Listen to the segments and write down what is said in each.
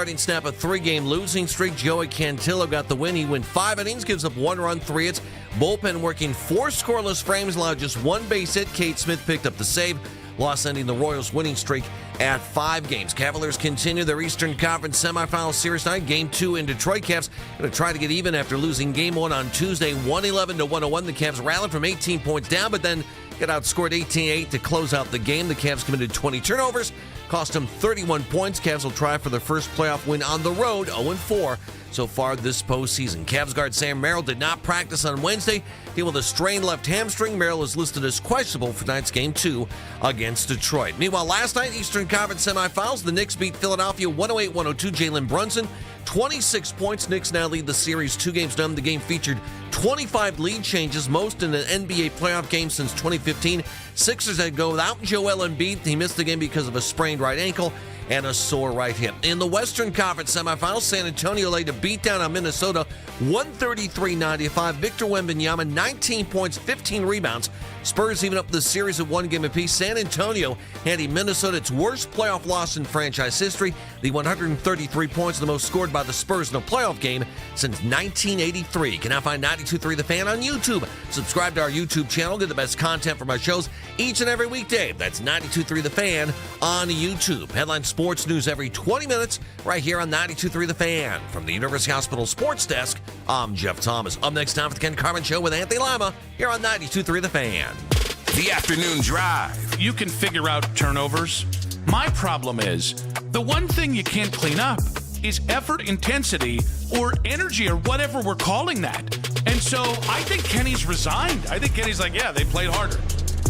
starting snap a 3-game losing streak. Joey Cantillo got the win. He went 5 innings, gives up 1 run, 3 hits. Bullpen working 4 scoreless frames, allowed just 1 base hit. Cade Smith picked up the save. Loss ending the Royals' winning streak at 5 games. Cavaliers continue their Eastern Conference semifinal series tonight. Game 2 in Detroit. Cavs going to try to get even after losing Game 1 on Tuesday, 111-101. The Cavs rallied from 18 points down, but then got outscored 18-8 to close out the game. The Cavs committed 20 turnovers, cost them 31 points. Cavs will try for their first playoff win on the road, 0-4 so far this postseason. Cavs guard Sam Merrill did not practice on Wednesday, dealing with a strained left hamstring. Merrill is listed as questionable for tonight's Game 2 against Detroit. Meanwhile, last night, Eastern Conference semifinals, the Knicks beat Philadelphia 108-102. Jalen Brunson, 26 points. Knicks now lead the series 2 games to none. The game featured 25 lead changes, most in an NBA playoff game since 2015. Sixers had to go without Joel Embiid. He missed the game because of a sprained right ankle and a sore right hip. In the Western Conference semifinals, San Antonio laid a beatdown on Minnesota, 133-95. Victor Wembanyama, 19 points, 15 rebounds. Spurs even up the series at 1 game apiece. San Antonio handing Minnesota its worst playoff loss in franchise history. The 133 points, the most scored by the Spurs in a playoff game since 1983. You can now find 92.3 The Fan on YouTube. Subscribe to our YouTube channel. Get the best content from our shows each and every weekday. That's 92.3 The Fan on YouTube. Headline sports news every 20 minutes right here on 92.3 The Fan. From the University Hospital Sports Desk, I'm Jeff Thomas. Up next time for the Ken Carman Show with Anthony Lima here on 92.3 The Fan. The afternoon drive. You can figure out turnovers. My problem is, the one thing you can't clean up is effort intensity or energy or whatever we're calling that. And so I think Kenny's resigned. I think Kenny's like, yeah, they played harder.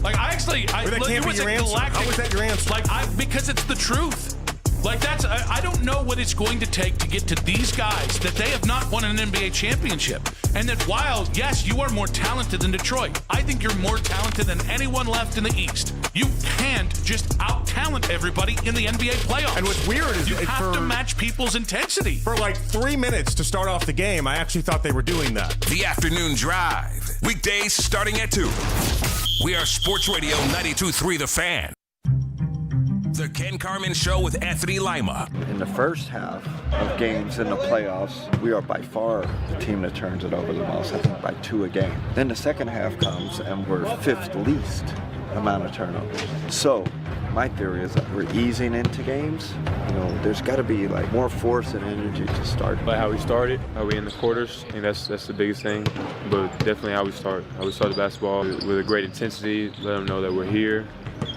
Like, that can't be your answer. How is that your answer? Because it's the truth. Like, I don't know what it's going to take to get to these guys that they have not won an NBA championship. And that while, yes, you are more talented than Detroit, I think you're more talented than anyone left in the East. You can't just out-talent everybody in the NBA playoffs. And what's weird is you have to match people's intensity. For like 3 minutes to start off the game, I actually thought they were doing that. The afternoon drive. Weekdays starting at 2. We are Sports Radio 92.3 The Fan. The Ken Carman Show with Anthony Lima. In the first half of games in the playoffs, we are by far the team that turns it over the most, I think by 2 a game. Then the second half comes and we're 5th least amount of turnovers. So my theory is that we're easing into games. You know, there's got to be like more force and energy to start. Like how we started, how we in the quarters, I think that's the biggest thing. But definitely how we start the basketball with a great intensity, let them know that we're here.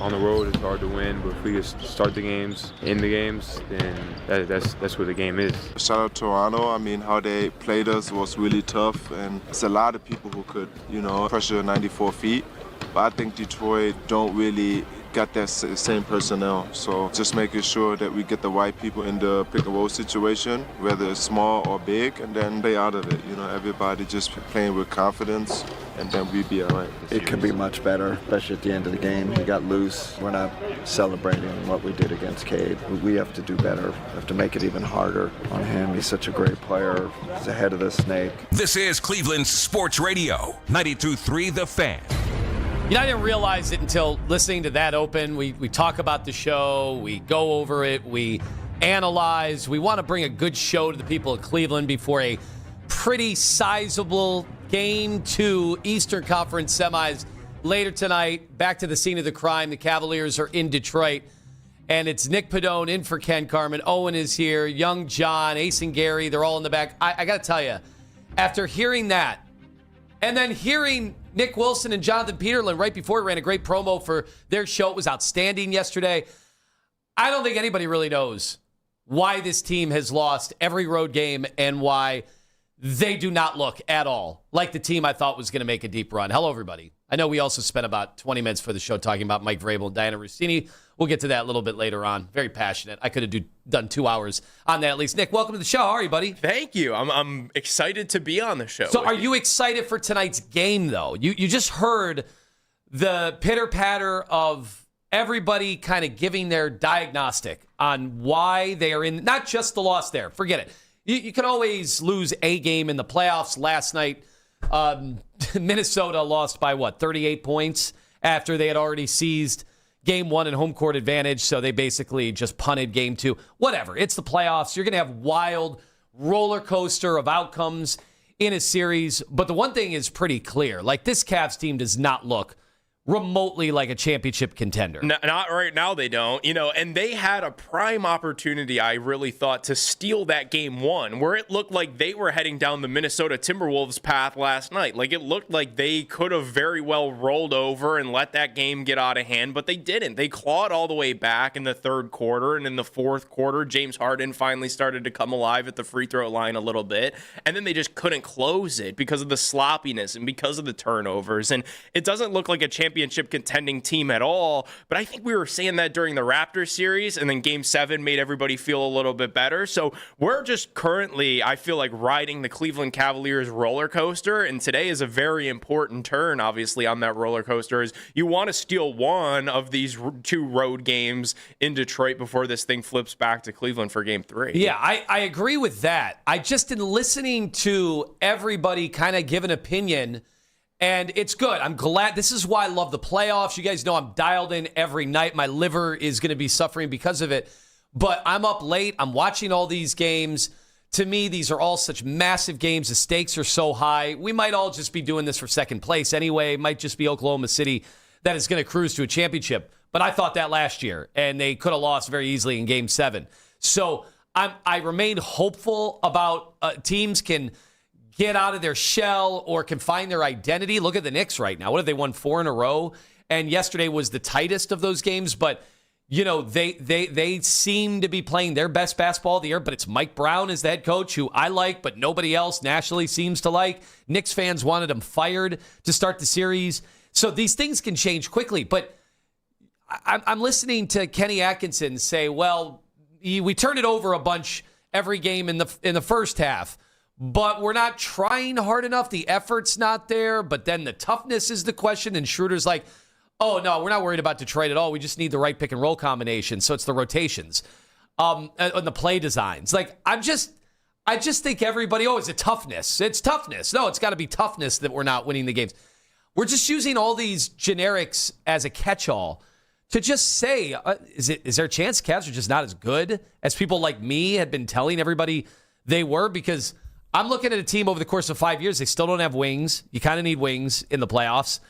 On the road, it's hard to win, but if we just start the games, end the games, then that's what the game is. Shout out Toronto. I mean, how they played us was really tough, and it's a lot of people who could, pressure 94 feet. But I think Detroit don't really got that same personnel. So just making sure that we get the right people in the pick and roll situation, whether it's small or big, and then stay out of it. Everybody just playing with confidence, and then we be all right. It could be much better, especially at the end of the game. He got loose. We're not celebrating what we did against Cade. We have to do better. We have to make it even harder on him. He's such a great player. He's ahead of the snake. This is Cleveland's Sports Radio, 92.3 The Fan. I didn't realize it until listening to that open. We talk about the show. We go over it. We analyze. We want to bring a good show to the people of Cleveland before a pretty sizable Game 2 Eastern Conference semis later tonight. Back to the scene of the crime. The Cavaliers are in Detroit. And it's Nick Pedone in for Ken Carman. Owen is here. Young John, Ace and Gary, they're all in the back. I got to tell you, after hearing that, and then hearing Nick Wilson and Jonathan Peterlin right before ran a great promo for their show. It was outstanding yesterday. I don't think anybody really knows why this team has lost every road game and why they do not look at all like the team I thought was going to make a deep run. Hello, everybody. I know we also spent about 20 minutes for the show talking about Mike Vrabel and Diana Rossini. We'll get to that a little bit later on. Very passionate. I could have done 2 hours on that at least. Nick, welcome to the show. How are you, buddy? Thank you. I'm excited to be on the show. So are you excited for tonight's game, though? You just heard the pitter-patter of everybody kind of giving their diagnostic on why they are in, not just the loss there. Forget it. You can always lose a game in the playoffs. Last night, Minnesota lost by, 38 points after they had already seized game 1 and home court advantage, so they basically just punted game 2. Whatever. It's the playoffs. You're going to have wild roller coaster of outcomes in a series. But the one thing is pretty clear. Like, this Cavs team does not look remotely like a championship contender. Not right now, they don't. And they had a prime opportunity, I really thought, to steal that game 1, where it looked like they were heading down the Minnesota Timberwolves path last night. Like, it looked like they could have very well rolled over and let that game get out of hand, but they didn't. They clawed all the way back in the third quarter, and in the fourth quarter, James Harden finally started to come alive at the free throw line a little bit, and then they just couldn't close it because of the sloppiness and because of the turnovers. And it doesn't look like a championship contending team at all, but I think we were saying that during the Raptors series, and then game 7 made everybody feel a little bit better. So we're just currently, I feel like, riding the Cleveland Cavaliers roller coaster, and today is a very important turn, obviously, on that roller coaster. Is you want to steal one of these 2 road games in Detroit before this thing flips back to Cleveland for game 3. Yeah, I agree with that. I just, in listening to everybody kind of give an opinion, and it's good. I'm glad. This is why I love the playoffs. You guys know I'm dialed in every night. My liver is going to be suffering because of it. But I'm up late. I'm watching all these games. To me, these are all such massive games. The stakes are so high. We might all just be doing this for second place anyway. It might just be Oklahoma City that is going to cruise to a championship. But I thought that last year, and they could have lost very easily in game 7. So I remain hopeful about teams can get out of their shell or can find their identity. Look at the Knicks right now. What have they won, 4 in a row? And yesterday was the tightest of those games, but they seem to be playing their best basketball of the year, but it's Mike Brown as the head coach, who I like, but nobody else nationally seems to like. Knicks fans wanted him fired to start the series. So these things can change quickly, but I'm listening to Kenny Atkinson say, well, we turn it over a bunch every game in the first half, but we're not trying hard enough. The effort's not there, but then the toughness is the question. And Schroeder's like, oh, no, we're not worried about Detroit at all. We just need the right pick and roll combination. So it's the rotations and the play designs. Like, I just think everybody, is it toughness? It's toughness. No, it's got to be toughness that we're not winning the games. We're just using all these generics as a catch-all to just say, is there a chance Cavs are just not as good as people like me had been telling everybody they were? Because I'm looking at a team over the course of 5 years. They still don't have wings. You kind of need wings in the playoffs.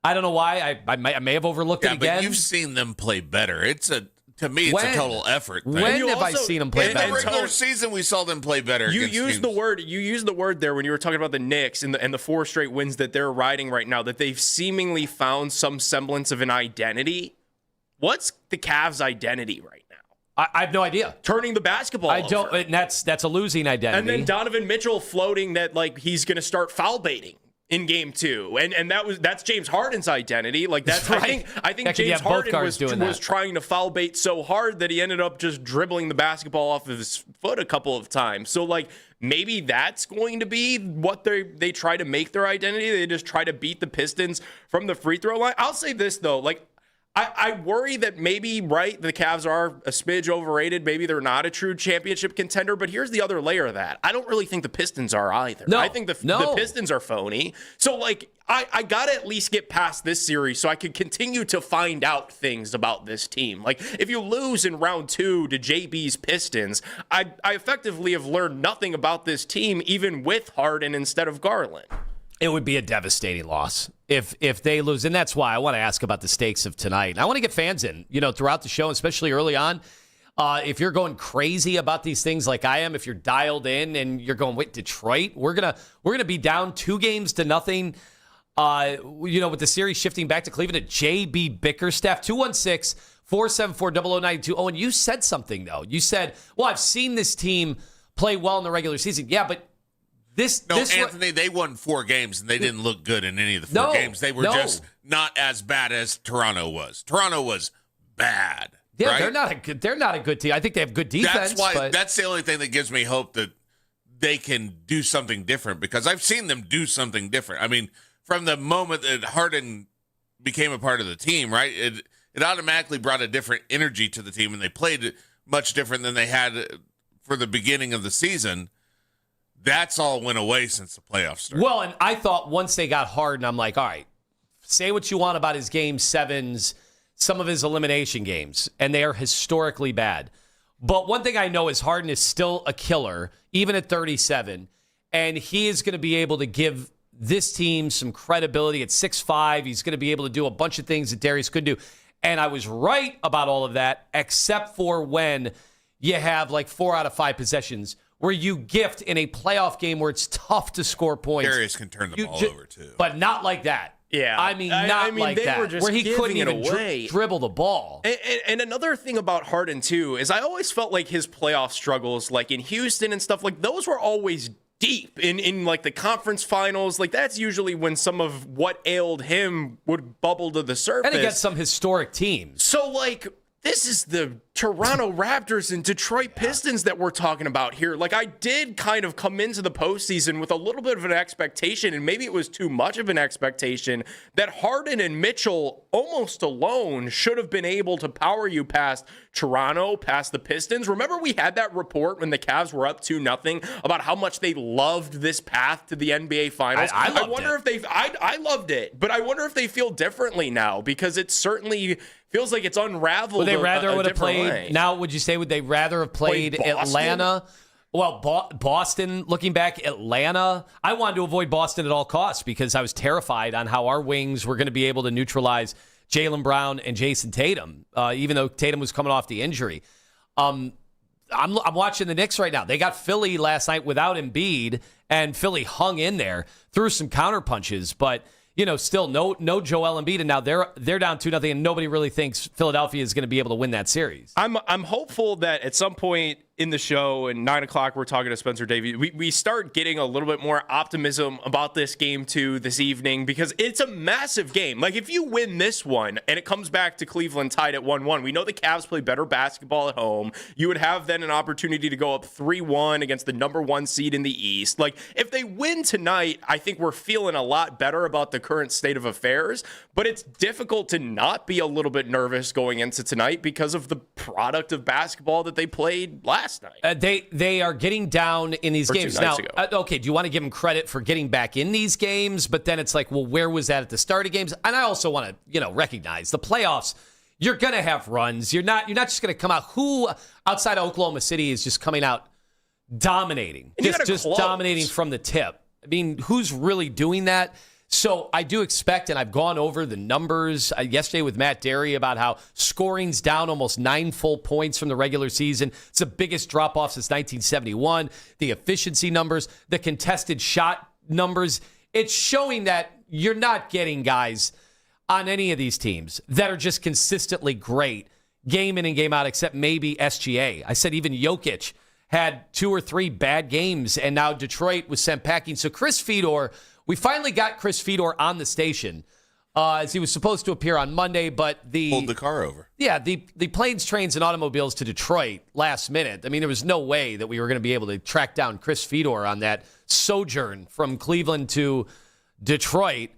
I don't know why. I may have overlooked it again. But you've seen them play better. To me, it's a total effort thing. When have I seen them play better? In the regular season, we saw them play better. You used the word there when you were talking about the Knicks and the 4 straight wins that they're riding right now, that they've seemingly found some semblance of an identity. What's the Cavs' identity right now? I have no idea. Turning the basketball over. And that's a losing identity. And then Donovan Mitchell floating that like he's going to start foul baiting in game 2. And that's James Harden's identity. Like that's right. I think James Harden was trying to foul bait so hard that he ended up just dribbling the basketball off of his foot a couple of times. So like maybe that's going to be what they try to make their identity. They just try to beat the Pistons from the free throw line. I'll say this though, like I worry that maybe, right, the Cavs are a smidge overrated. Maybe they're not a true championship contender. But here's the other layer of that. I don't really think the Pistons are either. No, I think the Pistons are phony. So, like, I got to at least get past this series so I can continue to find out things about this team. Like, if you lose in round 2 to JB's Pistons, I effectively have learned nothing about this team, even with Harden instead of Garland. It would be a devastating loss if they lose. And that's why I want to ask about the stakes of tonight. And I want to get fans in, throughout the show, especially early on. If you're going crazy about these things like I am, if you're dialed in and you're going, wait, Detroit, we're gonna be down 2-0. With the series shifting back to Cleveland at JB Bickerstaff, 216-474-0092. Oh, and you said something though. You said, well, I've seen this team play well in the regular season. Yeah, but Anthony, they won 4 games, and they didn't look good in any of the 4 games. They were just not as bad as Toronto was. Toronto was bad. Yeah, right? They're not a good team. I think they have good defense. That's the only thing that gives me hope that they can do something different, because I've seen them do something different. I mean, from the moment that Harden became a part of the team, right, it automatically brought a different energy to the team, and they played much different than they had for the beginning of the season. That's all went away since the playoffs started. Well, and I thought once they got Harden, I'm like, all right, say what you want about his game 7s, some of his elimination games, and they are historically bad. But one thing I know is Harden is still a killer, even at 37, and he is going to be able to give this team some credibility at 6'5". He's going to be able to do a bunch of things that Darius could do. And I was right about all of that, except for when you have like 4 out of 5 possessions where you gift in a playoff game where it's tough to score points. Darius can turn the ball over, too. But not like that. Yeah. I mean, not like they that. were just where he couldn't even away. dribble the ball. And another thing about Harden, too, is I always felt like his playoff struggles, like in Houston and stuff, like those were always deep in like the conference finals. Like that's usually when some of what ailed him would bubble to the surface. And against some historic teams. So like this is the Toronto Raptors and Detroit Pistons that we're talking about here. Like I did kind of come into the postseason with a little bit of an expectation, and maybe it was too much of an expectation, that Harden and Mitchell almost alone should have been able to power you past Toronto, past the Pistons. Remember we had that report when the Cavs were up 2-0 about how much they loved this path to the NBA Finals. I loved it, but I wonder if they feel differently now, because it certainly feels like it's unraveled. Would they rather would have played? Way. Now, would you say would they rather have played Atlanta? Well, Boston. Looking back, Atlanta. I wanted to avoid Boston at all costs because I was terrified on how our wings were going to be able to neutralize Jaylen Brown and Jason Tatum, even though Tatum was coming off the injury. I'm watching the Knicks right now. They got Philly last night without Embiid, and Philly hung in there, threw some counter punches, but still no Joel Embiid, and now they're down 2-0, and nobody really thinks Philadelphia is going to be able to win that series. I'm hopeful that at some point in the show, and 9 o'clock, we're talking to Spencer Davies, we start getting a little bit more optimism about this game too this evening, because it's a massive game. Like if you win this one and it comes back to Cleveland tied at 1-1, we know the Cavs play better basketball at home. You would have then an opportunity to go up 3-1 against the number 1 seed in the East. Like if they win tonight, I think we're feeling a lot better about the current state of affairs, but it's difficult to not be a little bit nervous going into tonight because of the product of basketball that they played last night. They are getting down in these games now. Okay, do you want to give them credit for getting back in these games? But then it's like, well, where was that at the start of games? And I also want to recognize the playoffs. You're going to have runs. You're not just going to come out. Who outside of Oklahoma City is just coming out dominating, just dominating from the tip? I mean, who's really doing that? So I do expect, and I've gone over the numbers yesterday with Matt Derry about how scoring's down almost 9 full points from the regular season. It's the biggest drop-off since 1971. The efficiency numbers, the contested shot numbers, it's showing that you're not getting guys on any of these teams that are just consistently great game in and game out, except maybe SGA. I said even Jokic had 2 or 3 bad games, and now Detroit was sent packing. So Chris Fedor, we finally got Chris Fedor on the station as he was supposed to appear on Monday, but pulled the car over. Yeah, the planes, trains, and automobiles to Detroit last minute. I mean, there was no way that we were going to be able to track down Chris Fedor on that sojourn from Cleveland to Detroit.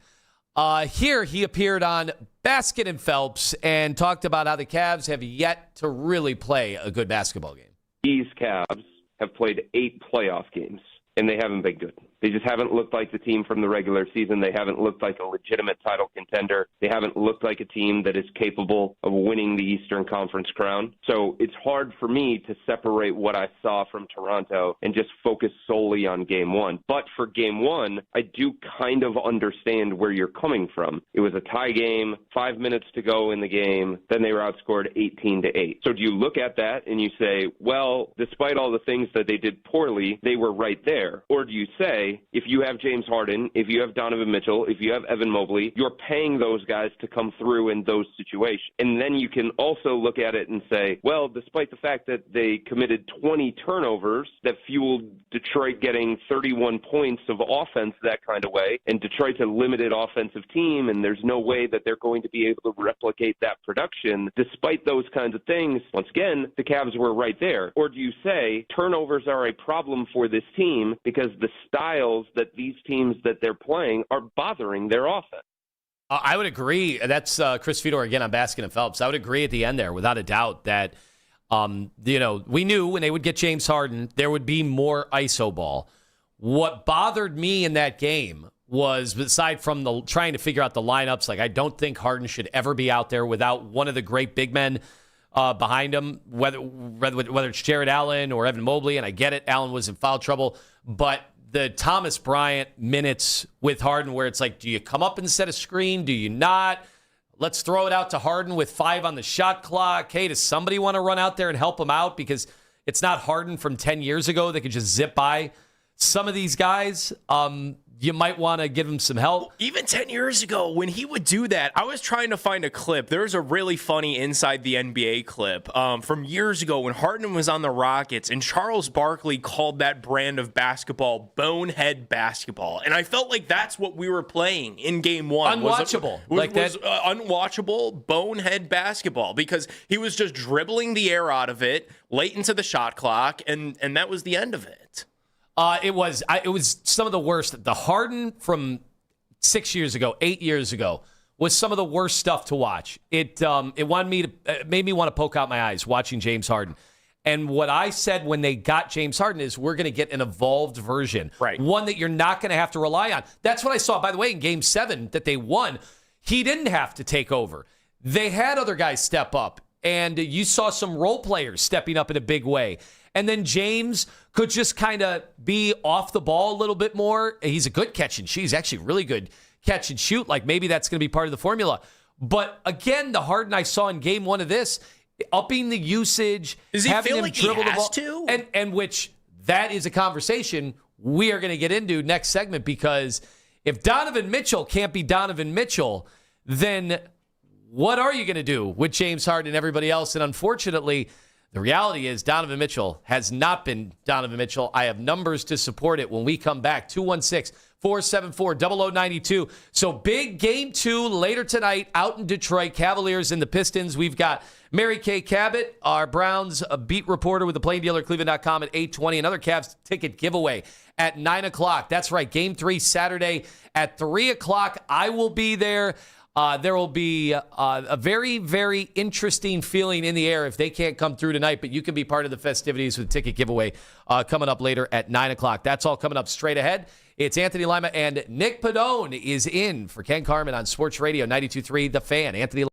Here he appeared on Basket and Phelps and talked about how the Cavs have yet to really play a good basketball game. These Cavs have played 8 playoff games, and they haven't been good. They just haven't looked like the team from the regular season. They haven't looked like a legitimate title contender. They haven't looked like a team that is capable of winning the Eastern Conference crown. So it's hard for me to separate what I saw from Toronto and just focus solely on Game 1. But for Game 1, I do kind of understand where you're coming from. It was a tie game, 5 minutes to go in the game, then they were outscored 18-8. So do you look at that and you say, well, despite all the things that they did poorly, they were right there? Or do you say, if you have James Harden, if you have Donovan Mitchell, if you have Evan Mobley, you're paying those guys to come through in those situations. And then you can also look at it and say, well, despite the fact that they committed 20 turnovers that fueled Detroit getting 31 points of offense that kind of way, and Detroit's a limited offensive team, and there's no way that they're going to be able to replicate that production. Despite those kinds of things, once again, the Cavs were right there. Or do you say turnovers are a problem for this team because the style that these teams that they're playing are bothering their offense? I would agree. That's Chris Fedor again on Basket and Phelps. I would agree at the end there, without a doubt, that we knew when they would get James Harden, there would be more ISO ball. What bothered me in that game was, aside from the trying to figure out the lineups, like I don't think Harden should ever be out there without one of the great big men behind him, whether it's Jared Allen or Evan Mobley, and I get it, Allen was in foul trouble, but the Thomas Bryant minutes with Harden where it's like, do you come up and set a screen? Do you not? Let's throw it out to Harden with 5 on the shot clock. Hey, does somebody want to run out there and help him out? Because it's not Harden from 10 years ago that could just zip by some of these guys. You might want to give him some help. Even 10 years ago, when he would do that, I was trying to find a clip. There's a really funny Inside the NBA clip from years ago when Harden was on the Rockets, and Charles Barkley called that brand of basketball bonehead basketball. And I felt like that's what we were playing in Game 1. Unwatchable. Unwatchable bonehead basketball because he was just dribbling the air out of it late into the shot clock, and that was the end of it. It was some of the worst. The Harden from 6 years ago, 8 years ago, was some of the worst stuff to watch. It made me want to poke out my eyes watching James Harden. And what I said when they got James Harden is we're going to get an evolved version, right? One that you're not going to have to rely on. That's what I saw, by the way, in Game 7 that they won. He didn't have to take over. They had other guys step up, and you saw some role players stepping up in a big way. And then James could just kind of be off the ball a little bit more. He's a good catch and shoot. He's actually really good catch and shoot. Like maybe that's going to be part of the formula. But again, the Harden I saw in Game 1 of this, upping the usage, does he feel like he has to? And which that is a conversation we are going to get into next segment, because if Donovan Mitchell can't be Donovan Mitchell, then what are you going to do with James Harden and everybody else? And unfortunately, the reality is Donovan Mitchell has not been Donovan Mitchell. I have numbers to support it when we come back. 216-474-0092. So big Game 2 later tonight out in Detroit. Cavaliers and the Pistons. We've got Mary Kay Cabot, our Browns beat reporter with the Plain Dealer, Cleveland.com at 8:20. Another Cavs ticket giveaway at 9 o'clock. That's right. Game 3 Saturday at 3 o'clock. I will be there. There will be a very, very interesting feeling in the air if they can't come through tonight, but you can be part of the festivities with ticket giveaway coming up later at 9 o'clock. That's all coming up straight ahead. It's Anthony Lima, and Nick Pedone is in for Ken Carman on Sports Radio 92.3 The Fan. Anthony Lima.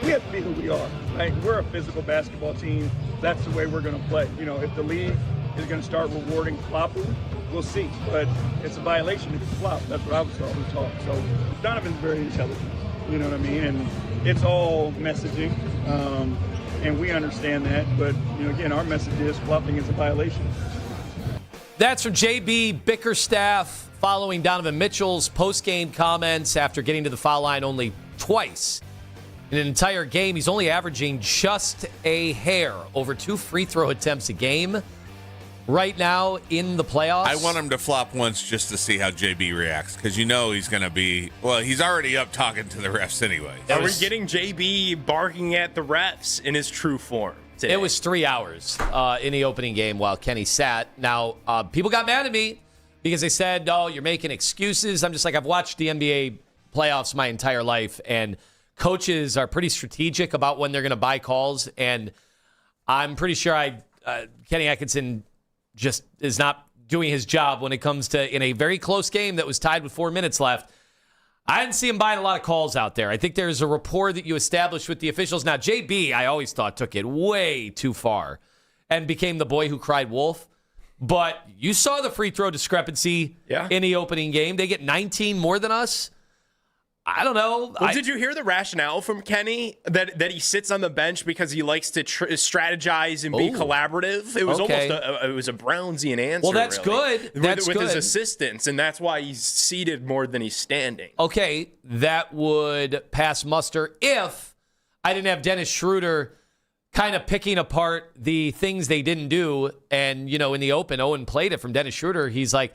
we have to be who we are, right? We're a physical basketball team. That's the way we're going to play. You know, if the league is going to start rewarding flopping, we'll see. But it's a violation if you flop. That's what I was always taught. So Donovan's very intelligent, you know what I mean? And it's all messaging, and we understand that. But, you know, again, our message is flopping is a violation. That's from JB Bickerstaff following Donovan Mitchell's post-game comments after getting to the foul line only twice. In an entire game, he's only averaging just a hair over 2 free throw attempts a game. Right now in the playoffs. I want him to flop once just to see how JB reacts, because you know he's going to be, well, he's already up talking to the refs anyway. Are we getting JB barking at the refs in his true form today? It was 3 hours in the opening game while Kenny sat. Now, people got mad at me because they said, oh, you're making excuses. I'm just like, I've watched the NBA playoffs my entire life, and coaches are pretty strategic about when they're going to buy calls, and I'm pretty sure Kenny Atkinson just is not doing his job when it comes to, in a very close game that was tied with 4 minutes left. I didn't see him buying a lot of calls out there. I think there's a rapport that you establish with the officials. Now, JB, I always thought, took it way too far and became the boy who cried wolf. But you saw the free throw discrepancy in the opening game. They get 19 more than us. I don't know. Well, did you hear the rationale from Kenny that he sits on the bench because he likes to strategize and be collaborative? It was almost a Brownsian answer. Well, that's really, good. That's with good. his assistants, and that's why he's seated more than he's standing. Okay, that would pass muster if I didn't have Dennis Schroeder kind of picking apart the things they didn't do. And, you know, in the open, Owen played it from Dennis Schroeder. He's like,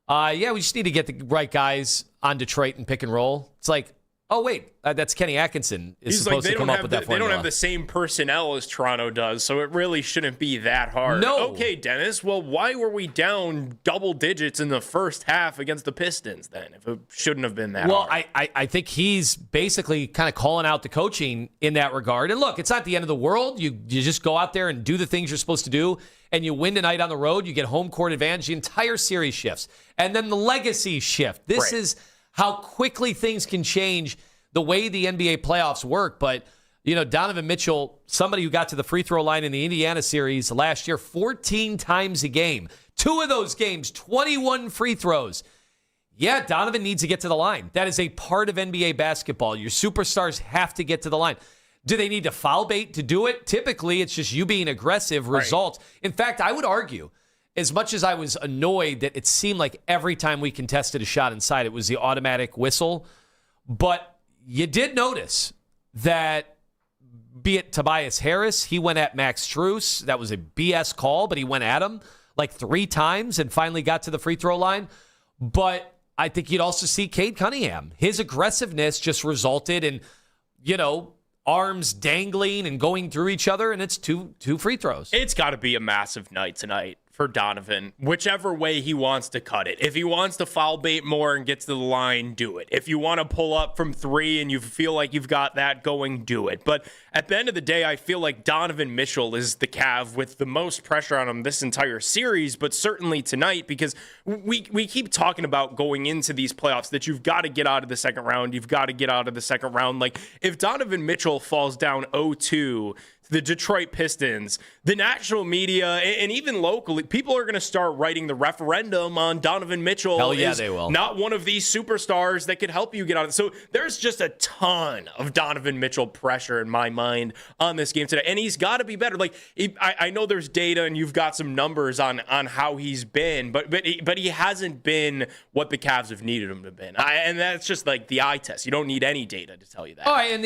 yeah, we just need to get the right guys on Detroit and pick and roll. It's like, oh, wait, that's Kenny Atkinson is supposed to come up with that formula. They don't have the same personnel as Toronto does, so it really shouldn't be that hard. No. Okay, Dennis, well, why were we down double digits in the first half against the Pistons then, if it shouldn't have been that hard? Well, I think he's basically kind of calling out the coaching in that regard. And look, it's not the end of the world. You just go out there and do the things you're supposed to do, and you win tonight on the road. You get home court advantage. The entire series shifts. And then the legacy shift. This is how quickly things can change the way the NBA playoffs work. But, you know, Donovan Mitchell, somebody who got to the free throw line in the Indiana series last year 14 times a game. 2 of those games, 21 free throws. Yeah, Donovan needs to get to the line. That is a part of NBA basketball. Your superstars have to get to the line. Do they need to foul bait to do it? Typically, it's just you being aggressive results. In fact, I would argue, as much as I was annoyed that it seemed like every time we contested a shot inside, it was the automatic whistle. But you did notice that, be it Tobias Harris, he went at Max Strus. That was a BS call, but he went at him like 3 times and finally got to the free throw line. But I think you'd also see Cade Cunningham. His aggressiveness just resulted in, you know, arms dangling and going through each other, and it's two free throws. It's got to be a massive night tonight for Donovan, whichever way he wants to cut it. If he wants to foul bait more and get to the line, do it. If you want to pull up from 3 and you feel like you've got that going, do it. But at the end of the day, I feel like Donovan Mitchell is the Cav with the most pressure on him this entire series, but certainly tonight, because we keep talking about going into these playoffs that you've got to get out of the second round. You've got to get out of the second round. Like, if Donovan Mitchell falls down 0-2, the Detroit Pistons, the national media, and even locally, people are going to start writing the referendum on Donovan Mitchell. Hell yeah, they will. Not one of these superstars that could help you get out of it. So there's just a ton of Donovan Mitchell pressure in my mind on this game today. And he's got to be better. Like, I know there's data and you've got some numbers on how he's been, but he hasn't been what the Cavs have needed him to be. And that's just like the eye test. You don't need any data to tell you that. All right, and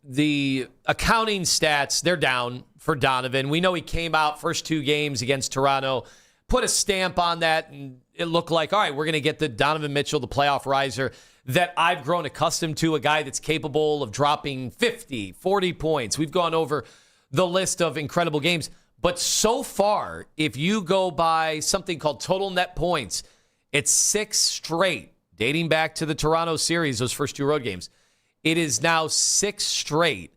the accounting stats, they're down for Donovan. We know he came out first 2 games against Toronto, put a stamp on that, and it looked like, all right, we're going to get the Donovan Mitchell, the playoff riser that I've grown accustomed to, a guy that's capable of dropping 50, 40 points. We've gone over the list of incredible games. But so far, if you go by something called total net points, it's 6 straight, dating back to the Toronto series, those first 2 road games. It is now 6 straight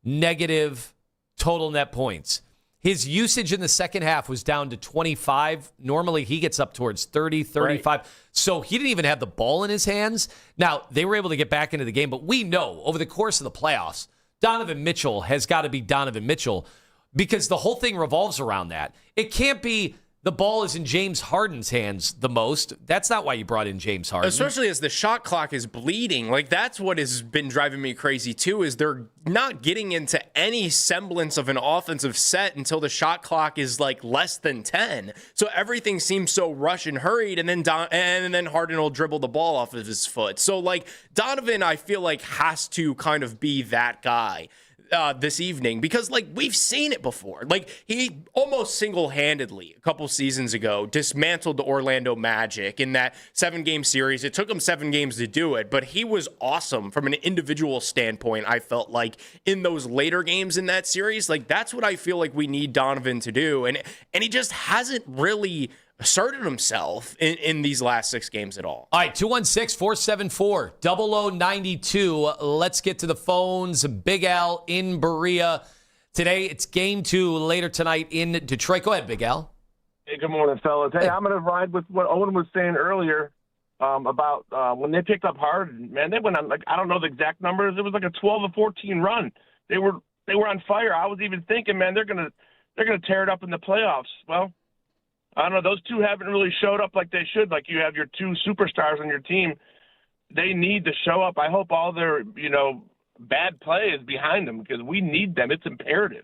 negative total net points. His usage in the second half was down to 25. Normally, he gets up towards 30, 35. Right. So he didn't even have the ball in his hands. Now, they were able to get back into the game, but we know over the course of the playoffs, Donovan Mitchell has got to be Donovan Mitchell because the whole thing revolves around that. It can't be the ball is in James Harden's hands the most. That's not why you brought in James Harden. Especially as the shot clock is bleeding. Like, that's what has been driving me crazy, too, is they're not getting into any semblance of an offensive set until the shot clock is, like, less than 10. So everything seems so rushed and hurried, and then Harden will dribble the ball off of his foot. So, like, Donovan, I feel like, has to kind of be that guy this evening, because like we've seen it before. Like, he almost single-handedly a couple seasons ago dismantled the Orlando Magic in that 7-game series. It took him 7 games to do it, but he was awesome from an individual standpoint. I felt like in those later games in that series, like that's what I feel like we need Donovan to do, and he just hasn't really asserted himself in these last 6 games at all. All right, 216-474-0092. Let's get to the phones. Big Al in Berea. Today, it's game 2 later tonight in Detroit. Go ahead, Big Al. Hey, good morning, fellas. Hey, I'm going to ride with what Owen was saying earlier about when they picked up Harden. Man, they went on, like, I don't know the exact numbers. It was like a 12-14 run. They were on fire. I was even thinking, man, they're gonna tear it up in the playoffs. Well, I don't know. Those two haven't really showed up like they should. Like, you have your 2 superstars on your team. They need to show up. I hope all their, bad play is behind them because we need them. It's imperative.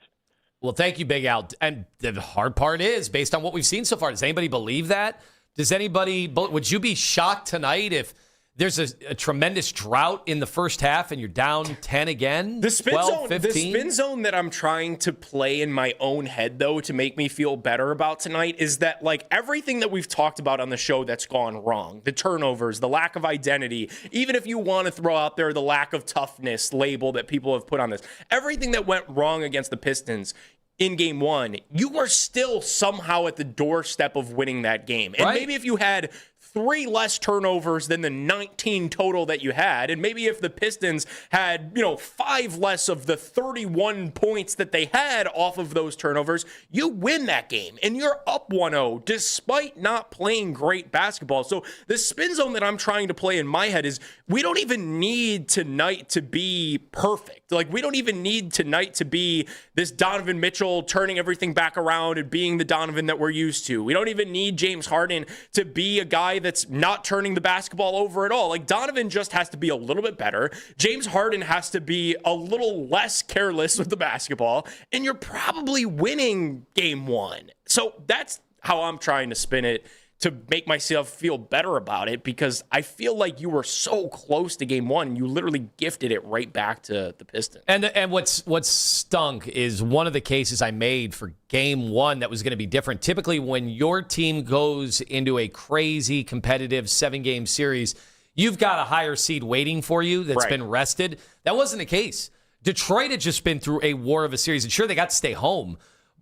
Well, thank you, Big Al. And the hard part is, based on what we've seen so far, does anybody believe that? Would you be shocked tonight if there's a tremendous drought in the first half and you're down 10 again? The spin 12, zone, 15? the spin zone that I'm trying to play in my own head, though, to make me feel better about tonight is that, like, everything that we've talked about on the show that's gone wrong, the turnovers, the lack of identity, even if you want to throw out there the lack of toughness label that people have put on this, everything that went wrong against the Pistons in game 1, you were still somehow at the doorstep of winning that game. And maybe if you had 3 less turnovers than the 19 total that you had, and maybe if the Pistons had, 5 less of the 31 points that they had off of those turnovers, you win that game, and you're up 1-0 despite not playing great basketball. So the spin zone that I'm trying to play in my head is we don't even need tonight to be perfect. Like, we don't even need tonight to be this Donovan Mitchell turning everything back around and being the Donovan that we're used to. We don't even need James Harden to be a guy that's not turning the basketball over at all. Like, Donovan just has to be a little bit better. James Harden has to be a little less careless with the basketball, and you're probably winning game 1. So that's how I'm trying to spin it to make myself feel better about it, because I feel like you were so close to game 1, you literally gifted it right back to the Pistons. And what's stunk is one of the cases I made for game 1 that was going to be different. Typically, when your team goes into a crazy competitive 7-game series, you've got a higher seed waiting for you that's been rested. That wasn't the case. Detroit had just been through a war of a series, and sure, they got to stay home.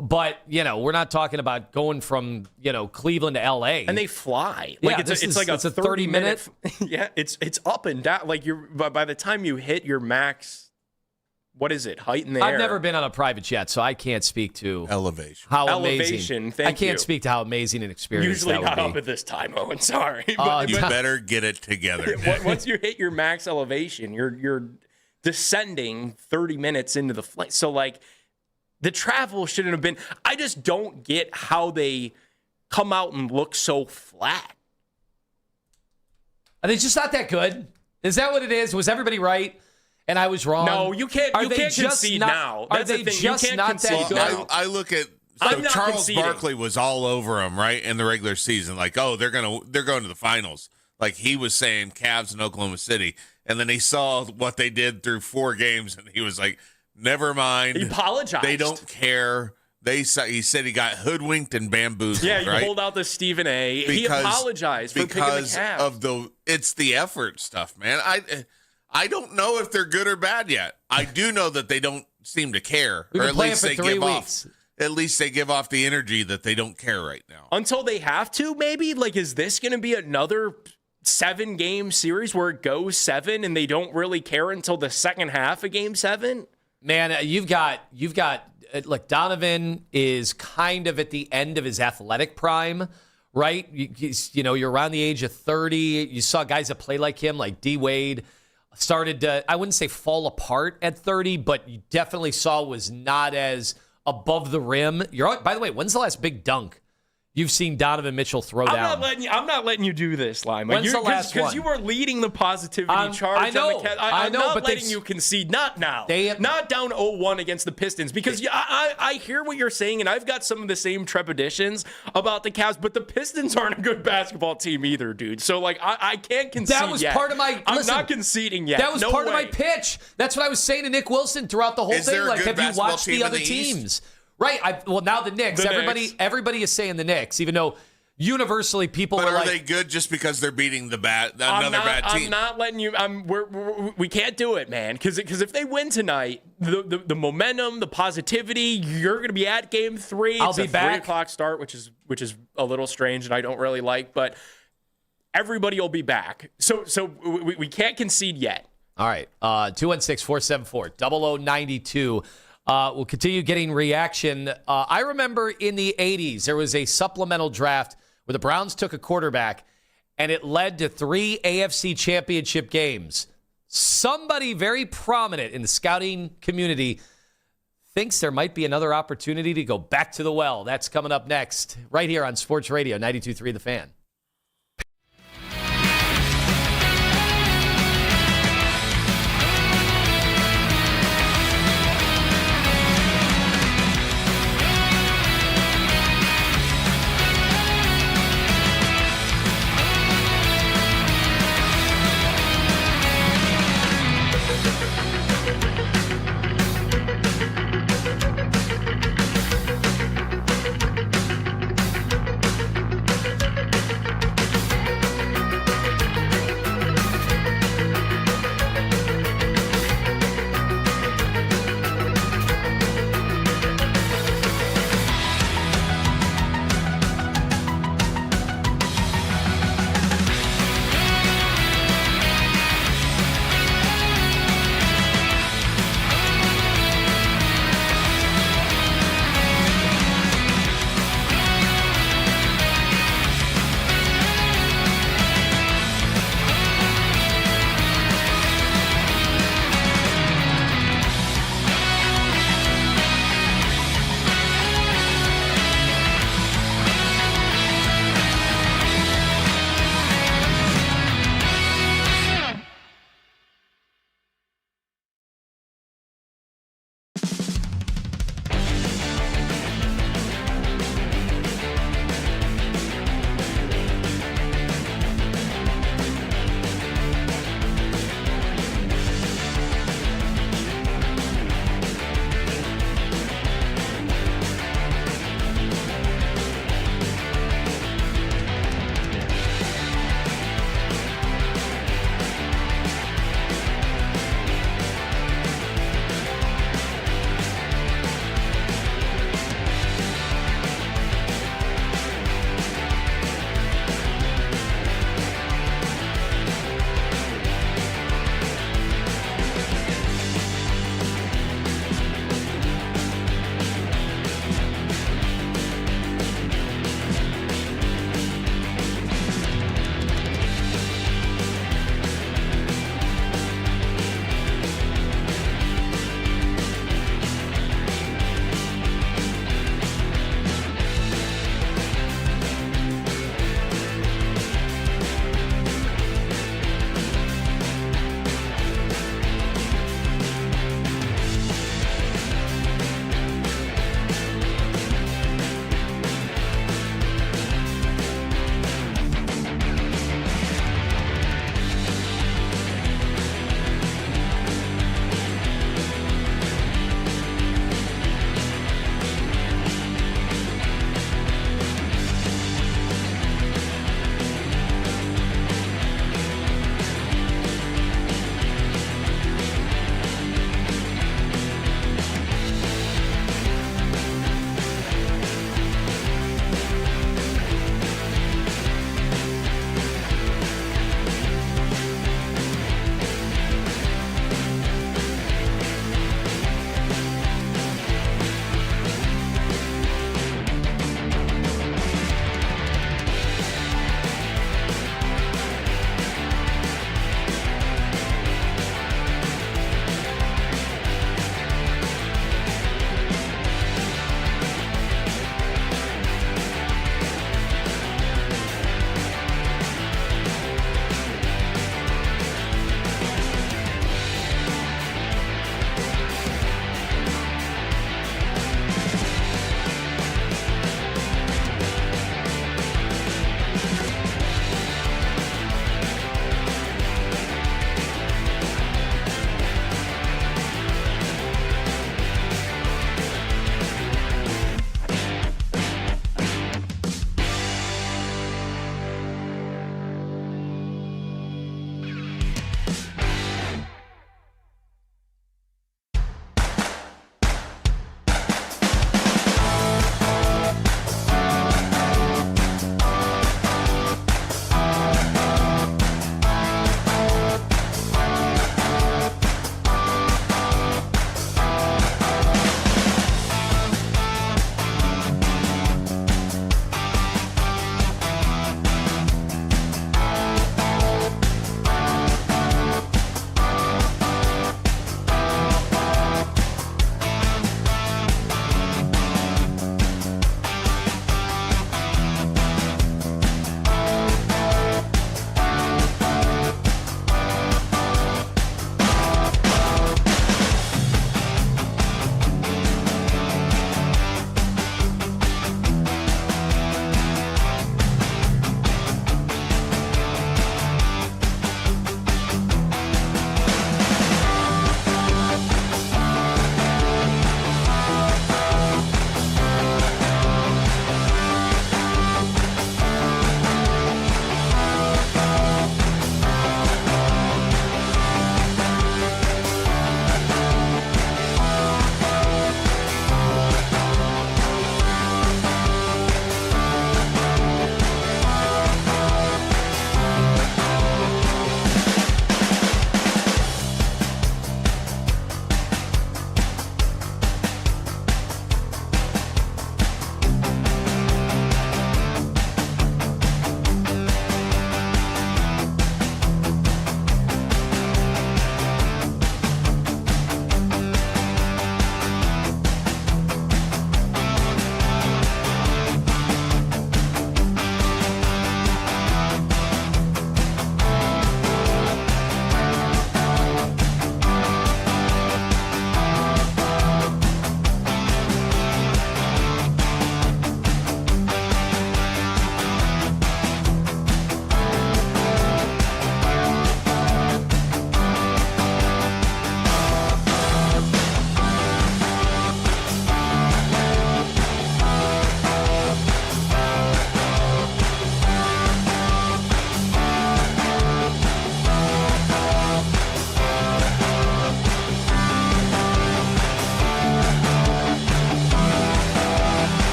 But, we're not talking about going from, Cleveland to L.A. And they fly. Like, yeah, it's like a 30-minute. Yeah, it's up and down. Like, by the time you hit your max, what is it, height in the air? I've never been on a private jet, so I can't speak to elevation. How elevation, amazing. I can't speak to how amazing an experience Usually that would not be. up at this time, Owen. Sorry. You better get it together. Once you hit your max elevation, you're descending 30 minutes into the flight. So, like, the travel shouldn't have been. I just don't get how they come out and look so flat. Are they just not that good? Is that what it is? Was everybody right and I was wrong? No, you can't. You can't concede now. Are they just not that good? I look at. I'm not Charles conceding. Barkley was all over him, right, in the regular season. Like, they're going to the finals. Like, he was saying Cavs in Oklahoma City, and then he saw what they did through 4 games, and he was like, never mind. He apologized. They don't care. He said he got hoodwinked and bamboozled. Yeah, you right? hold out the Stephen A. He apologized for picking the Cavs. It's the effort stuff, man. I don't know if they're good or bad yet. I do know that they don't seem to care, We've or been at playing least for they 3 give weeks. At least they give off the energy that they don't care right now. Until they have to, maybe. Like, is this going to be another 7-game series where it goes 7 and they don't really care until the second half of game 7? Man, you've got like, Donovan is kind of at the end of his athletic prime, right? You're around the age of 30. You saw guys that play like him, like D. Wade. started to, I wouldn't say fall apart at 30, but you definitely saw was not as above the rim. By the way, when's the last big dunk you've seen Donovan Mitchell throw down? I'm not letting you do this, Lima. When's the last one? Because you are leading the positivity charge. I know. I'm not but letting you concede. Not now. Not down 0-1 against the Pistons. Because I hear what you're saying, and I've got some of the same trepidations about the Cavs, but the Pistons aren't a good basketball team either, dude. So, like, I can't concede That was yet. part of my... I'm not conceding yet. That was part of my pitch. That's what I was saying to Nick Wilson throughout the whole thing. Like, have you watched the other teams? Right. Well, now the Knicks. Everybody is saying the Knicks, even though... Universally, people but are like, they good just because they're beating another bad team? I'm not letting you. We can't do it, man. Because if they win tonight, the momentum, the positivity, you're going to be at Game 3. I'll be back. 3 o'clock start, which is a little strange and I don't really like. But everybody will be back. So we can't concede yet. All right. 216-474-0092. We'll continue getting reaction. I remember in the 80s, there was a supplemental draft where the Browns took a quarterback, and it led to 3 AFC championship games. Somebody very prominent in the scouting community thinks there might be another opportunity to go back to the well. That's coming up next, right here on Sports Radio 92.3 The Fan.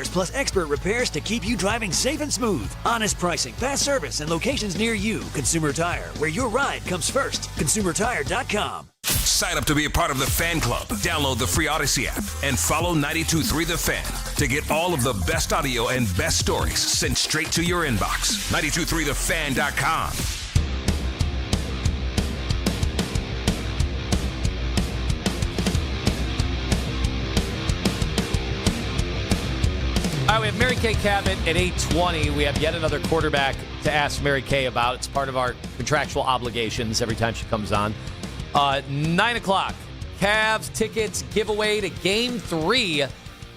repairs plus expert repairs to keep you driving safe and smooth. Honest pricing, fast service, and locations near you. Consumer Tire, where your ride comes first. ConsumerTire.com. Sign up to be a part of the fan club. Download the free Odyssey app and follow 92.3 The Fan to get all of the best audio and best stories sent straight to your inbox. 92.3thefan.com. All right, we have Mary Kay Cabot at 8:20. We have yet another quarterback to ask Mary Kay about. It's part of our contractual obligations every time she comes on. 9 o'clock, Cavs tickets giveaway to Game 3.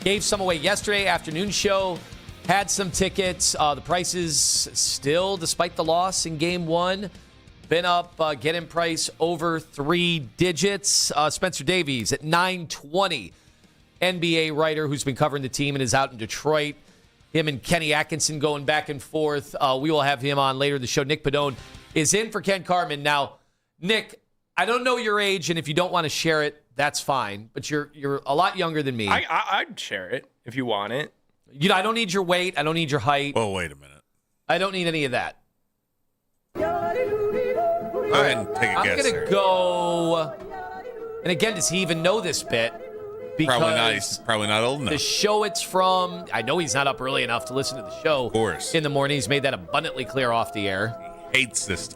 Gave some away yesterday, afternoon show. Had some tickets. The prices still, despite the loss in Game 1, been up. Get-in price over 3 digits. Spencer Davies at 9:20. NBA writer who's been covering the team and is out in Detroit. Him and Kenny Atkinson going back and forth. We will have him on later in the show. Nick Pedone is in for Ken Carman. Now, Nick, I don't know your age, and if you don't want to share it, that's fine. But you're a lot younger than me. I'd share it if you want it. I don't need your weight. I don't need your height. Oh, wait a minute. I don't need any of that. Go ahead and take a guess. I'm going to go. And again, does he even know this bit? Because probably not old enough. The show it's from, I know he's not up early enough to listen to the show. Of course. In the morning. He's made that abundantly clear off the air. He hates this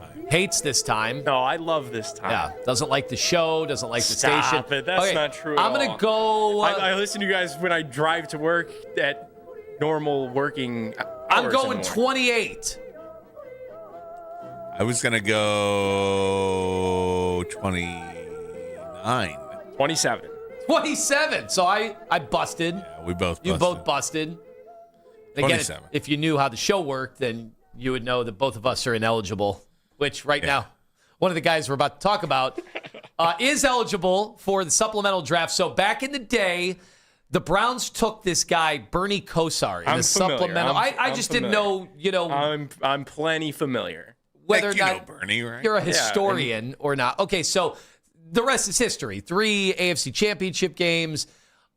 time. No, I love this time. Yeah. Doesn't like the show, doesn't like the station. Stop it. That's not true. I'm going to go. I listen to you guys when I drive to work at normal working hours. I'm going 28. I was going to go 29. 27. 27. So I busted. Yeah, we both busted. You both busted. And again, 27. if you knew how the show worked, then you would know that both of us are ineligible, which right now, one of the guys we're about to talk about is eligible for the supplemental draft. So back in the day, the Browns took this guy, Bernie Kosar, in the supplemental. I just didn't know, I'm plenty familiar. Whether or not Bernie, right? You're a historian or not. Okay, so the rest is history. 3 AFC championship games,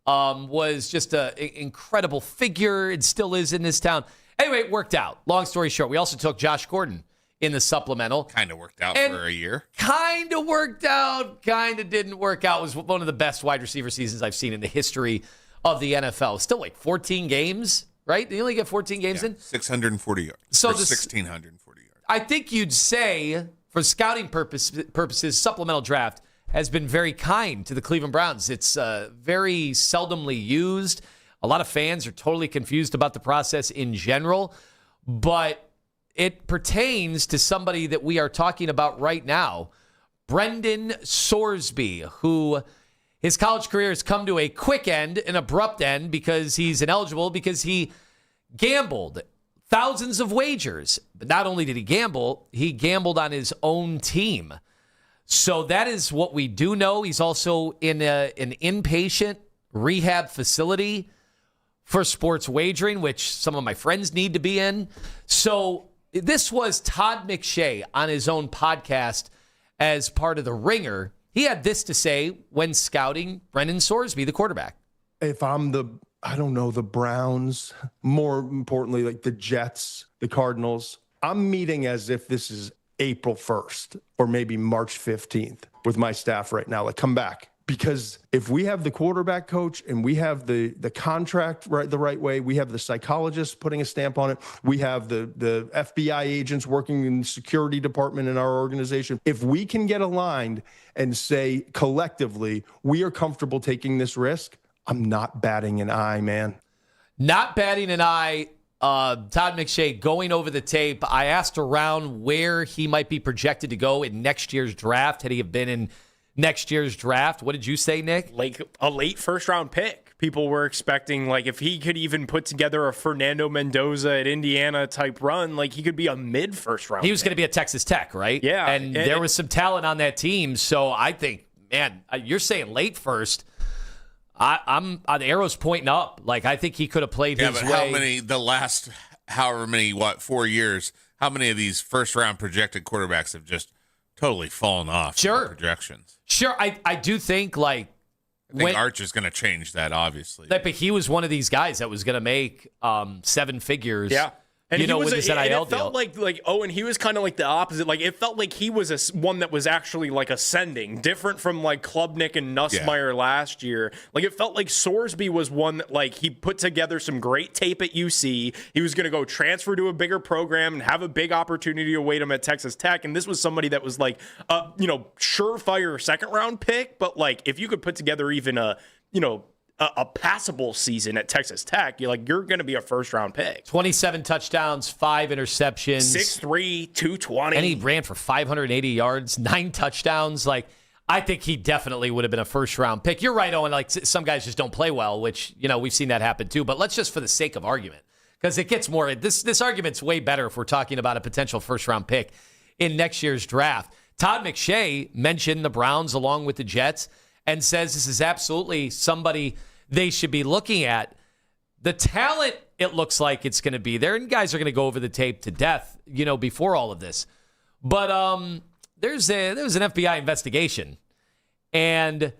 was just an incredible figure. It still is in this town. Anyway, it worked out. Long story short, we also took Josh Gordon in the supplemental. Kind of worked out for a year. Kind of worked out. Kind of didn't work out. It was one of the best wide receiver seasons I've seen in the history of the NFL. Still like 14 games, right? You only get 14 games in? 640 yards. So 1,640 yards. I think you'd say, for scouting purposes, supplemental draft has been very kind to the Cleveland Browns. It's very seldomly used. A lot of fans are totally confused about the process in general, but it pertains to somebody that we are talking about right now, Brendan Sorsby, who his college career has come to a quick end, an abrupt end, because he's ineligible because he gambled thousands of wagers. But not only did he gambled on his own team. So that is what we do know. He's also in an inpatient rehab facility for sports wagering, which some of my friends need to be in. So this was Todd McShay on his own podcast as part of The Ringer. He had this to say when scouting Brendan Sorsby, the quarterback. If I'm the Browns, more importantly, like the Jets, the Cardinals, I'm meeting as if this is April 1st or maybe March 15th with my staff right now. Like, come back. Because if we have the quarterback coach and we have the contract the right way, we have the psychologist putting a stamp on it, we have the FBI agents working in the security department in our organization. If we can get aligned and say collectively, we are comfortable taking this risk, I'm not batting an eye, man. Not batting an eye. Todd McShay going over the tape. I asked around where he might be projected to go in next year's draft. Had he have been in next year's draft? What did you say, Nick? Like a late first-round pick. People were expecting, like, if he could even put together a Fernando Mendoza at Indiana type run, like, he could be a mid-first-round He was going to be at Texas Tech, right? Yeah. And there was some talent on that team. So I think, man, you're saying late first. I'm the arrow's pointing up. Like, I think he could have played his way. How many, the last, 4 years, how many of these first-round projected quarterbacks have just totally fallen off? Sure. Projections. Sure. I do think, like, I think Archer's going to change that, obviously. But he was one of these guys that was going to make 7 figures. Yeah. And with his NIL it deal. felt like Owen, he was kind of like the opposite. Like, it felt like he was one that was actually like ascending, different from like Klubnik and Nussmeier last year. Like, it felt like Sorsby was one that, like, he put together some great tape at UC. He was going to go transfer to a bigger program and have a big opportunity to await him at Texas Tech. And this was somebody that was like a, surefire second round pick. But like, if you could put together even a passable season at Texas Tech, you're going to be a first-round pick. 27 touchdowns, 5 interceptions. 6'3", 220. And he ran for 580 yards, 9 touchdowns. Like, I think he definitely would have been a first-round pick. You're right, Owen. Like, some guys just don't play well, which, we've seen that happen too. But let's just, for the sake of argument, because it gets more, this argument's way better if we're talking about a potential first-round pick in next year's draft. Todd McShay mentioned the Browns along with the Jets and says this is absolutely somebody they should be looking at. The talent, it looks like it's going to be there, and guys are going to go over the tape to death, before all of this. But there was an FBI investigation, and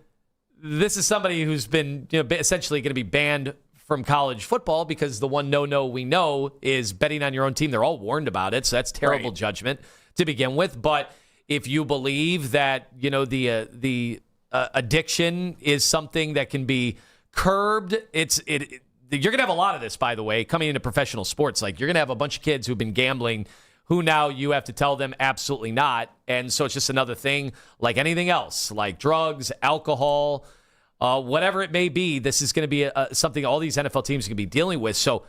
this is somebody who's been essentially going to be banned from college football because the one no we know is betting on your own team. They're all warned about it, so that's terrible judgment to begin with. But if you believe that the addiction is something that can be curbed, you're going to have a lot of this, by the way, coming into professional sports. Like, you're going to have a bunch of kids who've been gambling who now you have to tell them absolutely not. And so it's just another thing like anything else, like drugs, alcohol, whatever it may be. This is going to be something all these NFL teams are going to be dealing with. So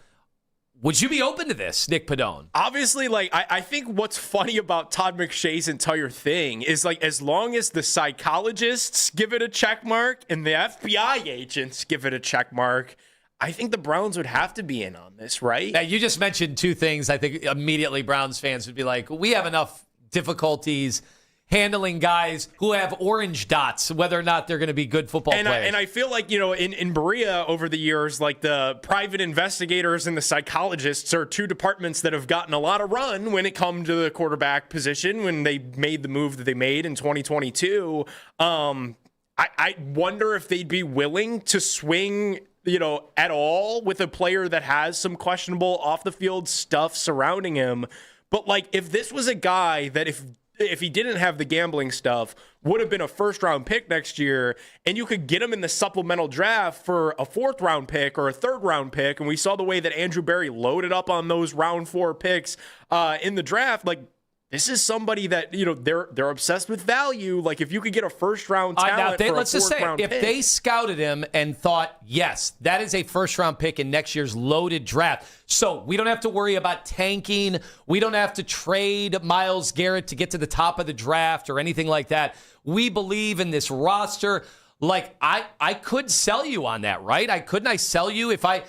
would you be open to this, Nick Pedone? Obviously, like, I think what's funny about Todd McShay's entire thing is, like, as long as the psychologists give it a check mark and the FBI agents give it a check mark, I think the Browns would have to be in on this, right? Now, you just mentioned 2 things. I think immediately Browns fans would be like, we have enough difficulties handling guys who have orange dots, whether or not they're going to be good football players. And I feel like, in Berea over the years, like, the private investigators and the psychologists are 2 departments that have gotten a lot of run when it comes to the quarterback position when they made the move that they made in 2022. I wonder if they'd be willing to swing, at all with a player that has some questionable off-the-field stuff surrounding him. But, like, if this was a guy that if he didn't have the gambling stuff, would have been a first-round pick next year, and you could get him in the supplemental draft for a 4th-round pick or a 3rd-round pick, and we saw the way that Andrew Berry loaded up on those round 4 picks in the draft, like, this is somebody that, they're obsessed with value. Like, if you could get a first-round talent for let's a just say, 4th-round if pick. they scouted him and thought, yes, that is a first-round pick in next year's loaded draft, so we don't have to worry about tanking, we don't have to trade Myles Garrett to get to the top of the draft or anything like that. We believe in this roster. Like, I could sell you on that, right? Couldn't I sell you if I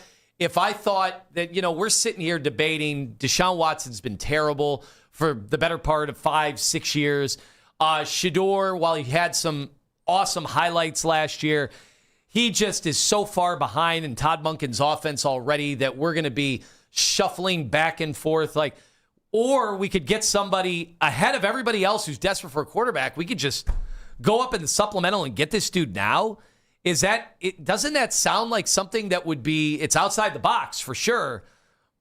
thought that, we're sitting here debating Deshaun Watson's been terrible for the better part of 5-6 years. Shadur, while he had some awesome highlights last year, he just is so far behind in Todd Monken's offense already that we're going to be shuffling back and forth. Or we could get somebody ahead of everybody else who's desperate for a quarterback. We could just go up in the supplemental and get this dude now. Doesn't that sound like something that would be, it's outside the box for sure.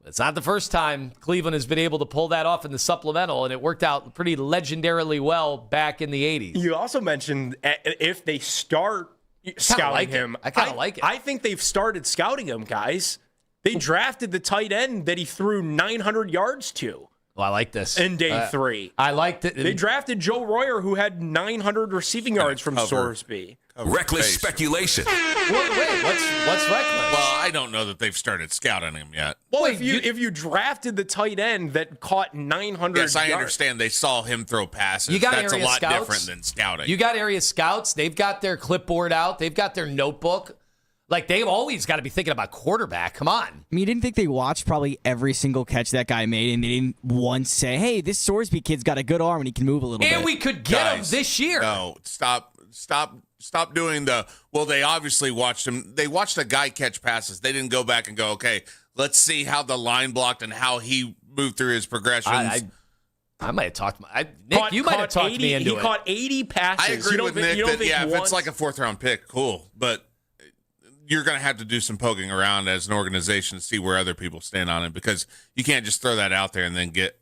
It's not the first time Cleveland has been able to pull that off in the supplemental, and it worked out pretty legendarily well back in the 80s. You also mentioned if they start scouting him. I kind of like it. I think they've started scouting him, guys. They drafted the tight end that he threw 900 yards to. Well, I like this. In day 3. I liked it. They drafted Joe Royer, who had 900 receiving yards from Sorsby. Reckless speculation. Wait, what's reckless? Well, I don't know that they've started scouting him yet. Well, if you drafted the tight end that caught 900 yes, I yards. understand they saw him throw passes. You got That's a area lot scouts. different than scouting. You got area scouts. They've got their clipboard out. They've got their notebook. Like, they've always got to be thinking about quarterback. Come on. I mean, you didn't think they watched probably every single catch that guy made, and they didn't once say, hey, this Sorsby kid's got a good arm and he can move a little bit. And we could get him this year. No, stop doing well, they obviously watched him. They watched a guy catch passes. They didn't go back and go, okay, let's see how the line blocked and how he moved through his progressions. I might have talked Nick, you might have talked 80, me into it. He caught 80 passes. I agree with Nick that, if it's like a 4th-round pick, cool. But you're going to have to do some poking around as an organization to see where other people stand on it, because you can't just throw that out there and then get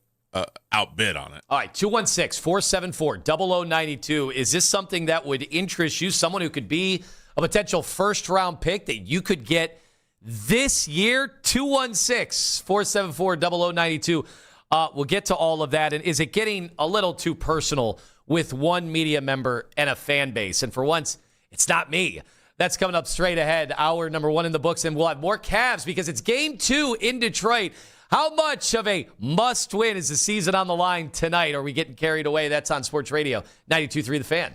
outbid on it. All right, 216-474-0092. Is this something that would interest you, someone who could be a potential first-round pick that you could get this year? 216-474-0092. We'll get to all of that. And is it getting a little too personal with one media member and a fan base? And for once, it's not me. That's coming up straight ahead. Hour number 1 in the books, and we'll have more Cavs because it's game 2 in Detroit. How much of a must-win is the season on the line tonight? Are we getting carried away? That's on Sports Radio 92.3 The Fan.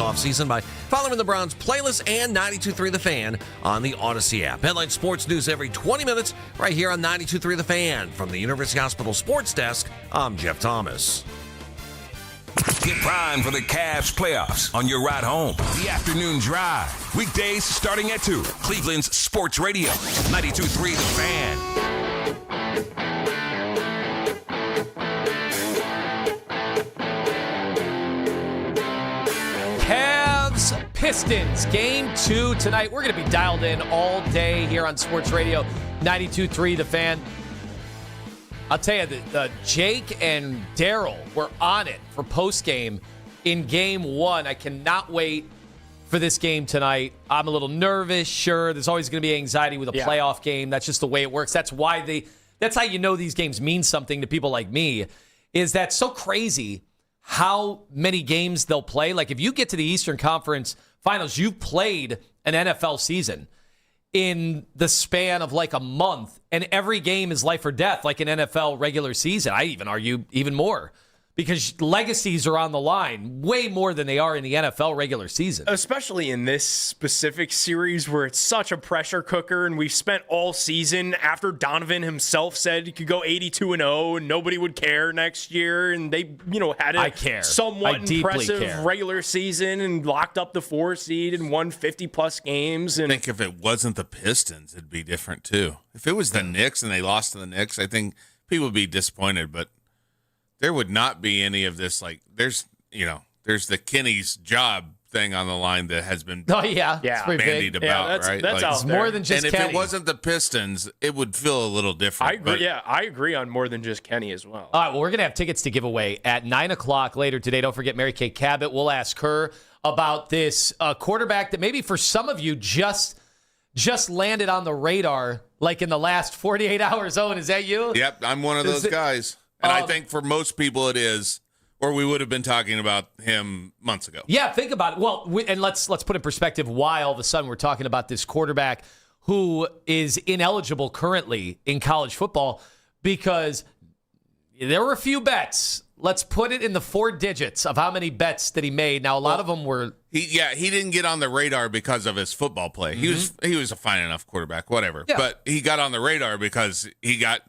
offseason by following the Browns playlist and 92.3 The Fan on the Odyssey app. Headline sports news every 20 minutes right here on 92.3 The Fan. From the University Hospital Sports Desk, I'm Jeff Thomas. Get primed for the Cavs playoffs on your ride home. The Afternoon Drive. Weekdays starting at 2. Cleveland's Sports Radio. 92.3 The Fan. Cavs Pistons Game 2 tonight. We're going to be dialed in all day here on Sports Radio 92.3 The Fan. I'll tell you that Jake and Daryl were on it for postgame in Game 1. I cannot wait for this game tonight. I'm a little nervous, sure. There's always going to be anxiety with a playoff game. That's just the way it works. That's how you know these games mean something to people like me, is that so crazy how many games they'll play. Like if you get to the Eastern Conference Finals, you've played an NFL season in the span of like a month, and every game is life or death, like an NFL regular season. I even argue even more, because legacies are on the line way more than they are in the NFL regular season. Especially in this specific series where it's such a pressure cooker, and we've spent all season after Donovan himself said he could go 82-0 and nobody would care next year, and they, had a somewhat impressive regular season and locked up the 4 seed and won 50-plus games. And I think if it wasn't the Pistons, it'd be different too. If it was the Knicks and they lost to the Knicks, I think people would be disappointed, but there would not be any of this. Like there's the Kenny's job thing on the line that has been bandied about, right? That's like, out there. More than just Kenny. And if it wasn't the Pistons, it would feel a little different. I agree. I agree on more than just Kenny as well. All right, well, we're going to have tickets to give away at 9 o'clock later today. Don't forget Mary Kay Cabot. We'll ask her about this quarterback that maybe for some of you just landed on the radar like in the last 48 hours. Owen, is that you? Yep, I'm one of those guys. And I think for most people it is, or we would have been talking about him months ago. Yeah, think about it. Well, and let's put in perspective why all of a sudden we're talking about this quarterback who is ineligible currently in college football, because there were a few bets. Let's put it in the 4 digits of how many bets that he made. Now, a lot of them were... He didn't get on the radar because of his football play. Mm-hmm. He was a fine enough quarterback, whatever. Yeah. But he got on the radar because he got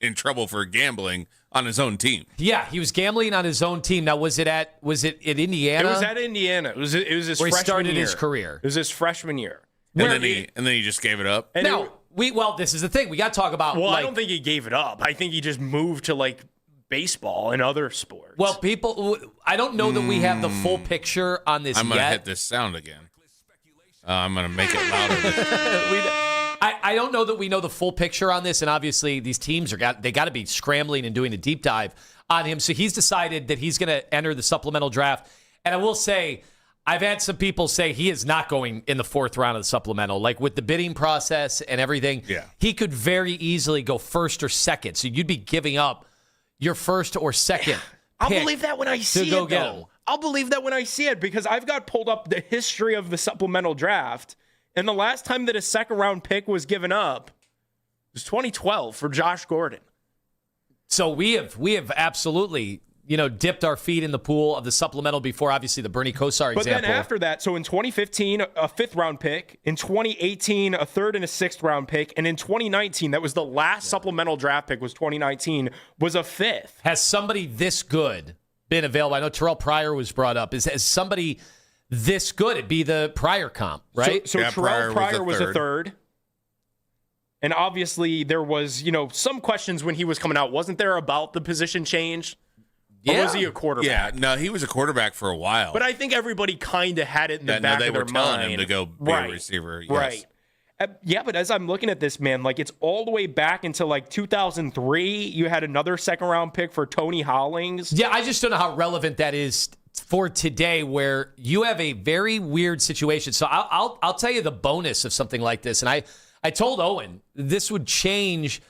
in trouble for gambling on his own team. Yeah, he was gambling on his own team. Now, was it at Indiana? It was at Indiana. It was his where freshman he started year. his career. It was his freshman year. And then he just gave it up. And this is the thing. We got to talk about... Well, I don't think he gave it up. I think he just moved to, baseball and other sports. Well, I don't know that we have the full picture on this yet. I'm going to hit this sound again. I'm going to make it louder. I don't know that we know the full picture on this, and obviously these teams got to be scrambling and doing a deep dive on him. So he's decided that he's going to enter the supplemental draft. And I will say, I've had some people say he is not going in the 4th round of the supplemental. Like with the bidding process and everything, he could very easily go 1st or 2nd. So you'd be giving up your 1st or 2nd. I'll believe that when I see it, though. I'll believe that when I see it, because I've got pulled up the history of the supplemental draft. And the last time that a 2nd-round pick was given up was 2012 for Josh Gordon. So we have absolutely, dipped our feet in the pool of the supplemental before, obviously, the Bernie Kosar example. But then after that, so in 2015, a 5th-round pick. In 2018, a 3rd and a 6th-round pick. And in 2019, that was the last supplemental draft pick, was 2019, was a 5th. Has somebody this good been available? I know Terrell Pryor was brought up. Has somebody this good? It'd be the Pryor comp, right? So Terrell Pryor was a 3rd. And obviously there was, some questions when he was coming out. Wasn't there about the position change? Or was he a quarterback? Yeah, no, he was a quarterback for a while. But I think everybody kind of had it in the back of their mind. They were telling him to go be a receiver. Yes. Right. Yeah, but as I'm looking at this, man, it's all the way back into 2003. You had another 2nd-round pick for Tony Hollings. Yeah, I just don't know how relevant that is for today, where you have a very weird situation. So I'll tell you the bonus of something like this. And I told Owen this would change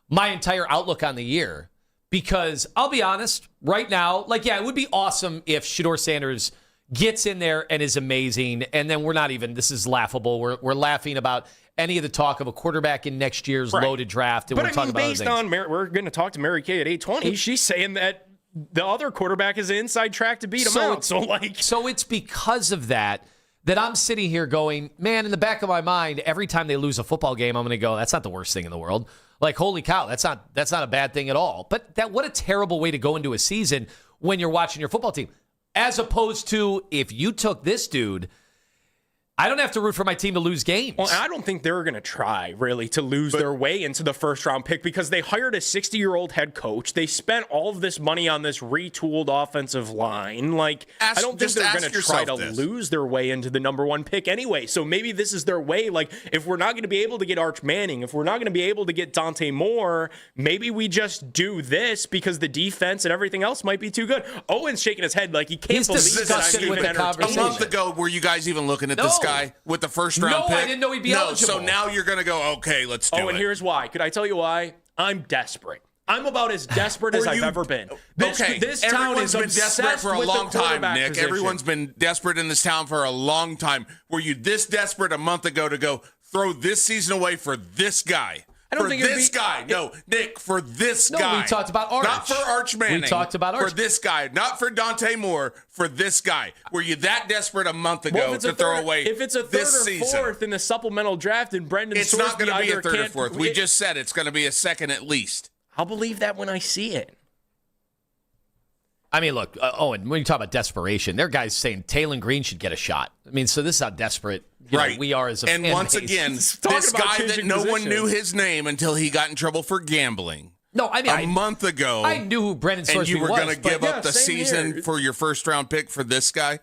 my entire outlook on the year, because I'll be honest, right now, it would be awesome if Shadur Sanders gets in there and is amazing, and then this is laughable. We're laughing about any of the talk of a quarterback in next year's loaded draft. And but we're talking about we're going to talk to Mary Kay at 8:20. She's saying that the other quarterback is an inside track to beat him out. So it's because of that I'm sitting here going, man, in the back of my mind, every time they lose a football game, I'm going to go, that's not the worst thing in the world. Like, holy cow, that's not a bad thing at all. But what a terrible way to go into a season when you're watching your football team. As opposed to, if you took this dude, I don't have to root for my team to lose games. Well, I don't think they're going to try, really, to lose their way into the first-round pick because they hired a 60-year-old head coach. They spent all of this money on this retooled offensive line. Like, I don't think they're going to try to lose their way into the number 1 pick anyway. So maybe this is their way. Like, if we're not going to be able to get Arch Manning, if we're not going to be able to get Dante Moore, maybe we just do this because the defense and everything else might be too good. Owen's shaking his head like he can't believe that I'm even entertaining. A month ago, were you guys even looking at this guy with the first-round pick? No, I didn't know he'd be eligible. So now you're going to go, okay, let's do it. Oh, and here's why. Could I tell you why? I'm desperate. I'm about as desperate as I've ever been. This town Everyone's been desperate for a long time, Nick. Position. Everyone's been desperate in this town for a long time. Were you this desperate a month ago to go throw this season away for this guy? I don't think this guy. No, Nick, for this guy. No, we talked about Arch. Not for Arch Manning. We talked about Arch. For this guy. Not for Dante Moore. For this guy. Were you that desperate a month ago to throw away if it's a third this or season? fourth in the supplemental draft and Brendan It's Sorsby not going to be a either third or fourth. We just said it's going to be a second at least. I'll believe that when I see it. I mean, look, Owen, when you talk about desperation, there are guys saying Taylor Green should get a shot. I mean, so this is how desperate we are as a fan And once base. again, this guy that no one knew his name until he got in trouble for gambling. No, I mean, a month ago. I knew who Brendan Sorsby was. And you were going to give up the same season here. for your first-round pick for this guy?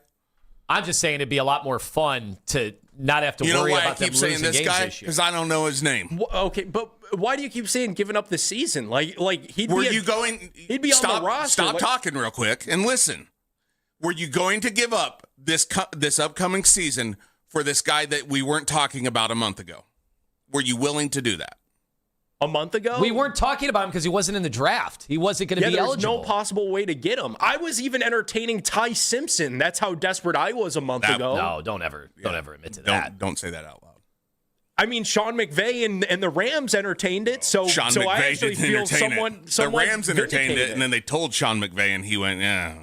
I'm just saying it'd be a lot more fun to not have to worry about them losing games this year. Because I don't know his name. Okay, but why do you keep saying giving up the season? Like he'd Were be you going? He'd be on the roster. Stop talking real quick and listen. Were you going to give up this upcoming season for this guy that we weren't talking about a month ago? Were you willing to do that? A month ago? We weren't talking about him because he wasn't in the draft. He wasn't going to be eligible. There's no possible way to get him. I was even entertaining Ty Simpson. That's how desperate I was a month ago. No, don't ever admit to that. Don't say that out loud. I mean, Sean McVay and the Rams entertained it, so McVay I actually didn't feel entertain it. The Rams entertained it, and then they told Sean McVay, and he went, yeah.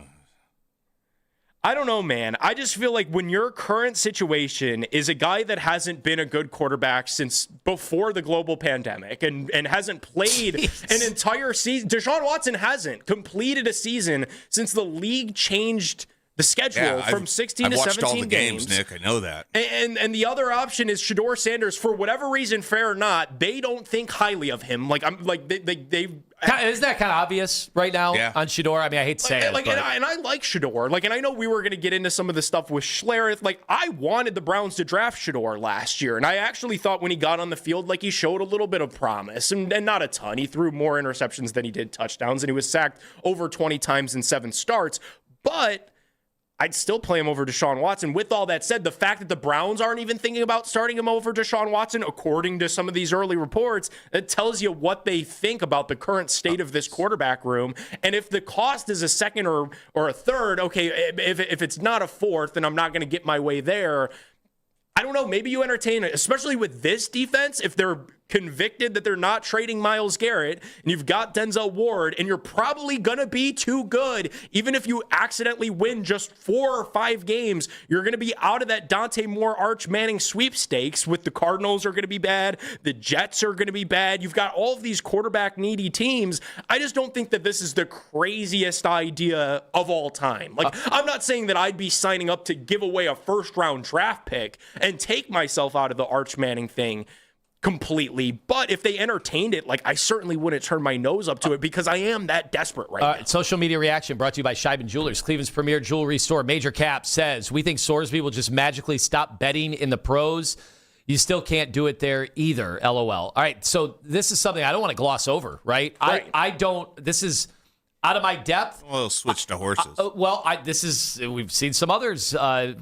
I don't know, man. I just feel like when your current situation is a guy that hasn't been a good quarterback since before the global pandemic and hasn't played an entire season. Deshaun Watson hasn't completed a season since the league changed the schedule from 16 to 17 I've watched all the games, Nick. I know that. And the other option is Shadur Sanders. For whatever reason, fair or not, they don't think highly of him. Like isn't that kind of obvious right now on Shadur? I mean, I hate to say it. And I like Shadur. And I know we were going to get into some of the stuff with Schlerth. I wanted the Browns to draft Shadur last year. And I actually thought when he got on the field, he showed a little bit of promise. And not a ton. He threw more interceptions than he did touchdowns. And he was sacked over 20 times in 7 starts. But I'd still play him over Deshaun Watson. With all that said, the fact that the Browns aren't even thinking about starting him over Deshaun Watson, according to some of these early reports, it tells you what they think about the current state of this quarterback room. And if the cost is a second or a third, okay, if it's not a fourth, then I'm not going to get my way there. I don't know. Maybe you entertain it, especially with this defense. If they're convicted that they're not trading Myles Garrett and you've got Denzel Ward and you're probably going to be too good, even if you accidentally win just 4 or 5 games, you're going to be out of that Dante Moore, Arch Manning sweepstakes with the Cardinals are going to be bad. The Jets are going to be bad. You've got all of these quarterback needy teams. I just don't think that this is the craziest idea of all time. I'm not saying that I'd be signing up to give away a first round draft pick and take myself out of the Arch Manning thing completely. But if they entertained it, I certainly wouldn't turn my nose up to it because I am that desperate right now. Social media reaction brought to you by Scheiben Jewelers, Cleveland's premier jewelry store. Major Cap says, we think Sorsby will just magically stop betting in the pros. You still can't do it there either, LOL. All right, so this is something I don't want to gloss over, right? I don't, this is out of my depth. Well, switch to horses. We've seen some others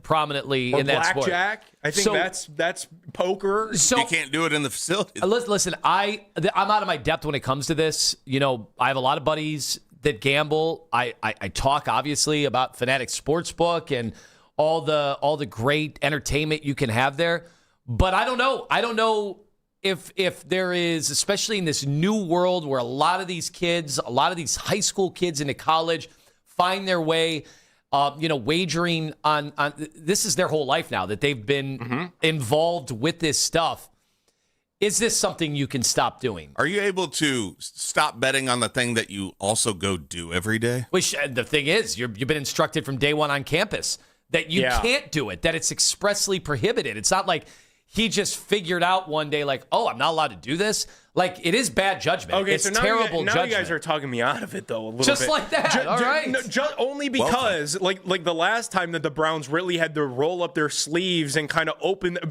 prominently or in that sport. Blackjack. I think that's poker. So you can't do it in the facility. Listen, I'm out of my depth when it comes to this. I have a lot of buddies that gamble. I talk obviously about Fanatics Sportsbook and all the great entertainment you can have there. But I don't know. if there is, especially in this new world where a lot of these kids, a lot of these high school kids into college find their way, wagering on this is their whole life now that they've been involved with this stuff. Is this something you can stop doing? Are you able to stop betting on the thing that you also go do every day? Which the thing is, you've been instructed from day one on campus that you can't do it, that it's expressly prohibited. It's not like he just figured out one day, like, oh, I'm not allowed to do this. Like, it is bad judgment. Okay, it's so terrible now judgment. You guys are talking me out of it, though, a little just bit. Like that, all right. Only because, like the last time that the Browns really had to roll up their sleeves and kind of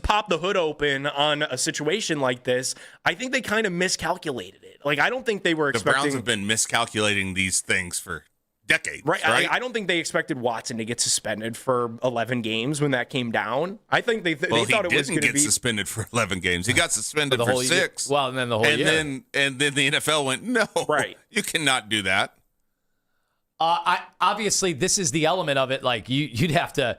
pop the hood open on a situation like this, I think they kind of miscalculated it. Like, I don't think they were expecting... The Browns have been miscalculating these things for decades, right? I don't think they expected Watson to get suspended for 11 games when that came down. I think they thought it was going to be... He didn't get suspended for 11 games. He got suspended for 6. Well, and then the whole year. And then the NFL went, no, you cannot do that. Obviously, this is the element of it. Like, you'd have to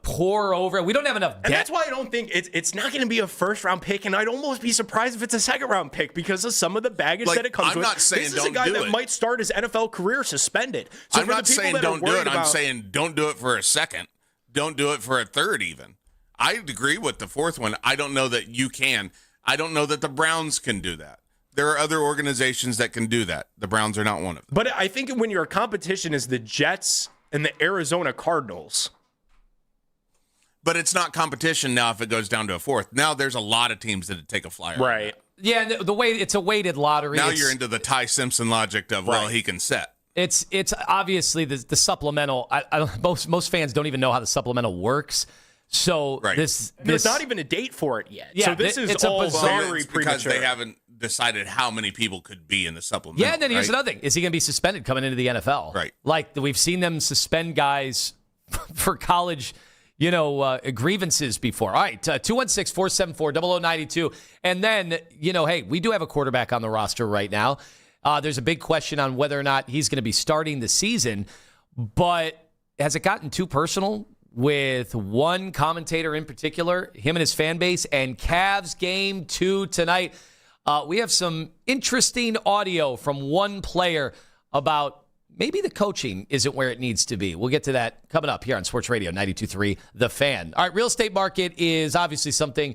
pour over. We don't have enough depth. And that's why I don't think it's not going to be a first-round pick, and I'd almost be surprised if it's a second-round pick because of some of the baggage that it comes with. I'm not saying this don't is a guy do that it. might start his NFL career suspended. So I'm not saying don't do it. I'm saying don't do it for a second. Don't do it for a third even. I agree with the fourth one. I don't know that you can. I don't know that the Browns can do that. There are other organizations that can do that. The Browns are not one of them. But I think when your competition is the Jets and the Arizona Cardinals... But it's not competition now if it goes down to a fourth. Now there's a lot of teams that take a flyer. Right. Yeah, the way it's a weighted lottery. Now you're into the Ty Simpson logic of, well, he can set. It's obviously the supplemental. Most fans don't even know how the supplemental works. So there's not even a date for it yet. Yeah, so this is all very premature. Because they haven't decided how many people could be in the supplemental. Yeah, and then here's another thing. Is he going to be suspended coming into the NFL? Right. Like we've seen them suspend guys for college grievances before. All right, 216-474-0092. And then, hey, we do have a quarterback on the roster right now. There's a big question on whether or not he's going to be starting the season. But has it gotten too personal with one commentator in particular, him and his fan base, and Cavs game 2 tonight? We have some interesting audio from one player about maybe the coaching isn't where it needs to be. We'll get to that coming up here on Sports Radio 92.3 The Fan. All right, real estate market is obviously something...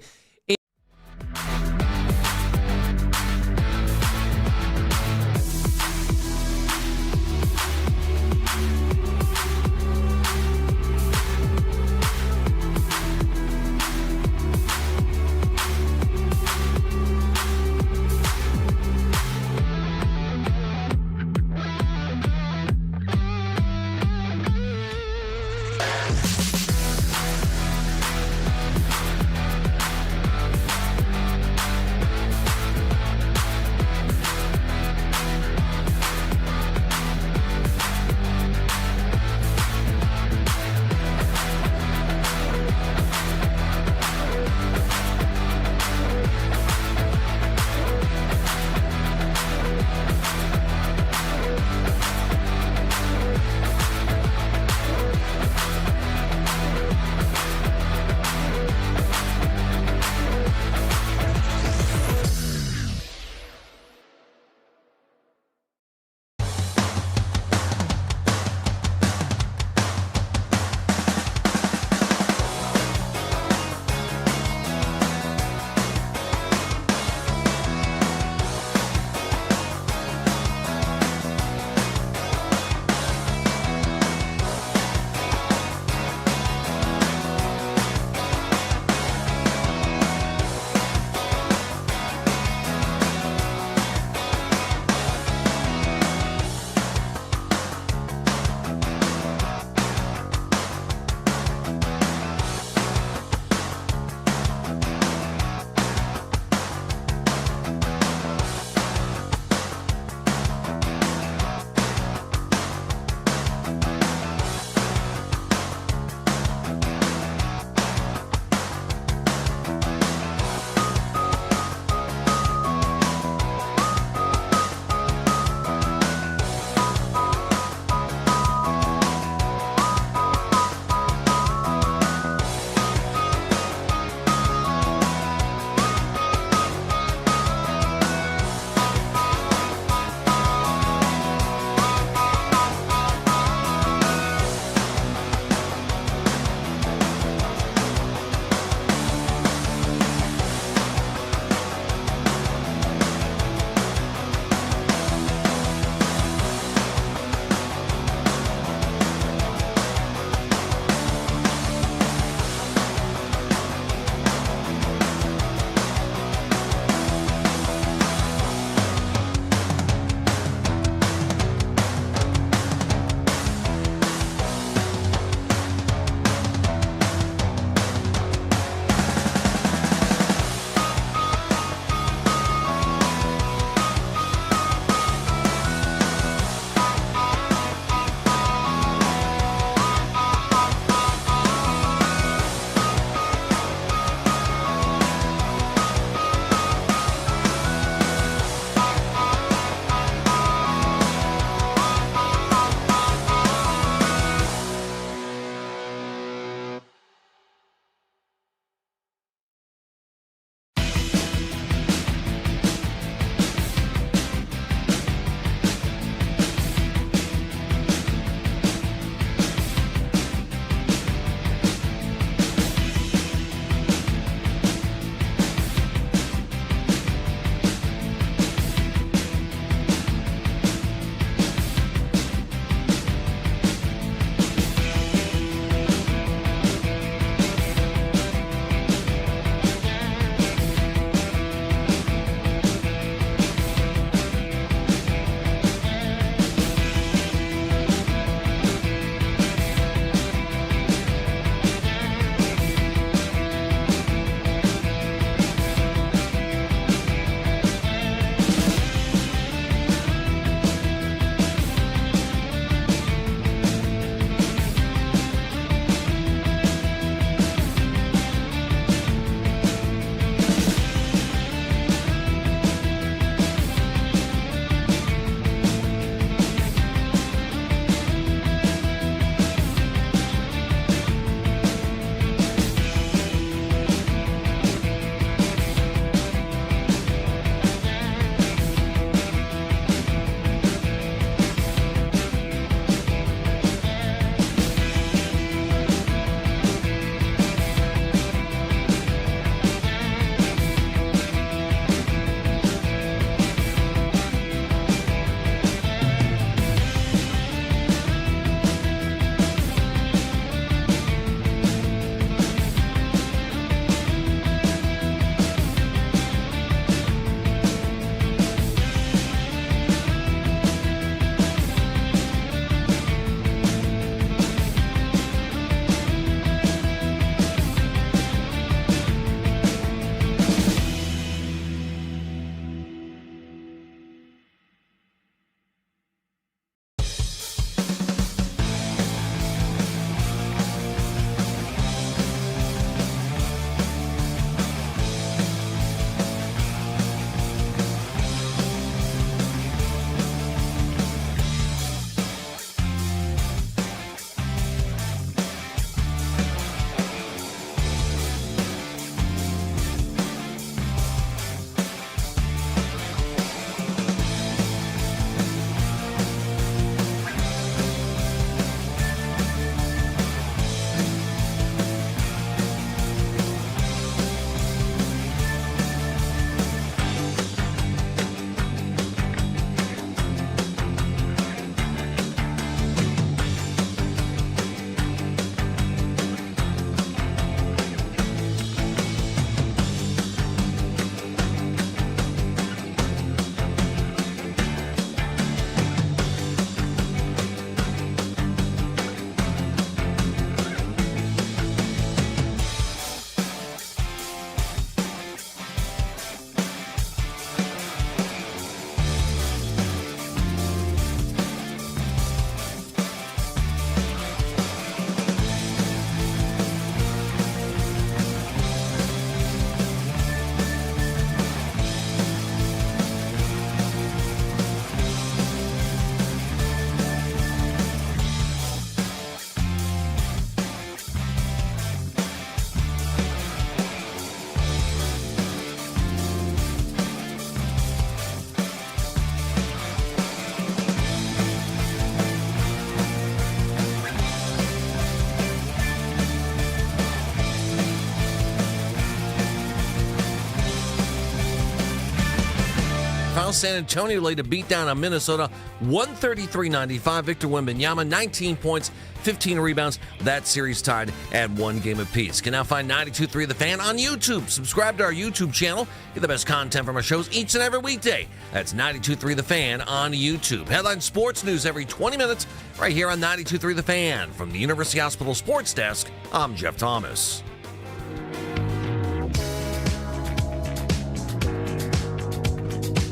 foul. San Antonio laid a beat down on Minnesota, 133-95. Victor Wembanyama, 19 points, 15 rebounds. That series tied at 1 game apiece. You can now find 92.3 The Fan on YouTube. Subscribe to our YouTube channel. Get the best content from our shows each and every weekday. That's 92.3 The Fan on YouTube. Headline sports news every 20 minutes right here on 92.3 The Fan. From the University Hospital Sports Desk, I'm Jeff Thomas.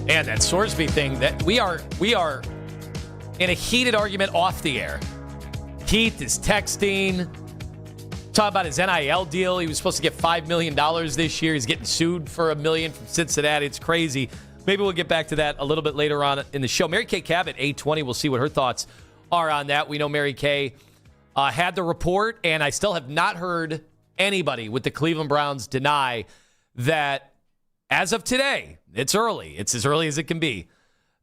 And that Sorsby thing, that we are in a heated argument off the air. Keith is texting, talking about his NIL deal. He was supposed to get $5 million this year. He's getting sued for $1 million from Cincinnati. It's crazy. Maybe we'll get back to that a little bit later on in the show. Mary Kay Cabot, 820. We'll see what her thoughts are on that. We know Mary Kay had the report, and I still have not heard anybody with the Cleveland Browns deny that as of today, it's early. It's as early as it can be,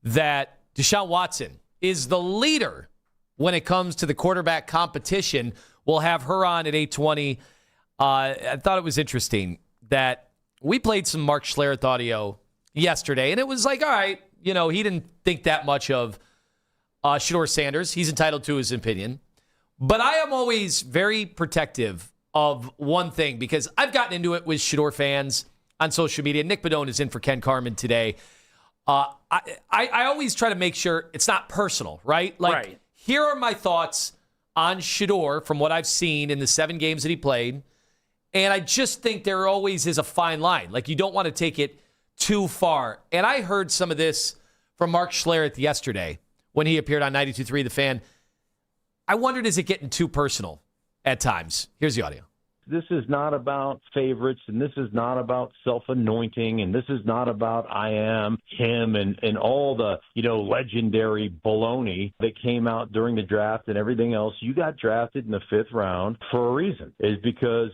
that Deshaun Watson is the leader when it comes to the quarterback competition. We'll have her on at 8:20. I thought it was interesting that we played some Mark Schlerth audio yesterday, and it was like, all right, he didn't think that much of Shadur Sanders. He's entitled to his opinion. But I am always very protective of one thing, because I've gotten into it with Shadur fans on social media. Nick Pedone is in for Ken Carman today. I always try to make sure it's not personal, right? Like, Here are my thoughts on Shadur from what I've seen in the 7 games that he played. And I just think there always is a fine line. Like, you don't want to take it too far. And I heard some of this from Mark Schlerth yesterday when he appeared on 92.3 The Fan. I wondered, is it getting too personal at times? Here's the audio. This is not about favorites, and this is not about self-anointing, and this is not about I am him and all the, legendary baloney that came out during the draft and everything else. You got drafted in the 5th round for a reason. It's because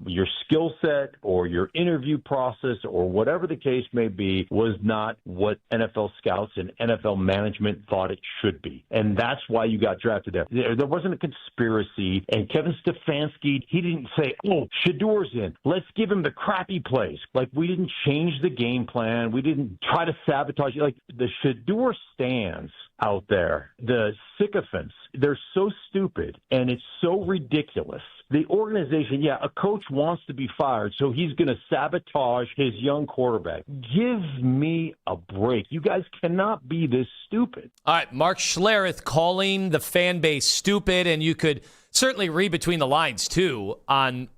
your skill set or your interview process or whatever the case may be was not what NFL scouts and NFL management thought it should be. And that's why you got drafted there. There wasn't a conspiracy. And Kevin Stefanski, he didn't say, Shadur's in. Let's give him the crappy plays. Like, we didn't change the game plan. We didn't try to sabotage it. Like, the Shadur stands out there, the sycophants, they're so stupid and it's so ridiculous. The organization, a coach wants to be fired, so he's going to sabotage his young quarterback. Give me a break. You guys cannot be this stupid. All right, Mark Schlereth calling the fan base stupid, and you could certainly read between the lines, too, on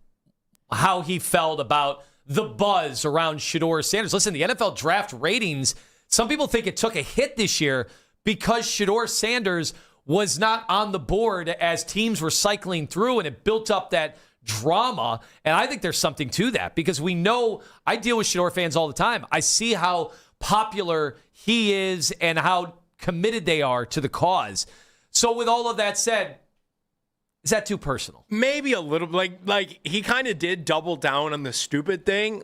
how he felt about the buzz around Shadur Sanders. Listen, the NFL draft ratings, some people think it took a hit this year because Shadur Sanders was not on the board as teams were cycling through, and it built up that drama. And I think there's something to that, because we know, I deal with Shadur fans all the time. I see how popular he is and how committed they are to the cause. So with all of that said, is that too personal? Maybe a little. Like he kind of did double down on the stupid thing.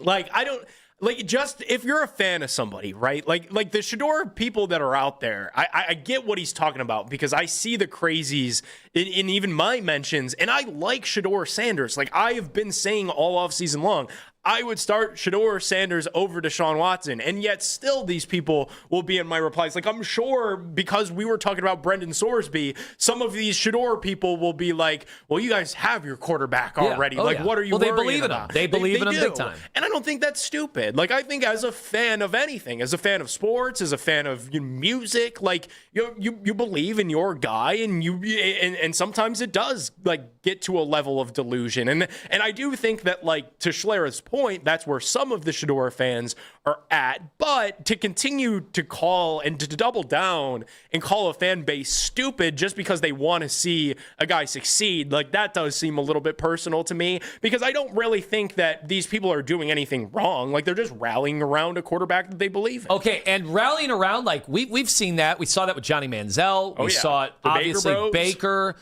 Just if you're a fan of somebody, right? Like the Shadur people that are out there, I get what he's talking about, because I see the crazies in even my mentions, and I like Shadur Sanders. Like, I have been saying all off season long, I would start Shadur Sanders over Deshaun Watson, and yet still these people will be in my replies. Like, I'm sure because we were talking about Brendan Sorsby, some of these Shador people will be like, well, you guys have your quarterback already. What are you worrying about? They believe in him. They believe in him big time. And I don't think that's stupid. Like, I think as a fan of anything, as a fan of sports, as a fan of music, like, you believe in your guy, and sometimes it does, like, get to a level of delusion. And I do think that, like, to Schlereth's point, that's where some of the Shadur fans are at. But to continue to call and to double down and call a fan base stupid just because they want to see a guy succeed, like, that does seem a little bit personal to me, because I don't really think that these people are doing anything wrong. Like, they're just rallying around a quarterback that they believe in. Okay, and rallying around, like, we've seen that. We saw that with Johnny Manziel. We saw it, obviously, Baker.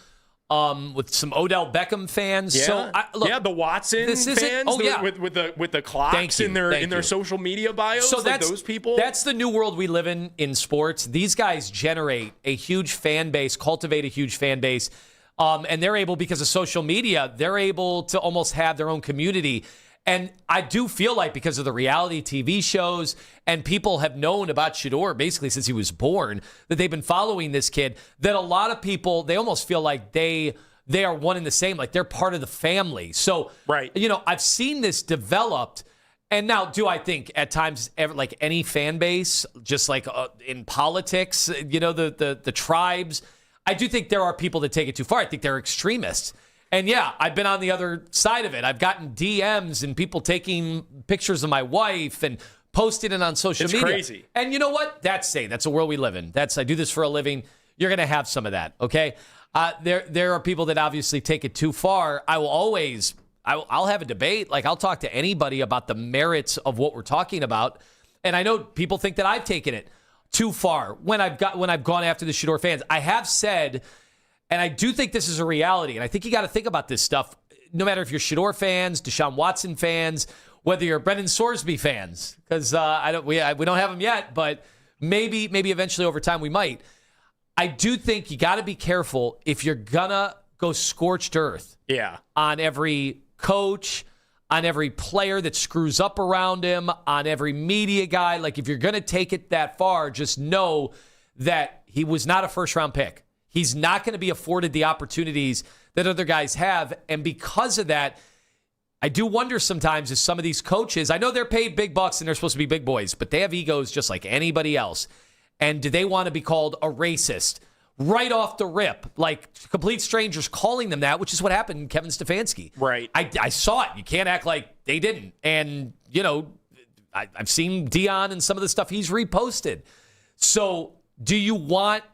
With some Odell Beckham fans. Yeah. So the Watson fans with the clocks in their social media bios. So that's those people. That's the new world we live in sports. These guys generate a huge fan base, cultivate a huge fan base, and they're able, because of social media, they're able to almost have their own community. And I do feel like because of the reality TV shows and people have known about Shadur basically since he was born, that they've been following this kid, that a lot of people, they almost feel like they are one and the same, like they're part of the family. So, I've seen this developed. And now, do I think at times, like any fan base, just like in politics, the tribes, I do think there are people that take it too far. I think they're extremists. And yeah, I've been on the other side of it. I've gotten DMs and people taking pictures of my wife and posting it on social media. It's crazy. And you know what? That's a world we live in. I do this for a living. You're going to have some of that, okay? There are people that obviously take it too far. I'll have a debate. Like, I'll talk to anybody about the merits of what we're talking about. And I know people think that I've taken it too far when I've gone after the Shadur fans. I have said, and I do think this is a reality, and I think you got to think about this stuff, no matter if you're Shadur fans, Deshaun Watson fans, whether you're Brendan Sorsby fans, because we don't have them yet, but maybe eventually over time we might. I do think you got to be careful if you're gonna go scorched earth on every coach, on every player that screws up around him, on every media guy. Like, if you're going to take it that far, just know that he was not a first-round pick. He's not going to be afforded the opportunities that other guys have. And because of that, I do wonder sometimes if some of these coaches, I know they're paid big bucks and they're supposed to be big boys, but they have egos just like anybody else. And do they want to be called a racist right off the rip, like complete strangers calling them that, which is what happened in Kevin Stefanski. Right. I saw it. You can't act like they didn't. And, I've seen Dion and some of the stuff he's reposted. So do you want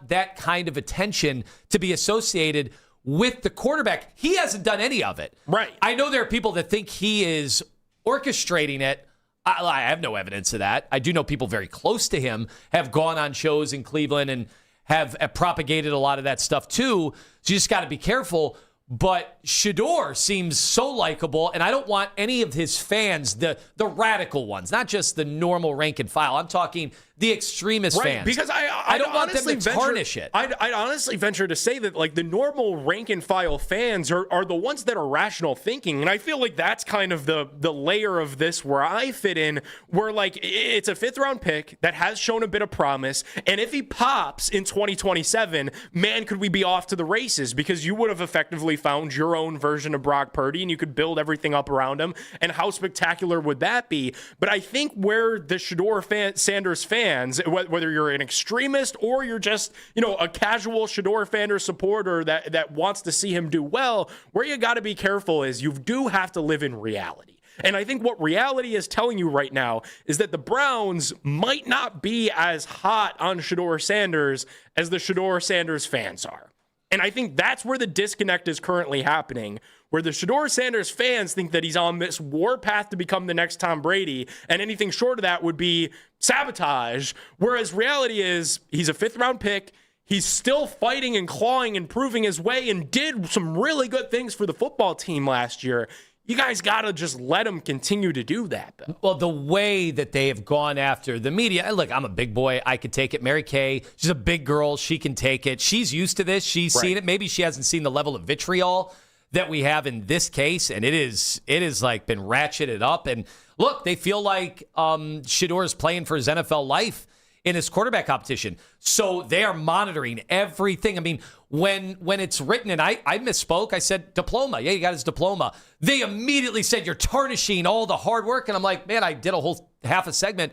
that kind of attention to be associated with the quarterback? He hasn't done any of it. Right. I know there are people that think he is orchestrating it. I have no evidence of that. I do know people very close to him have gone on shows in Cleveland and have propagated a lot of that stuff too. So you just got to be careful. But Shadur seems so likable, and I don't want any of his fans, the radical ones, not just the normal rank and file. I'm talking the extremist fans. Because I don't want them to tarnish it. I'd honestly venture to say that, like, the normal rank and file fans are the ones that are rational thinking, and I feel like that's kind of the layer of this where I fit in, where, like, it's a fifth-round pick that has shown a bit of promise, and if he pops in 2027, man, could we be off to the races, because you would have effectively found your own version of Brock Purdy, and you could build everything up around him, and how spectacular would that be? But I think where the Shadur Sanders fans, whether you're an extremist or you're just, a casual Shadur fan or supporter that wants to see him do well, where you got to be careful is you do have to live in reality. And I think what reality is telling you right now is that the Browns might not be as hot on Shadur Sanders as the Shadur Sanders fans are. And I think that's where the disconnect is currently happening, where the Shadur Sanders fans think that he's on this war path to become the next Tom Brady, and anything short of that would be sabotage, whereas reality is he's a fifth-round pick. He's still fighting and clawing and proving his way and did some really good things for the football team last year. You guys got to just let him continue to do that, though. Well, the way that they have gone after the media, and look, I'm a big boy. I could take it. Mary Kay, she's a big girl. She can take it. She's used to this. She's seen it. Maybe she hasn't seen the level of vitriol that we have in this case, and it is like been ratcheted up. And look, they feel like Shadur is playing for his NFL life in his quarterback competition. So they are monitoring everything. I mean, when it's written, and I misspoke, I said diploma. Yeah, he got his diploma. They immediately said, you're tarnishing all the hard work. And I'm like, man, I did a whole half a segment,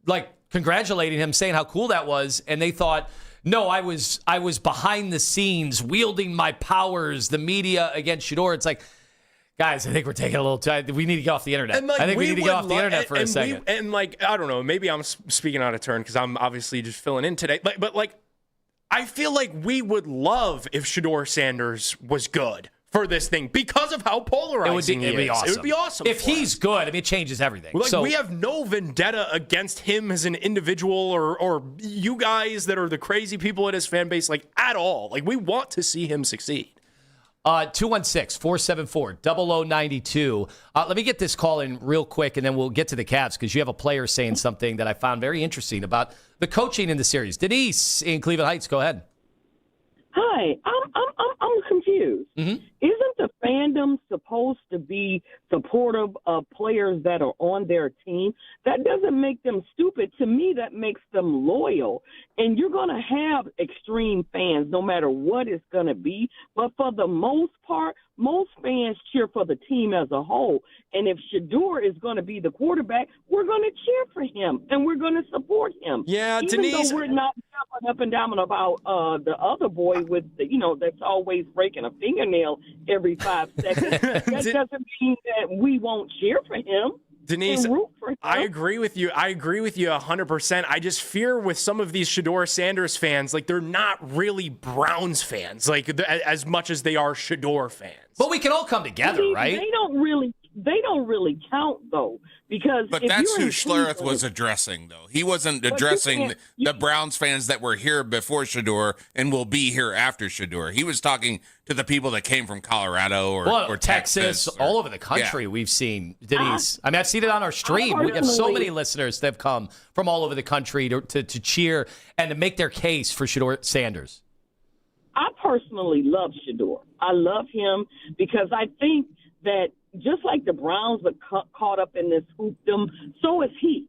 like congratulating him, saying how cool that was. And they thought, no, I was behind the scenes, wielding my powers, the media against Shadur. It's like, guys, I think we're taking a little time. We need to get off the internet. I think we need to get off the internet for a second. I don't know, maybe I'm speaking out of turn because I'm obviously just filling in today. But I feel like we would love if Shadur Sanders was good for this thing because of how polarizing he is. Awesome. It would be awesome. If he's good, I mean, it changes everything. We have no vendetta against him as an individual or you guys that are the crazy people in his fan base, at all. We want to see him succeed. 216-474-0092. Let me get this call in real quick, and then we'll get to the Cavs because you have a player saying something that I found very interesting about the coaching in the series. Denise in Cleveland Heights, go ahead. Hi, I'm confused. Mm-hmm. Isn't the fandom supposed to be supportive of players that are on their team? That doesn't make them stupid. To me, that makes them loyal. And you're going to have extreme fans no matter what it's going to be. But for the most part, most fans cheer for the team as a whole. And if Shadur is going to be the quarterback, we're going to cheer for him and we're going to support him. Yeah, Even Denise, though we're not jumping up and down about the other boy with the, that's always breaking a fingernail every 5 seconds. That doesn't mean that we won't cheer for him. Denise, I agree with you. I agree with you 100%. I just fear with some of these Shadur Sanders fans, like they're not really Browns fans, like as much as they are Shadur fans. But we can all come together, right? They don't really count though, because but that's who Schlerth was addressing, though. He wasn't addressing the Browns fans that were here before Shadur and will be here after Shadur. He was talking to the people that came from Colorado or Texas, all over the country. We've seen Denise. I mean, I've seen it on our stream. We have so many listeners that have come from all over the country to cheer and to make their case for Shadur Sanders. I personally love Shadur. I love him because I think that just like the Browns were caught up in this hoopdom, so is he.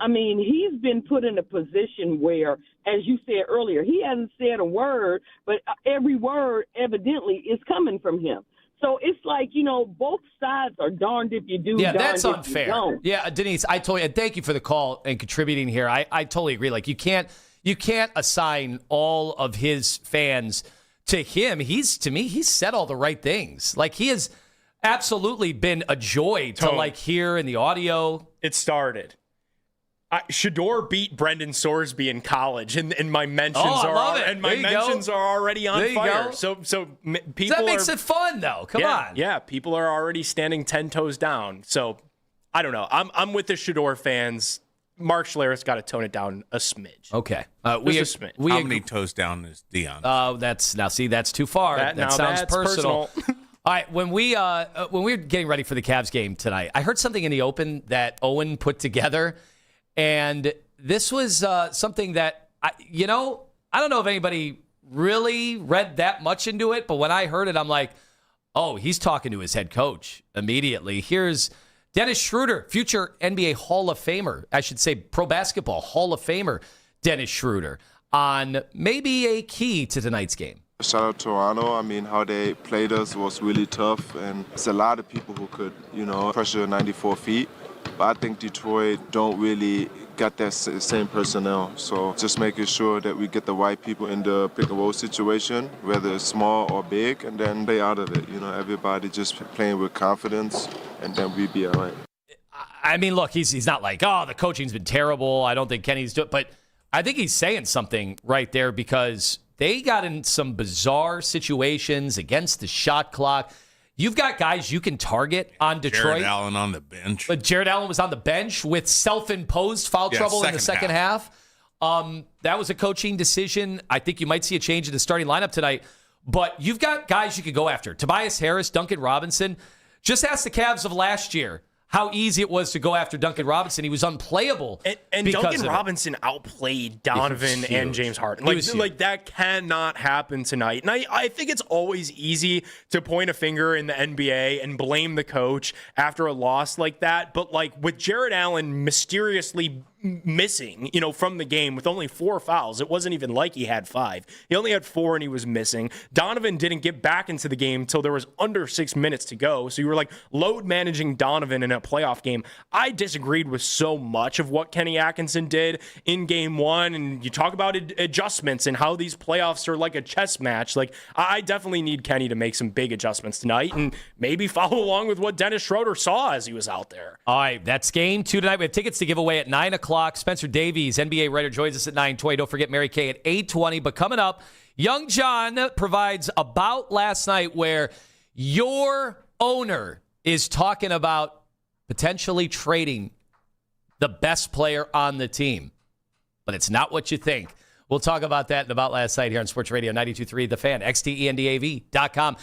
I mean, he's been put in a position where, as you said earlier, he hasn't said a word, but every word evidently is coming from him. So it's like, both sides are darned if you do. Yeah, darned that's if unfair. You don't. Yeah, Denise, I totally, and thank you for the call and contributing here. I totally agree. Like, you can't assign all of his fans to him. To me, he's said all the right things. Like, he has absolutely been a joy to hear in the audio. It started. Shadur beat Brendan Sorsby in college, and my mentions are already on fire. So people that makes it fun, though. Come on. Yeah, people are already standing 10 toes down. So I don't know. I'm with the Shadur fans. Mark Schlereth's got to tone it down a smidge. Okay. How many toes down is Dion? That's too far. That sounds personal. All right, when we were getting ready for the Cavs game tonight, I heard something in the open that Owen put together, and this was something that I don't know if anybody really read that much into it, but when I heard it, I'm like, oh, he's talking to his head coach immediately. Here's Dennis Schroeder, future NBA Hall of Famer, I should say Pro Basketball Hall of Famer, Dennis Schroeder, on maybe a key to tonight's game. Shout out Toronto. I mean, how they played us was really tough, and it's a lot of people who could, pressure 94 feet. But I think Detroit don't really got that same personnel. So just making sure that we get the right people in the pick and roll situation, whether it's small or big, and then play out of it. Everybody just playing with confidence, and then we be all right. I mean, look, he's not like, oh, the coaching's been terrible. I don't think Kenny's doing, but I think he's saying something right there because they got in some bizarre situations against the shot clock. You've got guys you can target on Detroit. Jared Allen on the bench. But Jared Allen was on the bench with self-imposed foul trouble in the second half. That was a coaching decision. I think you might see a change in the starting lineup tonight. But you've got guys you could go after. Tobias Harris, Duncan Robinson. Just ask the Cavs of last year how easy it was to go after Duncan Robinson. He was unplayable. And Duncan Robinson outplayed Donovan and James Harden. Like that cannot happen tonight. And I think it's always easy to point a finger in the NBA and blame the coach after a loss like that. But like with Jared Allen mysteriously missing, from the game with only 4 fouls. It wasn't even like he had 5. He only had 4 and he was missing. Donovan didn't get back into the game until there was under 6 minutes to go. So you were like load managing Donovan in a playoff game. I disagreed with so much of what Kenny Atkinson did in game 1. And you talk about adjustments and how these playoffs are like a chess match. Like I definitely need Kenny to make some big adjustments tonight and maybe follow along with what Dennis Schroeder saw as he was out there. All right, that's game 2 tonight. We have tickets to give away at 9 o'clock. Spencer Davies, NBA writer, joins us at 9:20. Don't forget Mary Kay at 8:20. But coming up, Young John provides About Last Night, where your owner is talking about potentially trading the best player on the team. But it's not what you think. We'll talk about that and About Last Night here on Sports Radio 92.3 The Fan, xtendav.com.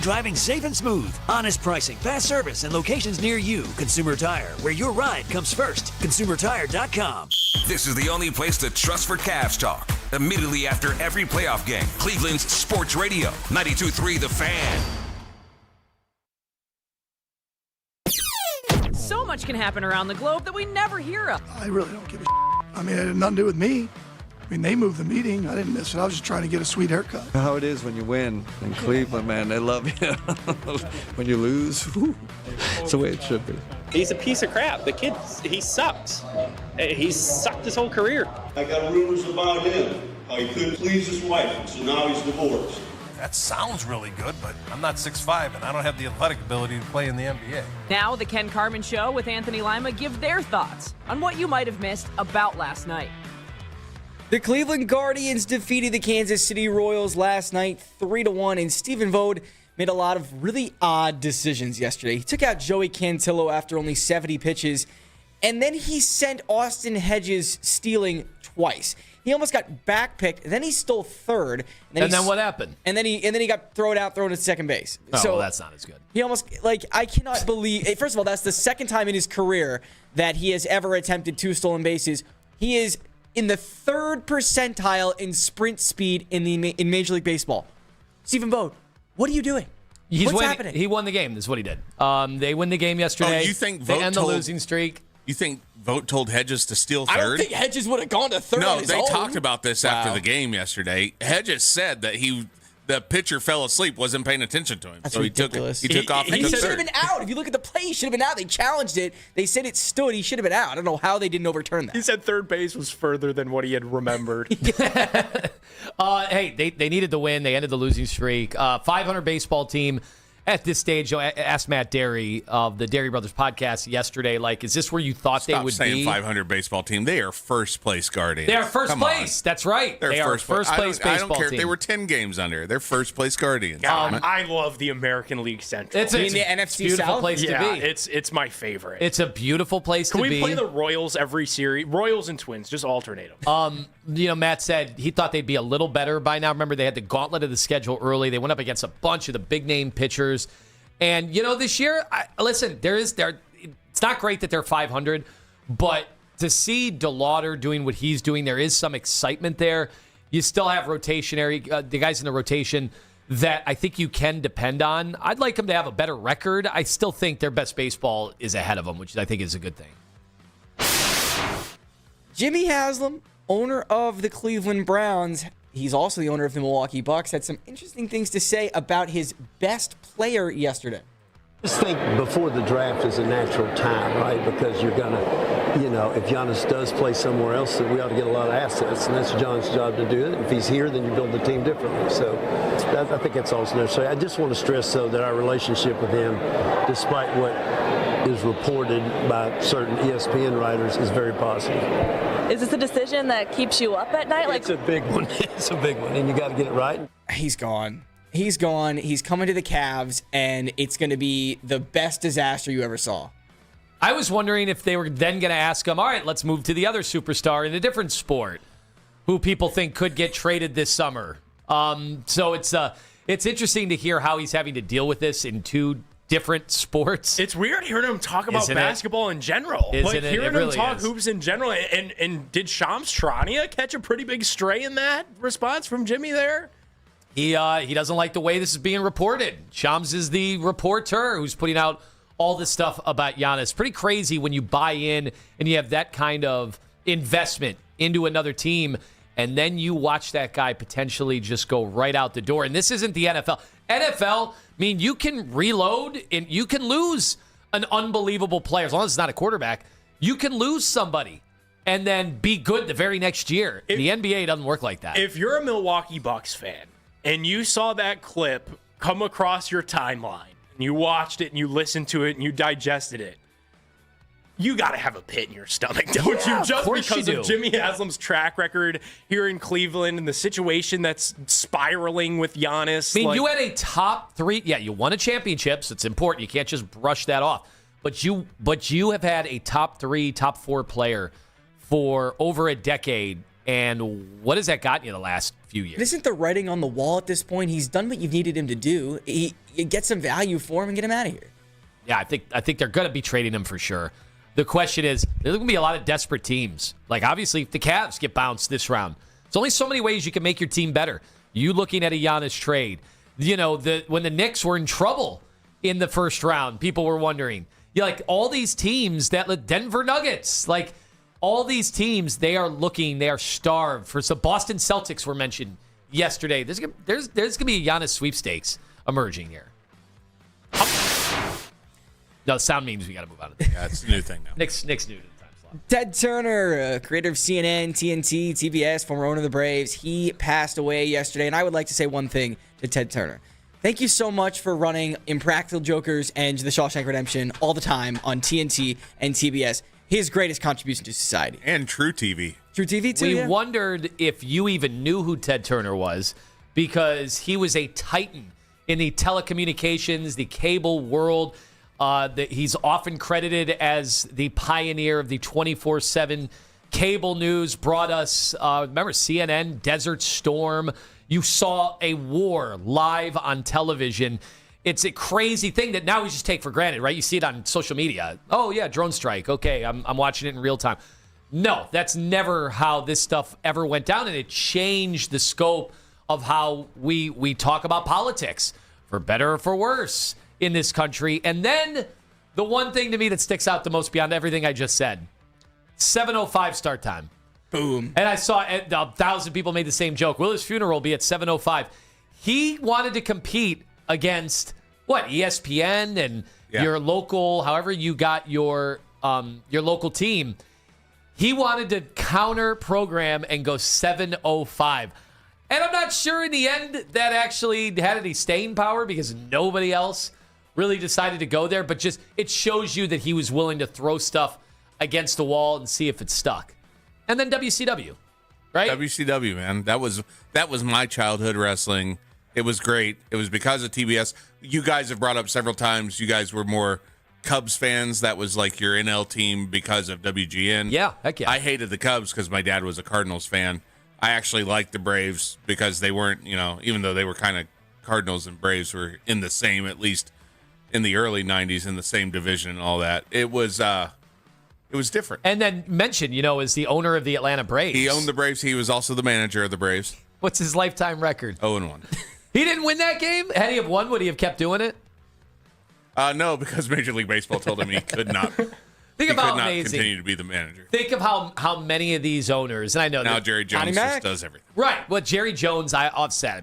driving safe and smooth. Honest pricing, fast service, and locations near you. Consumer Tire, where your ride comes first. ConsumerTire.com. This is the only place to trust for Cavs talk. Immediately after every playoff game, Cleveland's Sports Radio, 92.3 The Fan. So much can happen around the globe that we never hear of. I really don't give a I mean, it had nothing to do with me. I mean, they moved the meeting. I didn't miss it. I was just trying to get a sweet haircut. How it is when you win in Cleveland, man. They love you. When you lose, whew, it's the way it should be. He's a piece of crap. The kid, he sucks. He's sucked his whole career. I got rumors about him, how he couldn't please his wife, so now he's divorced. That sounds really good, but I'm not 6'5", and I don't have the athletic ability to play in the NBA. Now, the Ken Carman Show with Anthony Lima give their thoughts on what you might have missed about last night. The Cleveland Guardians defeated the Kansas City Royals last night 3-1, and Stephen Vogt made a lot of really odd decisions yesterday. He took out Joey Cantillo after only 70 pitches, and then he sent Austin Hedges stealing twice. He almost got backpicked, then he stole third. And then what happened? And then he got thrown to second base. Oh, so well, that's not as good. He almost, I cannot believe, first of all, that's the second time in his career that he has ever attempted 2 stolen bases. He is in the 3rd percentile in sprint speed in Major League Baseball. Stephen Vogt, what are you doing? What's happening? He won the game. That's what he did. They win the game yesterday. Oh, you think they Vogt end the losing streak? You think Vogt told Hedges to steal third? I don't think Hedges would have gone to third. No, on his they own. talked about this after the game yesterday. Hedges said that the pitcher fell asleep, wasn't paying attention to him. That's so ridiculous. He took off. He should have been out. If you look at the play, he should have been out. They challenged it. They said it stood. He should have been out. I don't know how they didn't overturn that. He said third base was further than what he had remembered. Hey, they needed the win. They ended the losing streak. 500 baseball team. At this stage, I asked Matt Derry of the Derry Brothers podcast yesterday, is this where you thought they would be? Stop saying 500 baseball team. They are first place Guardians. They are first place. That's right. They are first place baseball I don't care team. if they were 10 games under. They're first place Guardians. I love the American League Central. It's the NFC beautiful South? place to be. It's my favorite. It's a beautiful place to be. Can we play the Royals every series? Royals and Twins, just alternate them. Matt said he thought they'd be a little better by now. Remember, they had the gauntlet of the schedule early. They went up against a bunch of the big name pitchers. And, this year, listen, it's not great that they're 500, but to see DeLauder doing what he's doing, there is some excitement there. You still have the guys in the rotation that I think you can depend on. I'd like them to have a better record. I still think their best baseball is ahead of them, which I think is a good thing. Jimmy Haslam, owner of the Cleveland Browns, he's also the owner of the Milwaukee Bucks, had some interesting things to say about his best player yesterday. I just think before the draft is a natural time, right? Because you're going to, if Giannis does play somewhere else, then we ought to get a lot of assets, and that's John's job to do it. If he's here, then you build the team differently. So I think that's also necessary. I just want to stress, though, that our relationship with him, despite what is reported by certain ESPN writers, is very positive. Is this a decision that keeps you up at night? It's a big one. It's a big one, and you got to get it right. He's gone. He's gone. He's coming to the Cavs, and it's going to be the best disaster you ever saw. I was wondering if they were then going to ask him, all right, let's move to the other superstar in a different sport who people think could get traded this summer. So it's interesting to hear how he's having to deal with this in 2 different sports. It's weird hearing him talk about basketball in general. Hearing him talk hoops in general. And did Shams Charania catch a pretty big stray in that response from Jimmy there? He doesn't like the way this is being reported. Shams is the reporter who's putting out all this stuff about Giannis. Pretty crazy when you buy in and you have that kind of investment into another team, and then you watch that guy potentially just go right out the door. And this isn't the NFL. NFL, you can reload and you can lose an unbelievable player. As long as it's not a quarterback, you can lose somebody and then be good the very next year. The NBA doesn't work like that. If you're a Milwaukee Bucks fan and you saw that clip come across your timeline and you watched it and you listened to it and you digested it, you got to have a pit in your stomach, don't you? Just because of Jimmy Haslam's track record here in Cleveland and the situation that's spiraling with Giannis. You had a top 3. Yeah, you won a championship, so it's important. You can't just brush that off. But you have had a top 3, top 4 player for over a decade And what has that gotten you the last few years? Isn't the writing on the wall at this point? He's done what you've needed him to do. You get some value for him and get him out of here. Yeah, I think they're going to be trading him for sure. The question is, there's going to be a lot of desperate teams. Like, obviously, if the Cavs get bounced this round, there's only so many ways you can make your team better. You looking at a Giannis trade. You know, when the Knicks were in trouble in the first round, people were wondering. Like, all these teams, that Denver Nuggets, like, all these teams, they are starved. For some Boston Celtics were mentioned yesterday. There's going to be a Giannis sweepstakes emerging here. No, sound means we got to move on. Yeah, it's a new thing now. Nick's new to the time slot. Ted Turner, creator of CNN, TNT, TBS, former owner of the Braves, he passed away yesterday. And I would like to say one thing to Ted Turner. Thank you so much for running Impractical Jokers and The Shawshank Redemption all the time on TNT and TBS. His greatest contribution to society. And True TV. True TV, too, We wondered if you even knew who Ted Turner was, because he was a titan in the telecommunications, the cable world. He's often credited as the pioneer of the 24/7 cable news. Brought us, remember CNN, Desert Storm. You saw a war live on television. It's a crazy thing that now we just take for granted, right? You see it on social media. Oh, yeah, drone strike. Okay, I'm watching it in real time. No, that's never how this stuff ever went down, and it changed the scope of how we talk about politics, for better or for worse, in this country. And then the one thing to me that sticks out the most beyond everything I just said, 7:05 start time. Boom. And I saw 1,000 people made the same joke. Will his funeral be at 7:05? He wanted to compete against ESPN and your local, however you got your local team. He wanted to counter program and go 7:05. And I'm not sure in the end that actually had any staying power, because nobody else really decided to go there. But just, it shows you that he was willing to throw stuff against the wall and see if it stuck. And then WCW, right? WCW, man. That was my childhood wrestling. It was great. It was because of TBS. You guys have brought up several times, you guys were more Cubs fans. That was like your NL team because of WGN. Yeah, heck yeah. I hated the Cubs because my dad was a Cardinals fan. I actually liked the Braves because they weren't, even though they were kind of Cardinals and Braves were in the same, at least in the early 90s, in the same division and all that. It was different. And then mentioned, as the owner of the Atlanta Braves. He owned the Braves. He was also the manager of the Braves. What's his lifetime record? 0-1. He didn't win that game? Had he have won, would he have kept doing it? No, because Major League Baseball told him he could not. Continue to be the manager. Think of how many of these owners, and I know now Jerry Jones just does everything. Right. Well, Jerry Jones, I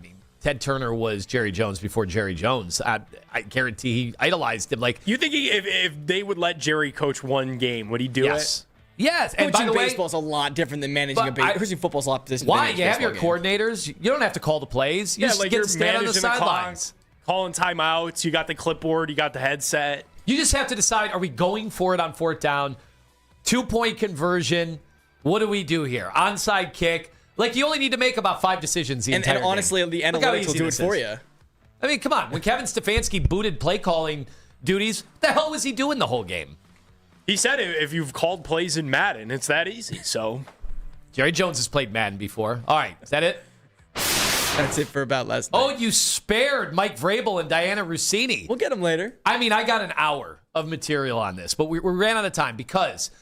mean, Ted Turner was Jerry Jones before Jerry Jones. I guarantee he idolized him. Like, you think if they would let Jerry coach one game, would he do it? Yes. And by the way, baseball's a lot different than managing a baseball. Coaching football's a lot different. Why? You have your coordinators. You don't have to call the plays. You just get to stand on the sidelines. Calling timeouts. You got the clipboard. You got the headset. You just have to decide, are we going for it on fourth down? 2-point conversion. What do we do here? Onside kick. Like, you only need to make about 5 decisions the entire game. And honestly, the analytics will do it for you. I mean, come on. When Kevin Stefanski booted play calling duties, what the hell was he doing the whole game? He said if you've called plays in Madden, it's that easy. So, Jerry Jones has played Madden before. All right. Is that it? That's it for about last night. Oh, you spared Mike Vrabel and Diana Rossini. We'll get them later. I mean, I got an hour of material on this, but we ran out of time because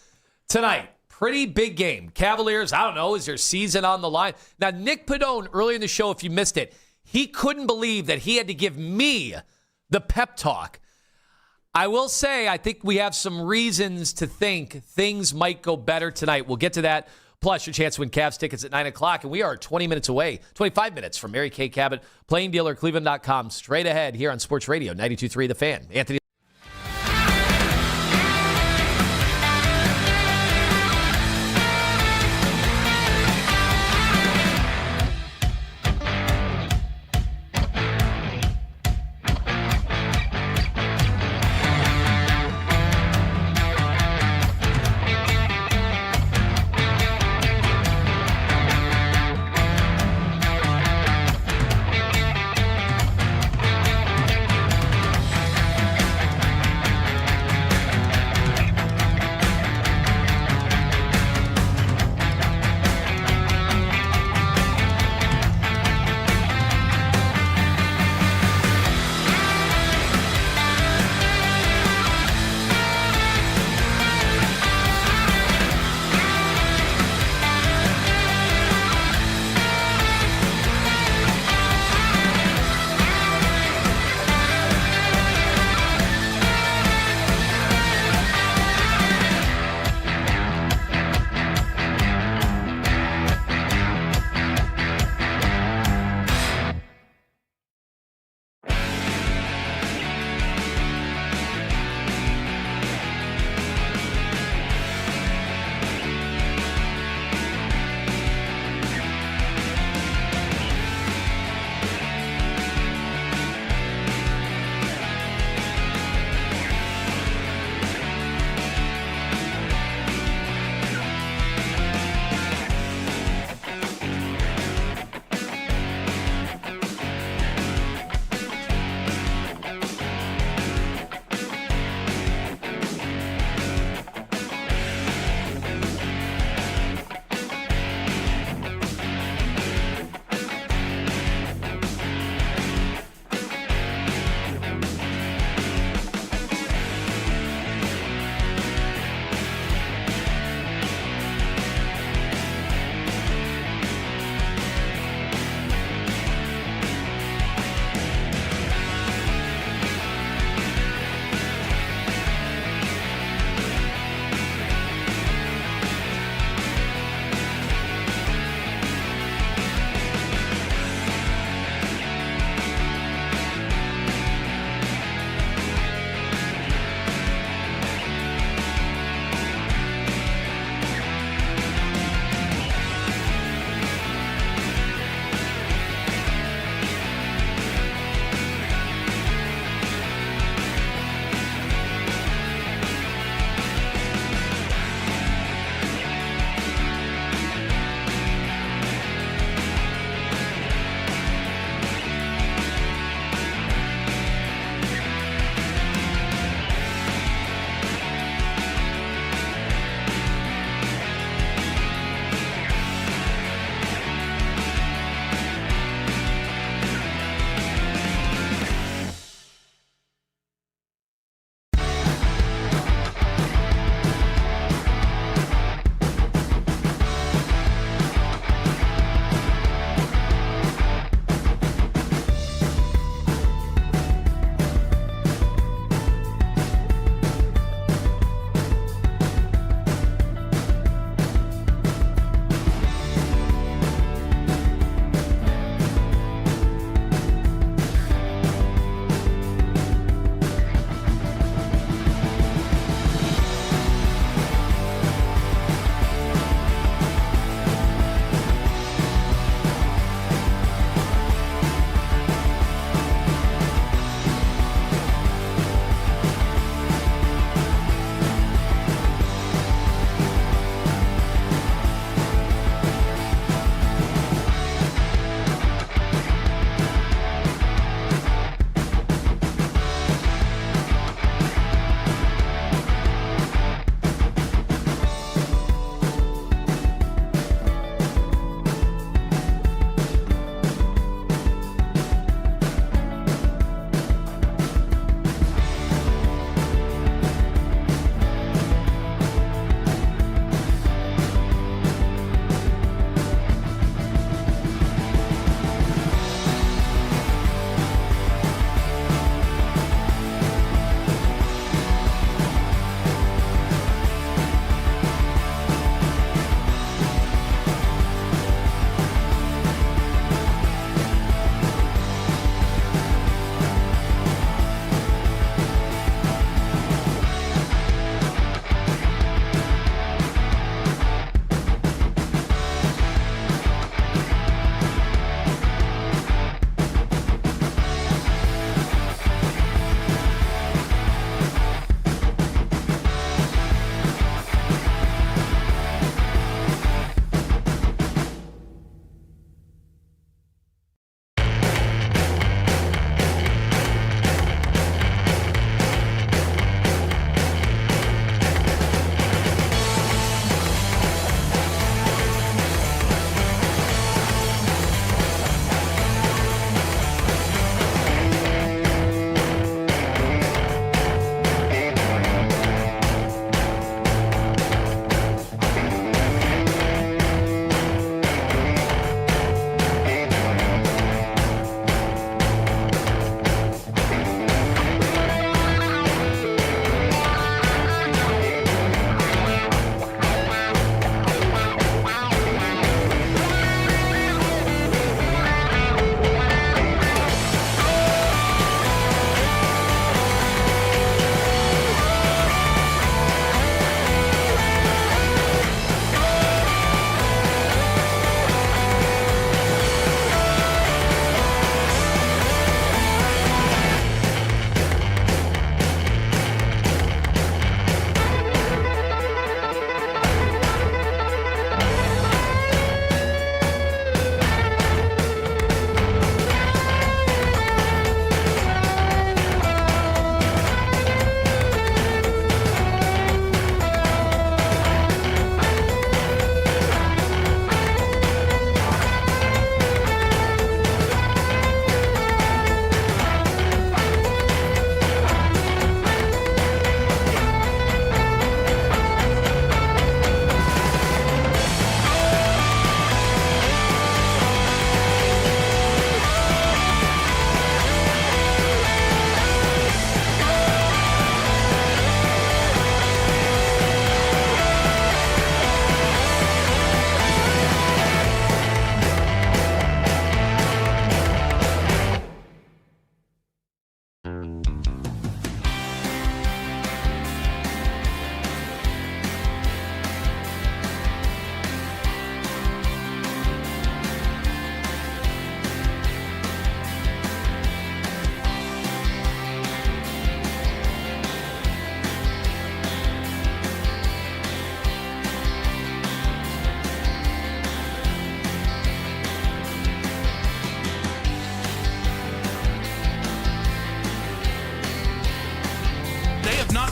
tonight, pretty big game. Cavaliers, I don't know, is their season on the line? Now, Nick Pedone, earlier in the show, if you missed it, he couldn't believe that he had to give me the pep talk. I will say, I think we have some reasons to think things might go better tonight. We'll get to that. Plus, your chance to win Cavs tickets at 9 o'clock. And we are 25 minutes from Mary Kay Cabot, Plain Dealer, Cleveland.com. Straight ahead here on Sports Radio 92.3 The Fan. Anthony.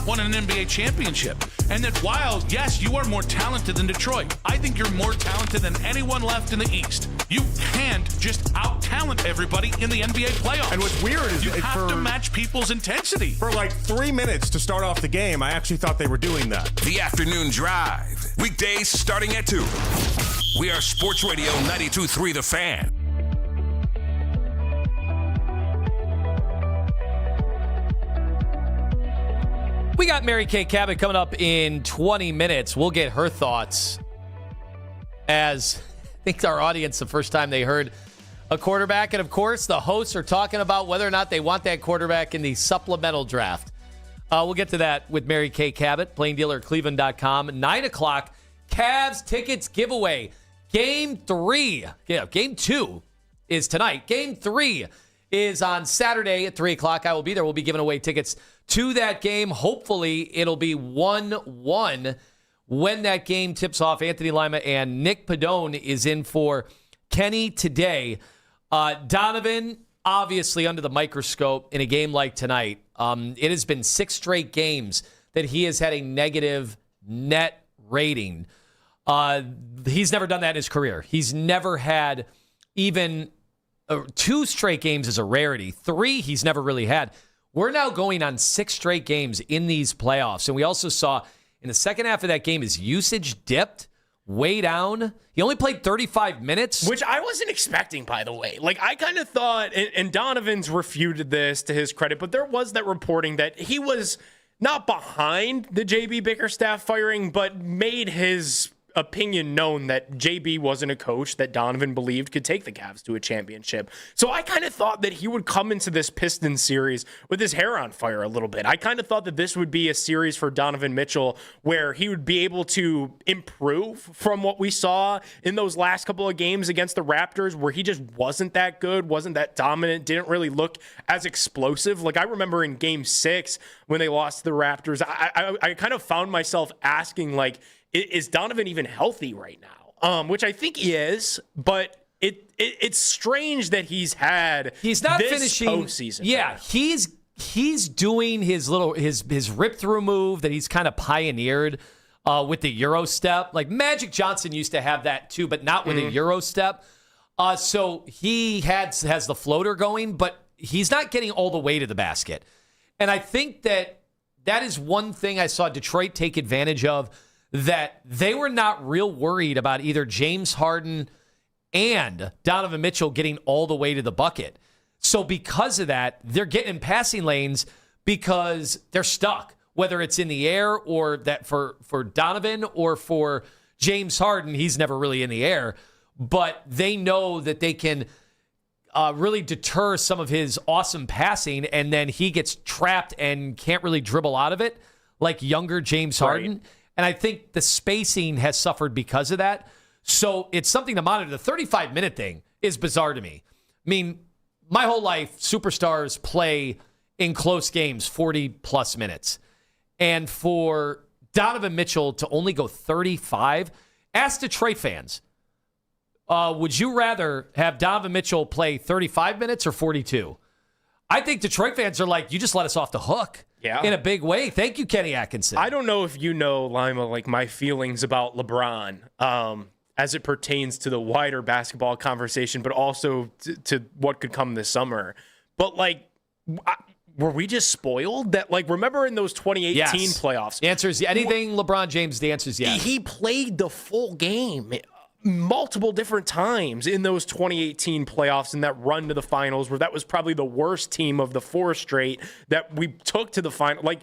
not won an NBA championship. And that while, yes, you are more talented than Detroit, I think you're more talented than anyone left in the East. You can't just out-talent everybody in the NBA playoffs. And what's weird is you have to match people's intensity. For like 3 minutes to start off the game, I actually thought they were doing that. The Afternoon Drive. Weekdays starting at 2. We are Sports Radio 92.3 The Fan. We got Mary Kay Cabot coming up in 20 minutes. We'll get her thoughts as I think our audience, the first time they heard a quarterback. And, of course, the hosts are talking about whether or not they want that quarterback in the supplemental draft. We'll get to that with Mary Kay Cabot, plaindealercleveland.com. 9 o'clock, Cavs tickets giveaway. Game 3. Yeah, Game 2 is tonight. Game 3 is on Saturday at 3 o'clock. I will be there. We'll be giving away tickets to that game. Hopefully, it'll be 1-1 when that game tips off. Anthony Lima and Nick Pedone is in for Kenny today. Donovan, obviously under the microscope in a game like tonight. It has been 6 straight games that he has had a negative net rating. He's never done that in his career. He's never had even 2 straight games is a rarity. 3 he's never really had. We're now going on 6 straight games in these playoffs. And we also saw in the second half of that game his usage dipped way down. He only played 35 minutes. Which I wasn't expecting, by the way. Like, I kind of thought, and Donovan's refuted this to his credit, but there was that reporting that he was not behind the JB Bickerstaff firing, but made his opinion known that JB wasn't a coach that Donovan believed could take the Cavs to a championship. So I kind of thought that he would come into this Pistons series with his hair on fire a little bit. I kind of thought that this would be a series for Donovan Mitchell where he would be able to improve from what we saw in those last couple of games against the Raptors, where he just wasn't that good, wasn't that dominant, didn't really look as explosive. Like, I remember in Game 6 when they lost to the Raptors, I kind of found myself asking, like, is Donovan even healthy right now? Which I think he is, but it's strange that he's not finishing postseason. Yeah, he's doing his rip through move that he's kind of pioneered with the Euro step. Like Magic Johnson used to have that too, but not with a Euro step. So he has the floater going, but he's not getting all the way to the basket. And I think that is one thing I saw Detroit take advantage of, that they were not real worried about either James Harden and Donovan Mitchell getting all the way to the bucket. So because of that, they're getting in passing lanes because they're stuck, whether it's in the air or that for Donovan or for James Harden, he's never really in the air, but they know that they can really deter some of his awesome passing, and then he gets trapped and can't really dribble out of it like younger James Harden. Right. And I think the spacing has suffered because of that. So it's something to monitor. The 35-minute thing is bizarre to me. I mean, my whole life, superstars play in close games 40-plus minutes. And for Donovan Mitchell to only go 35, ask Detroit fans, would you rather have Donovan Mitchell play 35 minutes or 42? I think Detroit fans are like, you just let us off the hook. Yeah. In a big way. Thank you, Kenny Atkinson. I don't know if you know, Lima, like my feelings about LeBron as it pertains to the wider basketball conversation, but also to what could come this summer. But, like, were we just spoiled? That, like, remember in those 2018 playoffs? The answer is anything LeBron James, the answer is yes. He played the full game multiple different times in those 2018 playoffs and that run to the finals, where that was probably the worst team of the 4 straight that we took to the final. Like,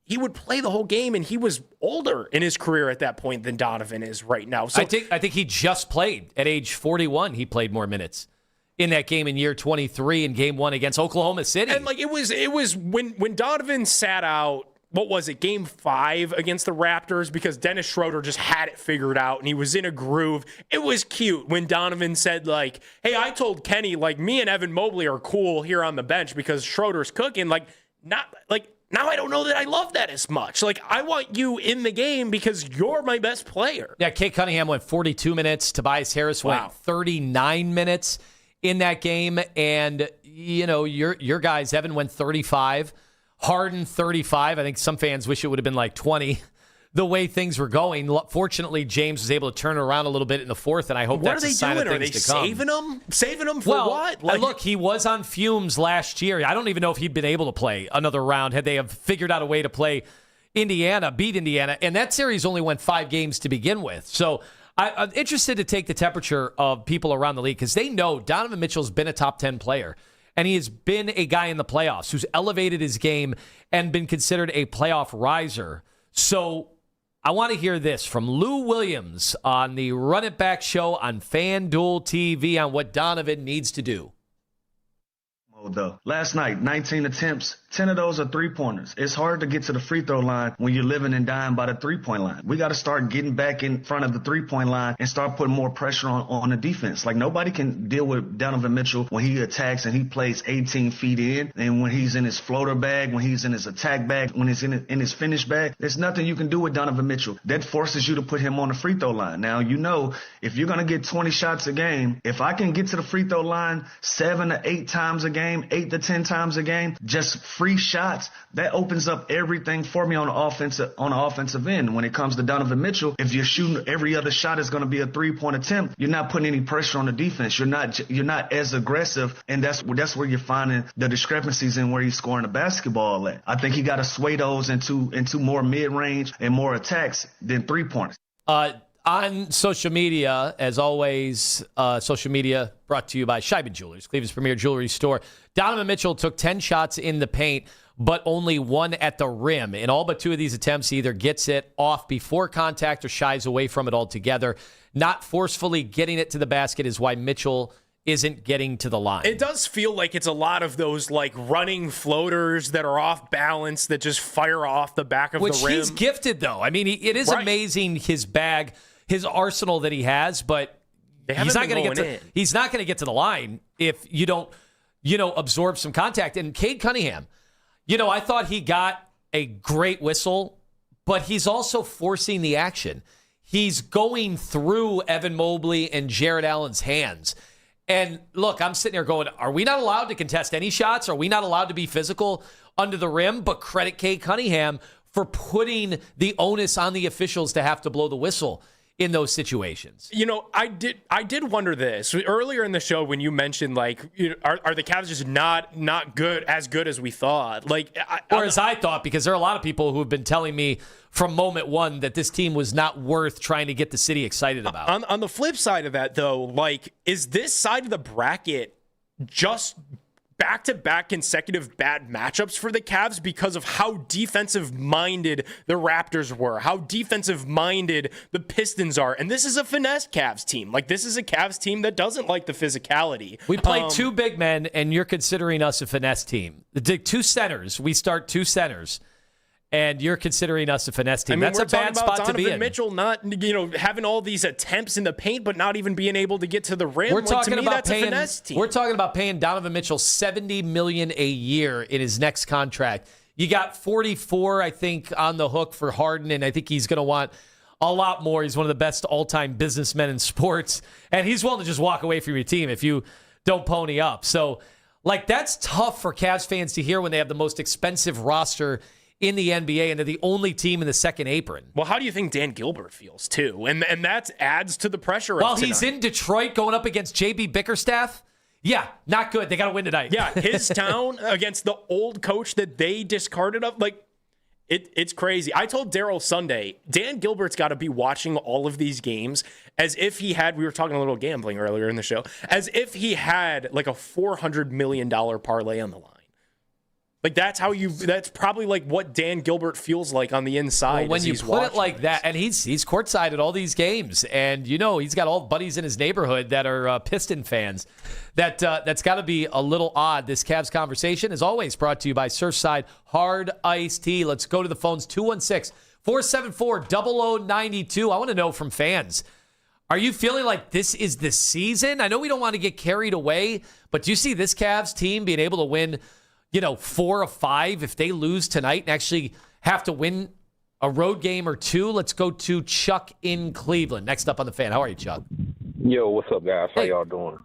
he would play the whole game, and he was older in his career at that point than Donovan is right now. So I think he just played at age 41. He played more minutes in that game in year 23 in Game 1 against Oklahoma City. And like it was when Donovan sat out. What was it, Game 5 against the Raptors? Because Dennis Schroeder just had it figured out, and he was in a groove. It was cute when Donovan said, like, hey, I told Kenny, like, me and Evan Mobley are cool here on the bench because Schroeder's cooking. Like, not like, now I don't know that I love that as much. Like, I want you in the game because you're my best player. Yeah, Kate Cunningham went 42 minutes. Tobias Harris went 39 minutes in that game. And, you know, your guys, Evan went 35. Harden 35. I think some fans wish it would have been like 20. The way things were going. Fortunately, James was able to turn it around a little bit in the fourth, and I hope that's a sign of things to come. What are they doing? Are they saving him? Saving him for what? Look, he was on fumes last year. I don't even know if he'd been able to play another round had they have figured out a way to play Indiana, beat Indiana, and that series only went 5 games to begin with. So I'm interested to take the temperature of people around the league because they know Donovan Mitchell's been a top 10 player, and he has been a guy in the playoffs who's elevated his game and been considered a playoff riser. So I want to hear this from Lou Williams on the Run It Back show on FanDuel TV on what Donovan needs to do. Though. Last night, 19 attempts, 10 of those are three-pointers. It's hard to get to the free throw line when you're living and dying by the three-point line. We got to start getting back in front of the three-point line and start putting more pressure on the defense. Like, nobody can deal with Donovan Mitchell when he attacks and he plays 18 feet in, and when he's in his floater bag, when he's in his attack bag, when he's in his finish bag. There's nothing you can do with Donovan Mitchell. That forces you to put him on the free throw line. Now, if you're going to get 20 shots a game, if I can get to the free throw line 7 to 8 times a game, 8 to 10 times a game, just free shots, that opens up everything for me on the offensive end. When it comes to Donovan Mitchell, if you're shooting every other shot is going to be a 3-point attempt, you're not putting any pressure on the defense. You're not as aggressive, and that's where you're finding the discrepancies in where he's scoring the basketball at. I think he got to sway those into more mid-range and more attacks than 3-pointers. On social media, as always, social media brought to you by Scheiben Jewelers, Cleveland's premier jewelry store. Donovan Mitchell took 10 shots in the paint, but only 1 at the rim. In all but 2 of these attempts, he either gets it off before contact or shies away from it altogether. Not forcefully getting it to the basket is why Mitchell isn't getting to the line. It does feel like it's a lot of those like running floaters that are off balance that just fire off the back of the rim. Which he's gifted, though. I mean, it is amazing his bag, his arsenal that he has, but he's not going to get to the line if you don't, absorb some contact. And Cade Cunningham, I thought he got a great whistle, but he's also forcing the action. He's going through Evan Mobley and Jared Allen's hands. And look, I'm sitting there going, are we not allowed to contest any shots? Are we not allowed to be physical under the rim? But credit Cade Cunningham for putting the onus on the officials to have to blow the whistle in those situations. I did wonder this earlier in the show when you mentioned are the Cavs just not good as we thought, as I thought, because there are a lot of people who have been telling me from moment one that this team was not worth trying to get the city excited about. On the flip side of that, though, is this side of the bracket just back-to-back consecutive bad matchups for the Cavs because of how defensive-minded the Raptors were, how defensive-minded the Pistons are. And this is a finesse Cavs team. This is a Cavs team that doesn't like the physicality. We played 2 big men, and you're considering us a finesse team. The 2 centers, we start 2 centers, and you're considering us a finesse team. That's a bad spot to be in. Mitchell not, having all these attempts in the paint, but not even being able to get to the rim. That's a finesse team. We're talking about paying Donovan Mitchell $70 million a year in his next contract. You got 44, I think, on the hook for Harden, and I think he's going to want a lot more. He's one of the best all-time businessmen in sports, and he's willing to just walk away from your team if you don't pony up. So, that's tough for Cavs fans to hear when they have the most expensive roster in the NBA, and they're the only team in the second apron. Well, how do you think Dan Gilbert feels, too? And that adds to the pressure. While he's in Detroit going up against JB Bickerstaff, yeah, not good. They got to win tonight. Yeah, his town against the old coach that they discarded of, it's crazy. I told Daryl Sunday, Dan Gilbert's got to be watching all of these games as if he had, we were talking a little gambling earlier in the show, as if he had a $400 million parlay on the line. That's probably what Dan Gilbert feels like on the inside. Well, when you put it like that, and he's courtside at all these games, and he's got all buddies in his neighborhood that are Piston fans. That's got to be a little odd. This Cavs conversation is always brought to you by Surfside Hard Iced Tea. Let's go to the phones. 216-474-0092. I want to know from fans, are you feeling like this is the season? I know we don't want to get carried away, but do you see this Cavs team being able to win 4 of 5 if they lose tonight and actually have to win a road game or 2? Let's go to Chuck in Cleveland. Next up on the Fan. How are you, Chuck? Yo, what's up, guys? How y'all doing?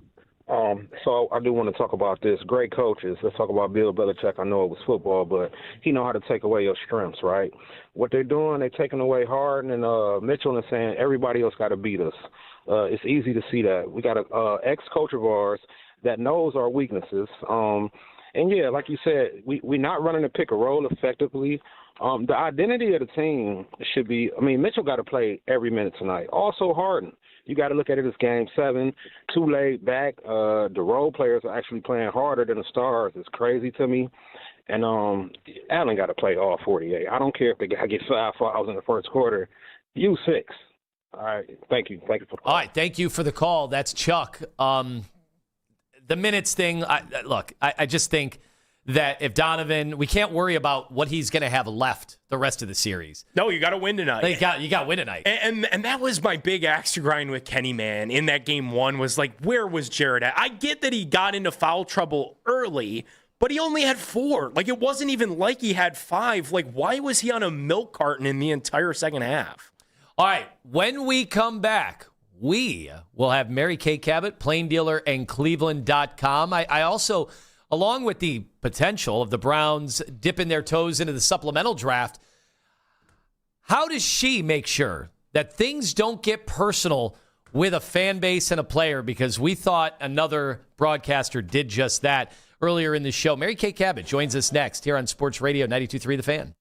So I do want to talk about this. Great coaches. Let's talk about Bill Belichick. I know it was football, but he know how to take away your strengths, right? What they're doing, they're taking away Harden and Mitchell and saying everybody else got to beat us. It's easy to see that. We got an ex-coach of ours that knows our weaknesses. And, yeah, like you said, we're not running the pick and roll effectively. The identity of the team should be, Mitchell got to play every minute tonight. Also Harden. You got to look at it as Game 7, too laid back. The role players are actually playing harder than the stars. It's crazy to me. And Allen got to play all 48. I don't care if the guy gets 5 fouls in the first quarter. You 6. All right. Thank you. Thank you for the call. All right. Thank you for the call. That's Chuck. The minutes thing, I just think that if Donovan, we can't worry about what he's going to have left the rest of the series. No, you got to win tonight. You got to win tonight. And that was my big axe to grind with Kenny, man, in that game 1 was like, where was Jared at? I get that he got into foul trouble early, but he only had 4. Like, it wasn't even like he had 5. Like, why was he on a milk carton in the entire second half? All right, when we come back, we will have Mary Kay Cabot, Plain Dealer, and Cleveland.com. I also, along with the potential of the Browns dipping their toes into the supplemental draft, how does she make sure that things don't get personal with a fan base and a player? Because we thought another broadcaster did just that earlier in the show. Mary Kay Cabot joins us next here on Sports Radio 92.3 The Fan.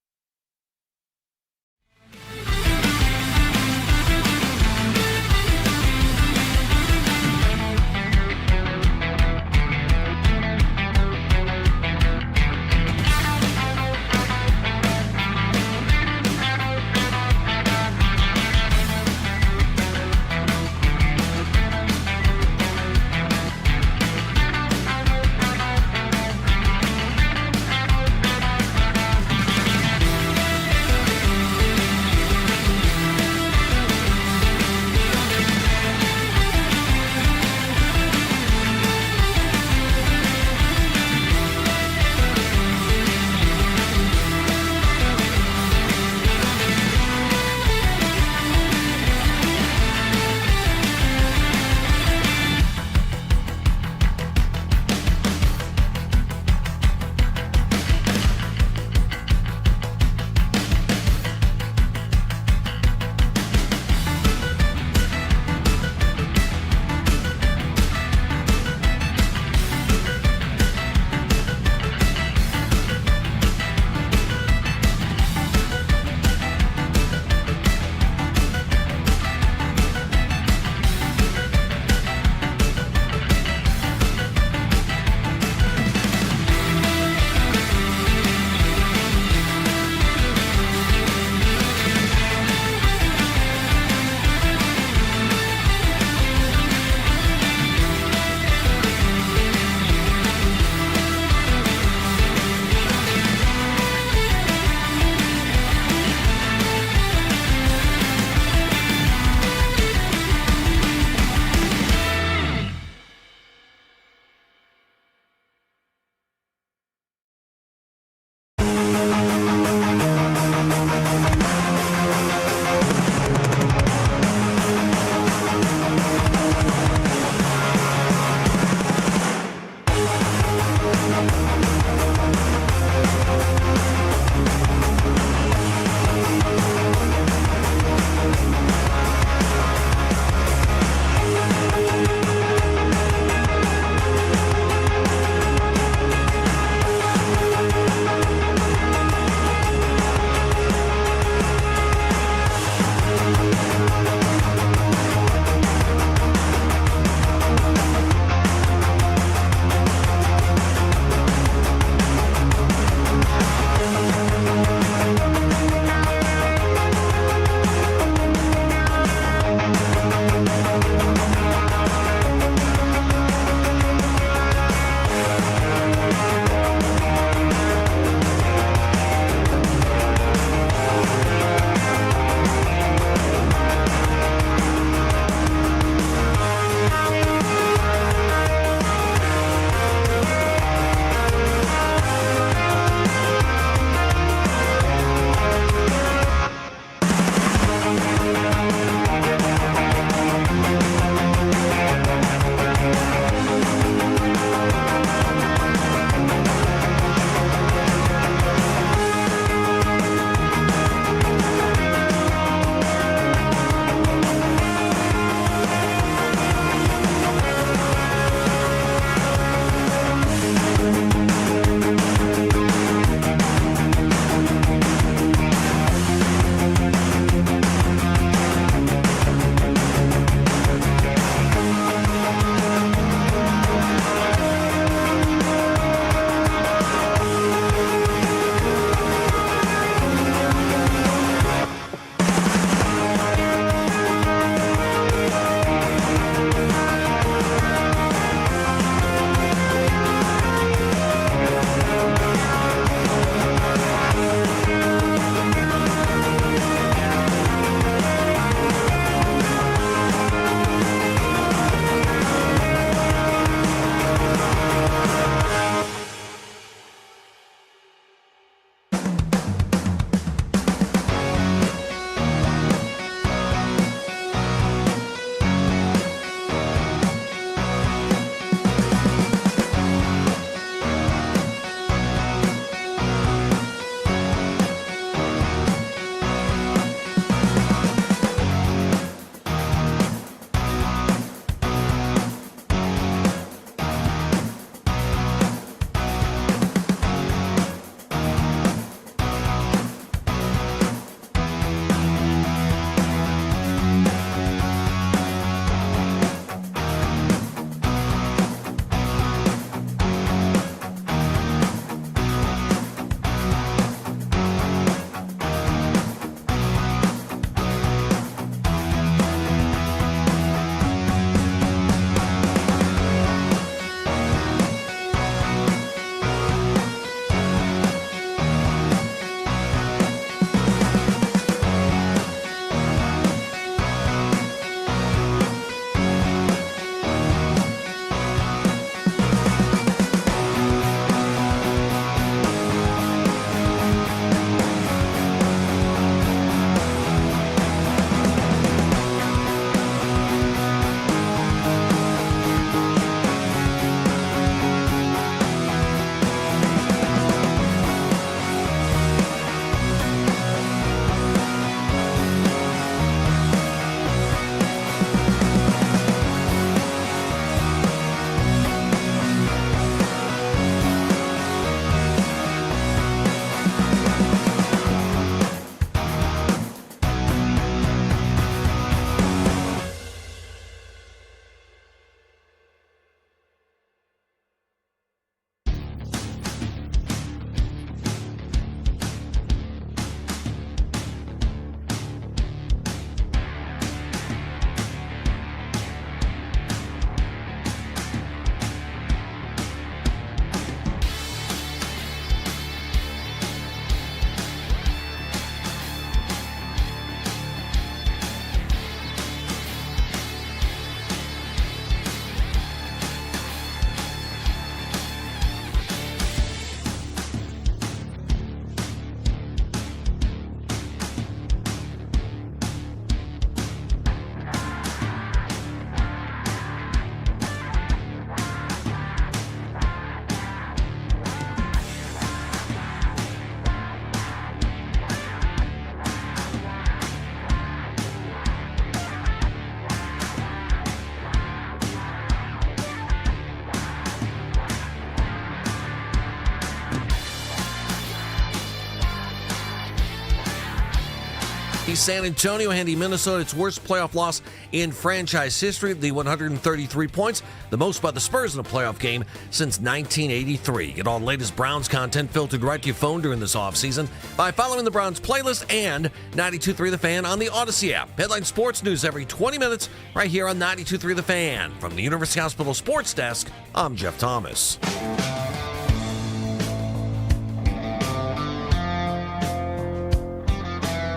San Antonio handing Minnesota its worst playoff loss in franchise history, the 133 points, the most by the Spurs in a playoff game since 1983. Get all the latest Browns content filtered right to your phone during this offseason by following the Browns playlist and 92.3 The Fan on the Odyssey app. Headline sports news every 20 minutes right here on 92.3 The Fan. From the University Hospital Sports Desk, I'm Jeff Thomas.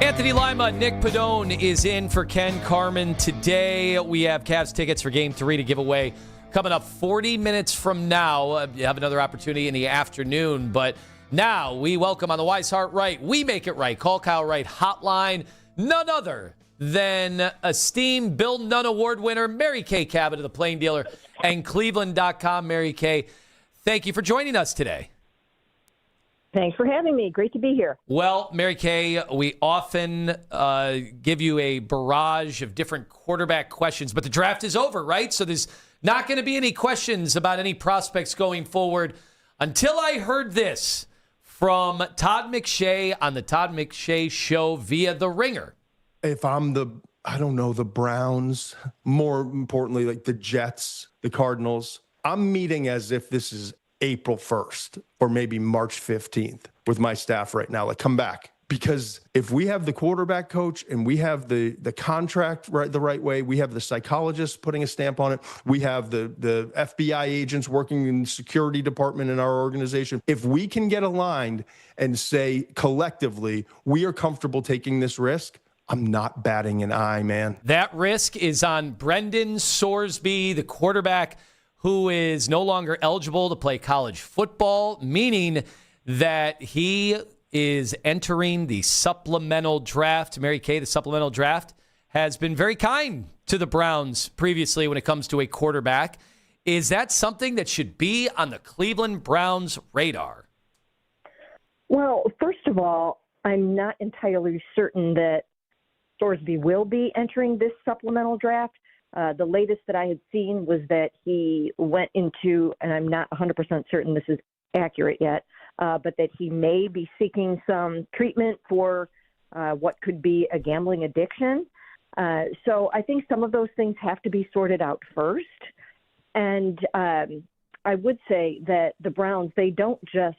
Anthony Lima, Nick Pedone is in for Ken Carman today. We have Cavs tickets for Game 3 to give away coming up 40 minutes from now. You have another opportunity in the afternoon, but now we welcome on the Wise Heart Right, We Make It Right, Call Kyle Right hotline, none other than esteemed Bill Nunn Award winner, Mary Kay Cabot of The Plain Dealer and Cleveland.com. Mary Kay, thank you for joining us today. Thanks for having me. Great to be here. Well, Mary Kay, we often give you a barrage of different quarterback questions, but the draft is over, right? So there's not going to be any questions about any prospects going forward until I heard this from Todd McShay on the Todd McShay Show via The Ringer. If I'm the Browns, more importantly, like the Jets, the Cardinals, I'm meeting as if this is April 1st or maybe March 15th with my staff right now. Like, come back. Because if we have the quarterback coach and we have the contract right the right way, we have the psychologist putting a stamp on it, we have the FBI agents working in the security department in our organization. If we can get aligned and say collectively, we are comfortable taking this risk, I'm not batting an eye, man. That risk is on Brendan Sorsby, the quarterback who is no longer eligible to play college football, meaning that he is entering the supplemental draft. Mary Kay, the supplemental draft has been very kind to the Browns previously when it comes to a quarterback. Is that something that should be on the Cleveland Browns radar? Well, first of all, I'm not entirely certain that Sorsby will be entering this supplemental draft. The latest that I had seen was that he went into, and I'm not 100% certain this is accurate yet, but that he may be seeking some treatment for what could be a gambling addiction. So I think some of those things have to be sorted out first. And I would say that the Browns, they don't just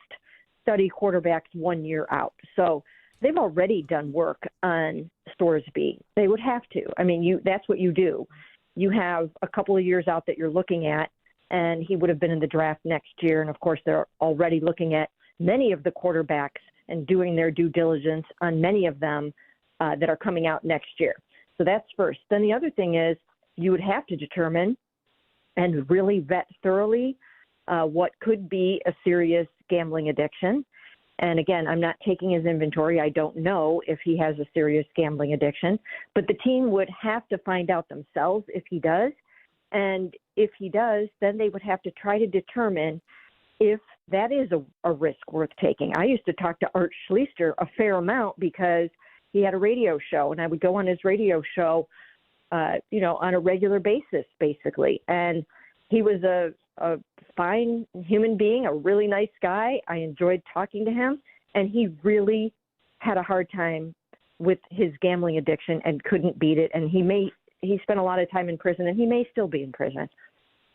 study quarterbacks 1 year out. So they've already done work on Sorsby. They would have to. I mean, that's what you do. You have a couple of years out that you're looking at, and he would have been in the draft next year. And, of course, they're already looking at many of the quarterbacks and doing their due diligence on many of them that are coming out next year. So that's first. Then the other thing is you would have to determine and really vet thoroughly what could be a serious gambling addiction. And again, I'm not taking his inventory. I don't know if he has a serious gambling addiction, but the team would have to find out themselves if he does. And if he does, then they would have to try to determine if that is a risk worth taking. I used to talk to Art Schlerth a fair amount because he had a radio show, and I would go on his radio show, on a regular basis, basically. And he was a fine human being, a really nice guy. I enjoyed talking to him, and he really had a hard time with his gambling addiction and couldn't beat it. And he spent a lot of time in prison, and he may still be in prison.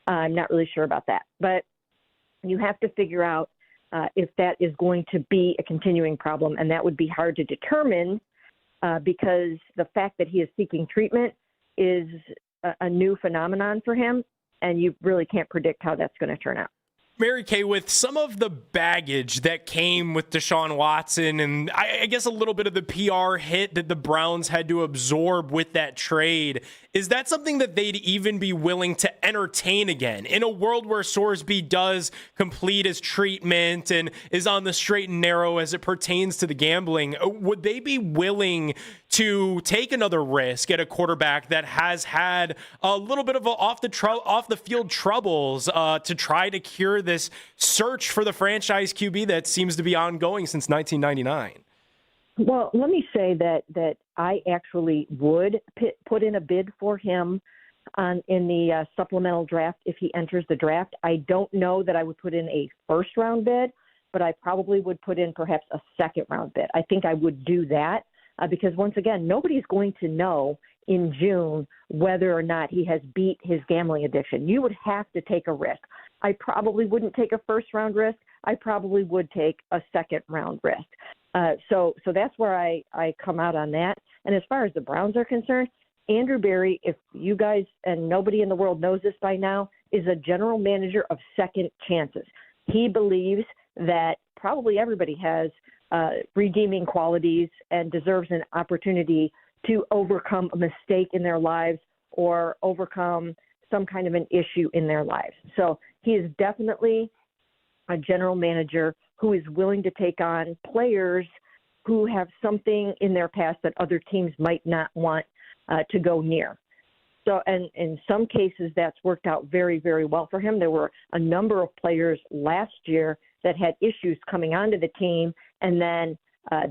I'm not really sure about that. But you have to figure out if that is going to be a continuing problem, and that would be hard to determine because the fact that he is seeking treatment is a new phenomenon for him, and you really can't predict how that's going to turn out. Mary Kay, with some of the baggage that came with Deshaun Watson and I guess a little bit of the PR hit that the Browns had to absorb with that trade, is that something that they'd even be willing to entertain again? In a world where Sorsby does complete his treatment and is on the straight and narrow as it pertains to the gambling, would they be willing to take another risk at a quarterback that has had a little bit of off the field troubles to try to cure this search for the franchise QB that seems to be ongoing since 1999? Well, let me say that I actually would put in a bid for him in the supplemental draft if he enters the draft. I don't know that I would put in a first-round bid, but I probably would put in perhaps a second-round bid. I think I would do that because once again, nobody's going to know in June whether or not he has beat his gambling addiction. You would have to take a risk. I probably wouldn't take a first-round risk. I probably would take a second-round risk. So that's where I come out on that. And as far as the Browns are concerned, Andrew Berry, if you guys and nobody in the world knows this by now, is a general manager of second chances. He believes that probably everybody has redeeming qualities and deserves an opportunity to overcome a mistake in their lives or overcome some kind of an issue in their lives. So he is definitely a general manager who is willing to take on players who have something in their past that other teams might not want to go near. So, and in some cases, that's worked out very, very well for him. There were a number of players last year that had issues coming onto the team, and then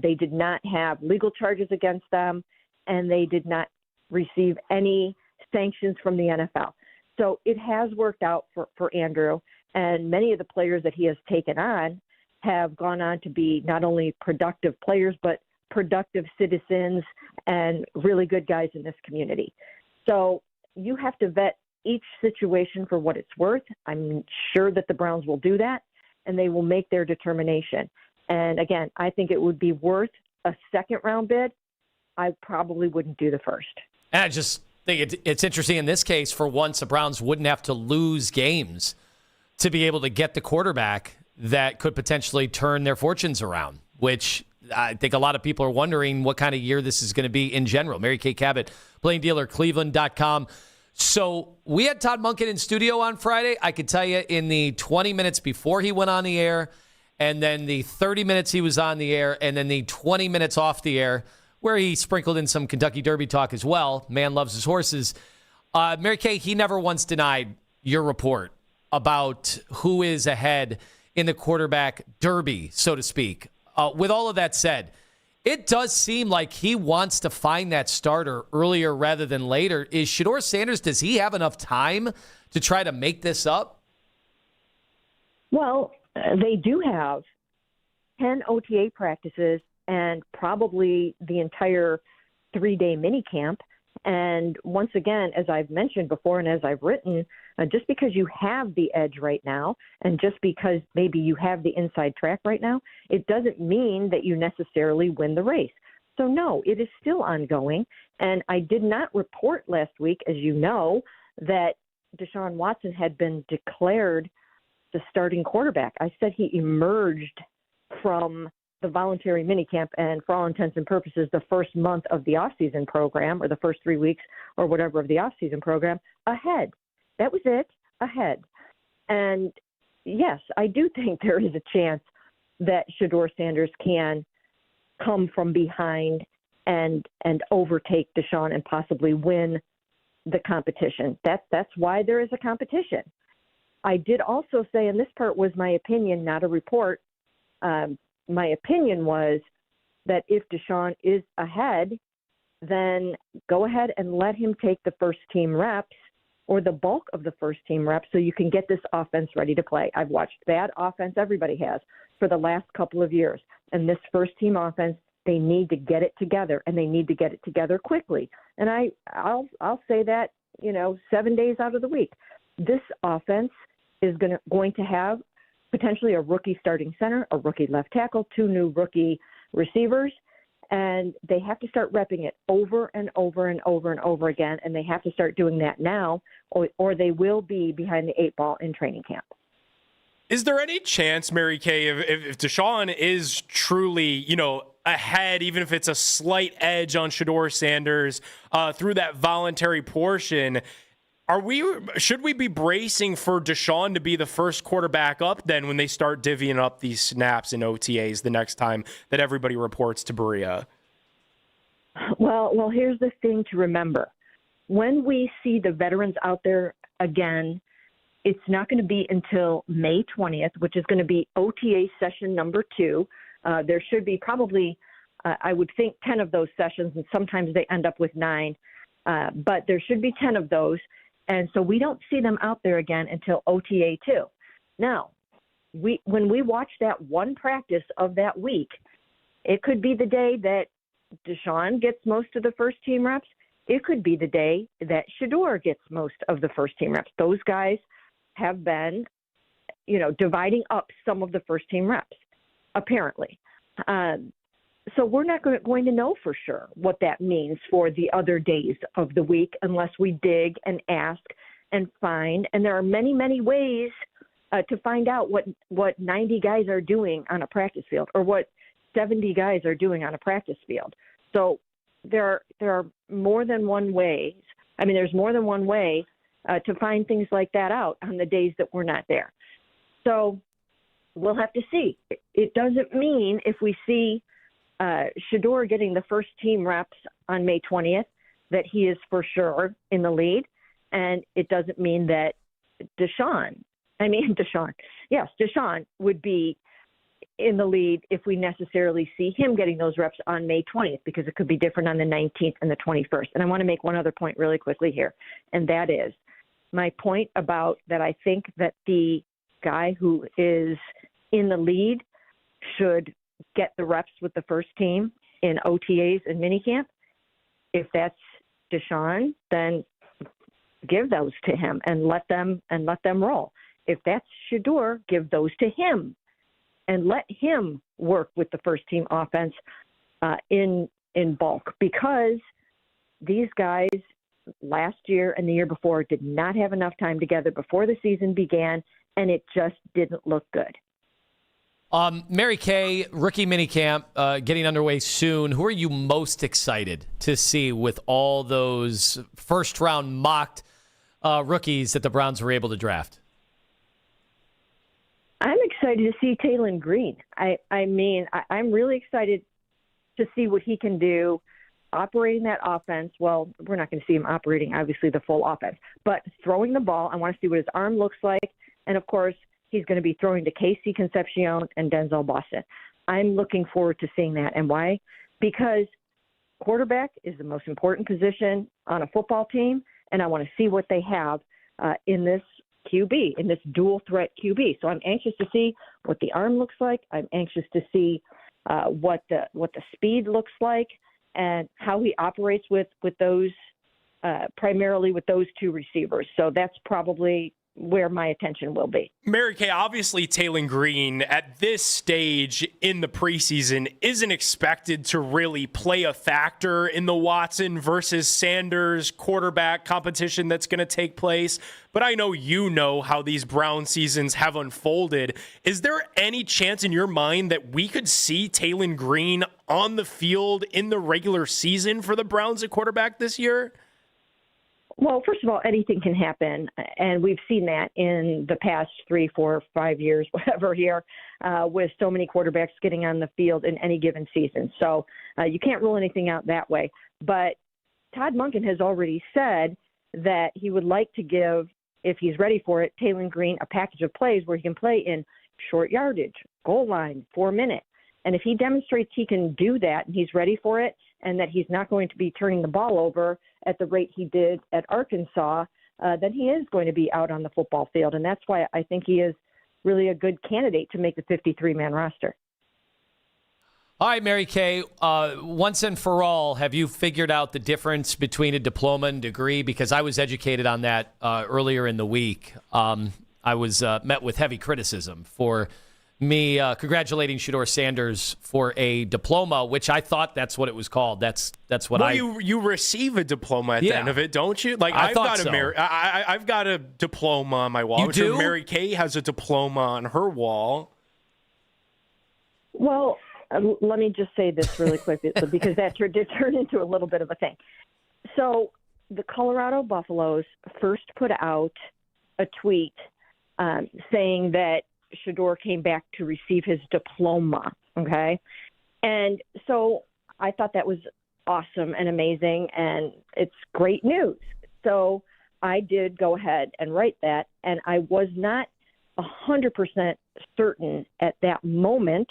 they did not have legal charges against them, and they did not receive any sanctions from the NFL. So it has worked out for Andrew, and many of the players that he has taken on have gone on to be not only productive players, but productive citizens and really good guys in this community. So you have to vet each situation for what it's worth. I'm sure that the Browns will do that, and they will make their determination. And again, I think it would be worth a second-round bid. I probably wouldn't do the first. And I just think it's interesting in this case, for once, the Browns wouldn't have to lose games to be able to get the quarterback that could potentially turn their fortunes around, which I think a lot of people are wondering what kind of year this is going to be in general. Mary Kay Cabot, playing dealer, Cleveland.com. So we had Todd Monken in studio on Friday. I could tell you in the 20 minutes before he went on the air, and then the 30 minutes he was on the air, and then the 20 minutes off the air, where he sprinkled in some Kentucky Derby talk as well. Man loves his horses. Mary Kay, he never once denied your report about who is ahead in the quarterback derby, so to speak. With all of that said, it does seem like he wants to find that starter earlier rather than later. Is Shadur Sanders, does he have enough time to try to make this up? Well, they do have 10 OTA practices and probably the entire 3-day mini camp. And once again, as I've mentioned before and as I've written, just because you have the edge right now and just because maybe you have the inside track right now, it doesn't mean that you necessarily win the race. So, no, it is still ongoing. And I did not report last week, as you know, that Deshaun Watson had been declared the starting quarterback. I said he emerged from the voluntary minicamp and, for all intents and purposes, the first month of the offseason program, or the first 3 weeks or whatever of the offseason program, ahead. That was it, ahead. And yes, I do think there is a chance that Shadur Sanders can come from behind and overtake Deshaun and possibly win the competition. That's why there is a competition. I did also say, and this part was my opinion, not a report, my opinion was that if Deshaun is ahead, then go ahead and let him take the first team reps or the bulk of the first team reps so you can get this offense ready to play. I've watched bad offense, everybody has, for the last couple of years. And this first team offense, they need to get it together, and they need to get it together quickly. And I'll say that, 7 days out of the week. This offense is going to have potentially a rookie starting center, a rookie left tackle, 2 new rookie receivers, and they have to start repping it over and over and over and over again, and they have to start doing that now, or they will be behind the 8 ball in training camp. Is there any chance, Mary Kay, if Deshaun is truly, ahead, even if it's a slight edge on Shadur Sanders through that voluntary portion, should we be bracing for Deshaun to be the first quarterback up then when they start divvying up these snaps in OTAs the next time that everybody reports to Berea? Well, here's the thing to remember. When we see the veterans out there again, it's not going to be until May 20th, which is going to be OTA session number 2. There should be probably, I would think, 10 of those sessions, and sometimes they end up with 9. But there should be 10 of those. And so we don't see them out there again until OTA 2. Now, when we watch that one practice of that week, it could be the day that Deshaun gets most of the first team reps. It could be the day that Shadur gets most of the first team reps. Those guys have been, dividing up some of the first team reps, apparently. So we're not going to know for sure what that means for the other days of the week unless we dig and ask and find. And there are many, many ways to find out what 90 guys are doing on a practice field or what 70 guys are doing on a practice field. So there are more than one way. There's more than one way to find things like that out on the days that we're not there. So we'll have to see. It doesn't mean if we see Shadur getting the first team reps on May 20th that he is for sure in the lead. And it doesn't mean that Deshaun would be in the lead if we necessarily see him getting those reps on May 20th, because it could be different on the 19th and the 21st. And I want to make one other point really quickly here, and that is my point about that I think that the guy who is in the lead should get the reps with the first team in OTAs and minicamp. If that's Deshaun, then give those to him and let them roll. If that's Shadur, give those to him and let him work with the first team offense in bulk, because these guys last year and the year before did not have enough time together before the season began, and it just didn't look good. Mary Kay, rookie minicamp getting underway soon. Who are you most excited to see with all those first-round mocked rookies that the Browns were able to draft? I'm excited to see Taylon Green. I'm really excited to see what he can do operating that offense. Well, we're not going to see him operating, obviously, the full offense, but throwing the ball. I want to see what his arm looks like. And, of course, he's going to be throwing to Casey Concepcion and Denzel Boston. I'm looking forward to seeing that. And why? Because quarterback is the most important position on a football team, and I want to see what they have in this QB, in this dual threat QB. So I'm anxious to see what the arm looks like. I'm anxious to see what the speed looks like and how he operates with those, primarily with those two receivers. So that's probably where my attention will be. Mary Kay, obviously Taylon Green at this stage in the preseason isn't expected to really play a factor in the Watson versus Sanders quarterback competition that's going to take place. But I know you know how these Brown seasons have unfolded. Is there any chance in your mind that we could see Taylon Green on the field in the regular season for the Browns at quarterback this year? Well, first of all, anything can happen, and we've seen that in the past 3, 4, 5 years, whatever here, with so many quarterbacks getting on the field in any given season. So you can't rule anything out that way. But Todd Monken has already said that he would like to give, if he's ready for it, Taylon Green a package of plays where he can play in short yardage, goal line, 4-minute. And if he demonstrates he can do that and he's ready for it, and that he's not going to be turning the ball over at the rate he did at Arkansas, then he is going to be out on the football field. And that's why I think he is really a good candidate to make the 53-man roster. All right, Mary Kay, once and for all, have you figured out the difference between a diploma and degree? Because I was educated on that earlier in the week. I was met with heavy criticism for me congratulating Shadur Sanders for a diploma, which I thought that's what it was called. That's what you receive a diploma at the end of it, don't you? Like I've got a diploma on my wall. You do? Mary Kay has a diploma on her wall. Well, let me just say this really quick because that did turn into a little bit of a thing. So the Colorado Buffaloes first put out a tweet saying that Shadur came back to receive his diploma, okay? And so I thought that was awesome and amazing, and it's great news. So I did go ahead and write that, and I was not 100% certain at that moment.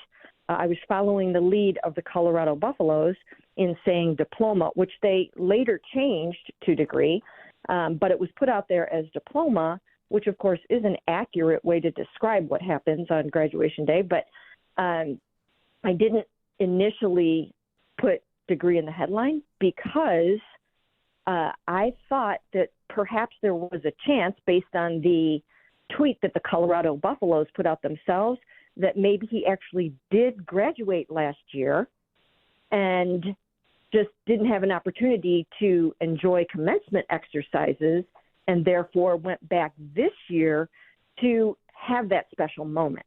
I was following the lead of the Colorado Buffaloes in saying diploma, which they later changed to degree, but it was put out there as diploma, which, of course, is an accurate way to describe what happens on graduation day. But I didn't initially put degree in the headline because I thought that perhaps there was a chance, based on the tweet that the Colorado Buffaloes put out themselves, that maybe he actually did graduate last year and just didn't have an opportunity to enjoy commencement exercises and therefore went back this year to have that special moment.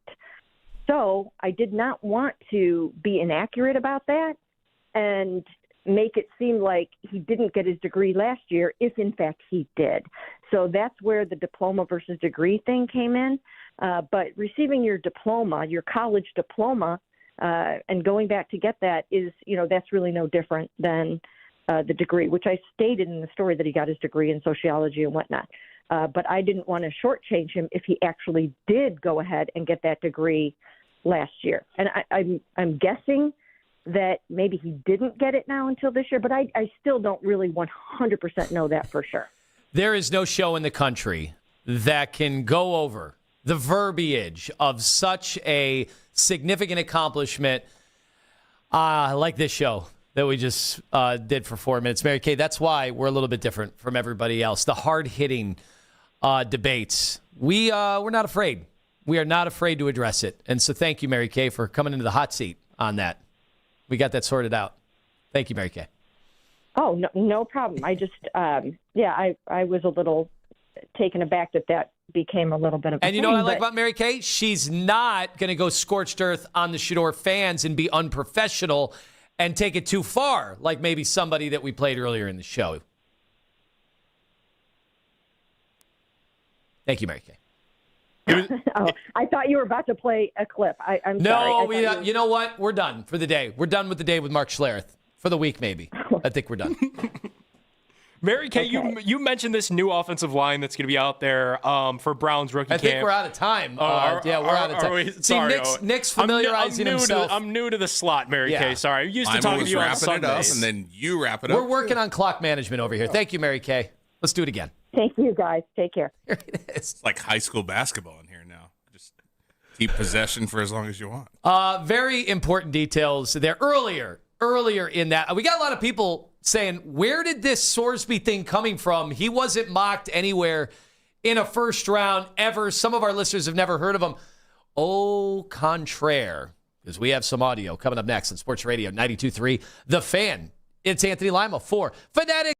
So I did not want to be inaccurate about that and make it seem like he didn't get his degree last year if, in fact, he did. So that's where the diploma versus degree thing came in. But receiving your diploma, your college diploma, and going back to get that is, that's really no different than the degree, which I stated in the story that he got his degree in sociology and whatnot. But I didn't want to shortchange him if he actually did go ahead and get that degree last year. And I'm guessing that maybe he didn't get it now until this year, but I still don't really 100% know that for sure. There is no show in the country that can go over the verbiage of such a significant accomplishment like this show that we just did for 4 minutes. Mary Kay, that's why we're a little bit different from everybody else. The hard-hitting debates, we're not afraid. We are not afraid to address it. And so thank you, Mary Kay, for coming into the hot seat on that. We got that sorted out. Thank you, Mary Kay. Oh, no problem. I just, I was a little taken aback that became a little bit of a And you know what I like about Mary Kay? She's not going to go scorched earth on the Shadur fans and be unprofessional and take it too far, like maybe somebody that we played earlier in the show. Thank you, Mary Kay. I thought you were about to play a clip. I'm sorry. No, you know what? We're done for the day. We're done with the day with Mark Schlerth. For the week, maybe. I think we're done. Mary Kay, you mentioned this new offensive line that's going to be out there for Browns rookie camp. I think we're out of time. We're out of time. Nick's familiarizing himself. I'm new to the slot, Mary Kay. Sorry. I'm used to talking to you on Sundays. And then you wrap it up. We're working on clock management over here. Thank you, Mary Kay. Let's do it again. Thank you, guys. Take care. Here it is. It's like high school basketball in here now. Just keep possession for as long as you want. Very important details there. Earlier in that, we got a lot of people saying, where did this Sorsby thing coming from? He wasn't mocked anywhere in a first round ever. Some of our listeners have never heard of him. Au contraire, because we have some audio coming up next on Sports Radio 92.3 The Fan. It's Anthony Lima for Fanatic.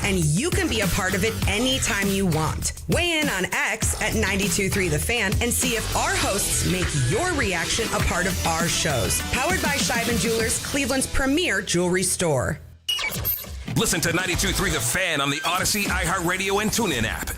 and you can be a part of it anytime you want. Weigh in on X at 92.3 The Fan and see if our hosts make your reaction a part of our shows. Powered by Scheiben Jewelers, Cleveland's premier jewelry store. Listen to 92.3 The Fan on the Odyssey, iHeartRadio, and TuneIn app.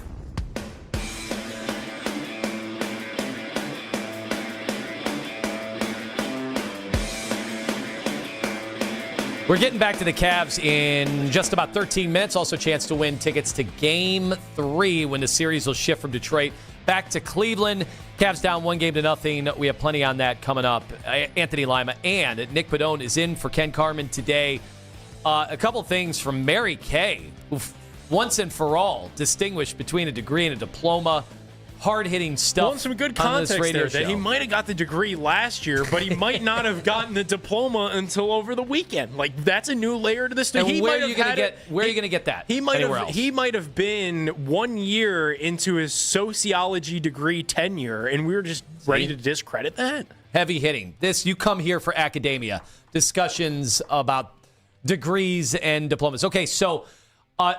We're getting back to the Cavs in just about 13 minutes. Also a chance to win tickets to Game 3 when the series will shift from Detroit back to Cleveland. Cavs down 1-0. We have plenty on that coming up. Anthony Lima and Nick Pedone is in for Ken Carman today. A couple things from Mary Kay, who once and for all distinguished between a degree and a diploma. Hard-hitting stuff. Well, some good context there show. that he might have got the degree last year, but he might not have gotten the diploma until over the weekend. Like, that's a new layer to this thing. And where are you going to get that? He might have been 1 year into his sociology degree tenure, and we were just ready to discredit that. Heavy hitting. You come here for academia, discussions about degrees and diplomas. Okay, so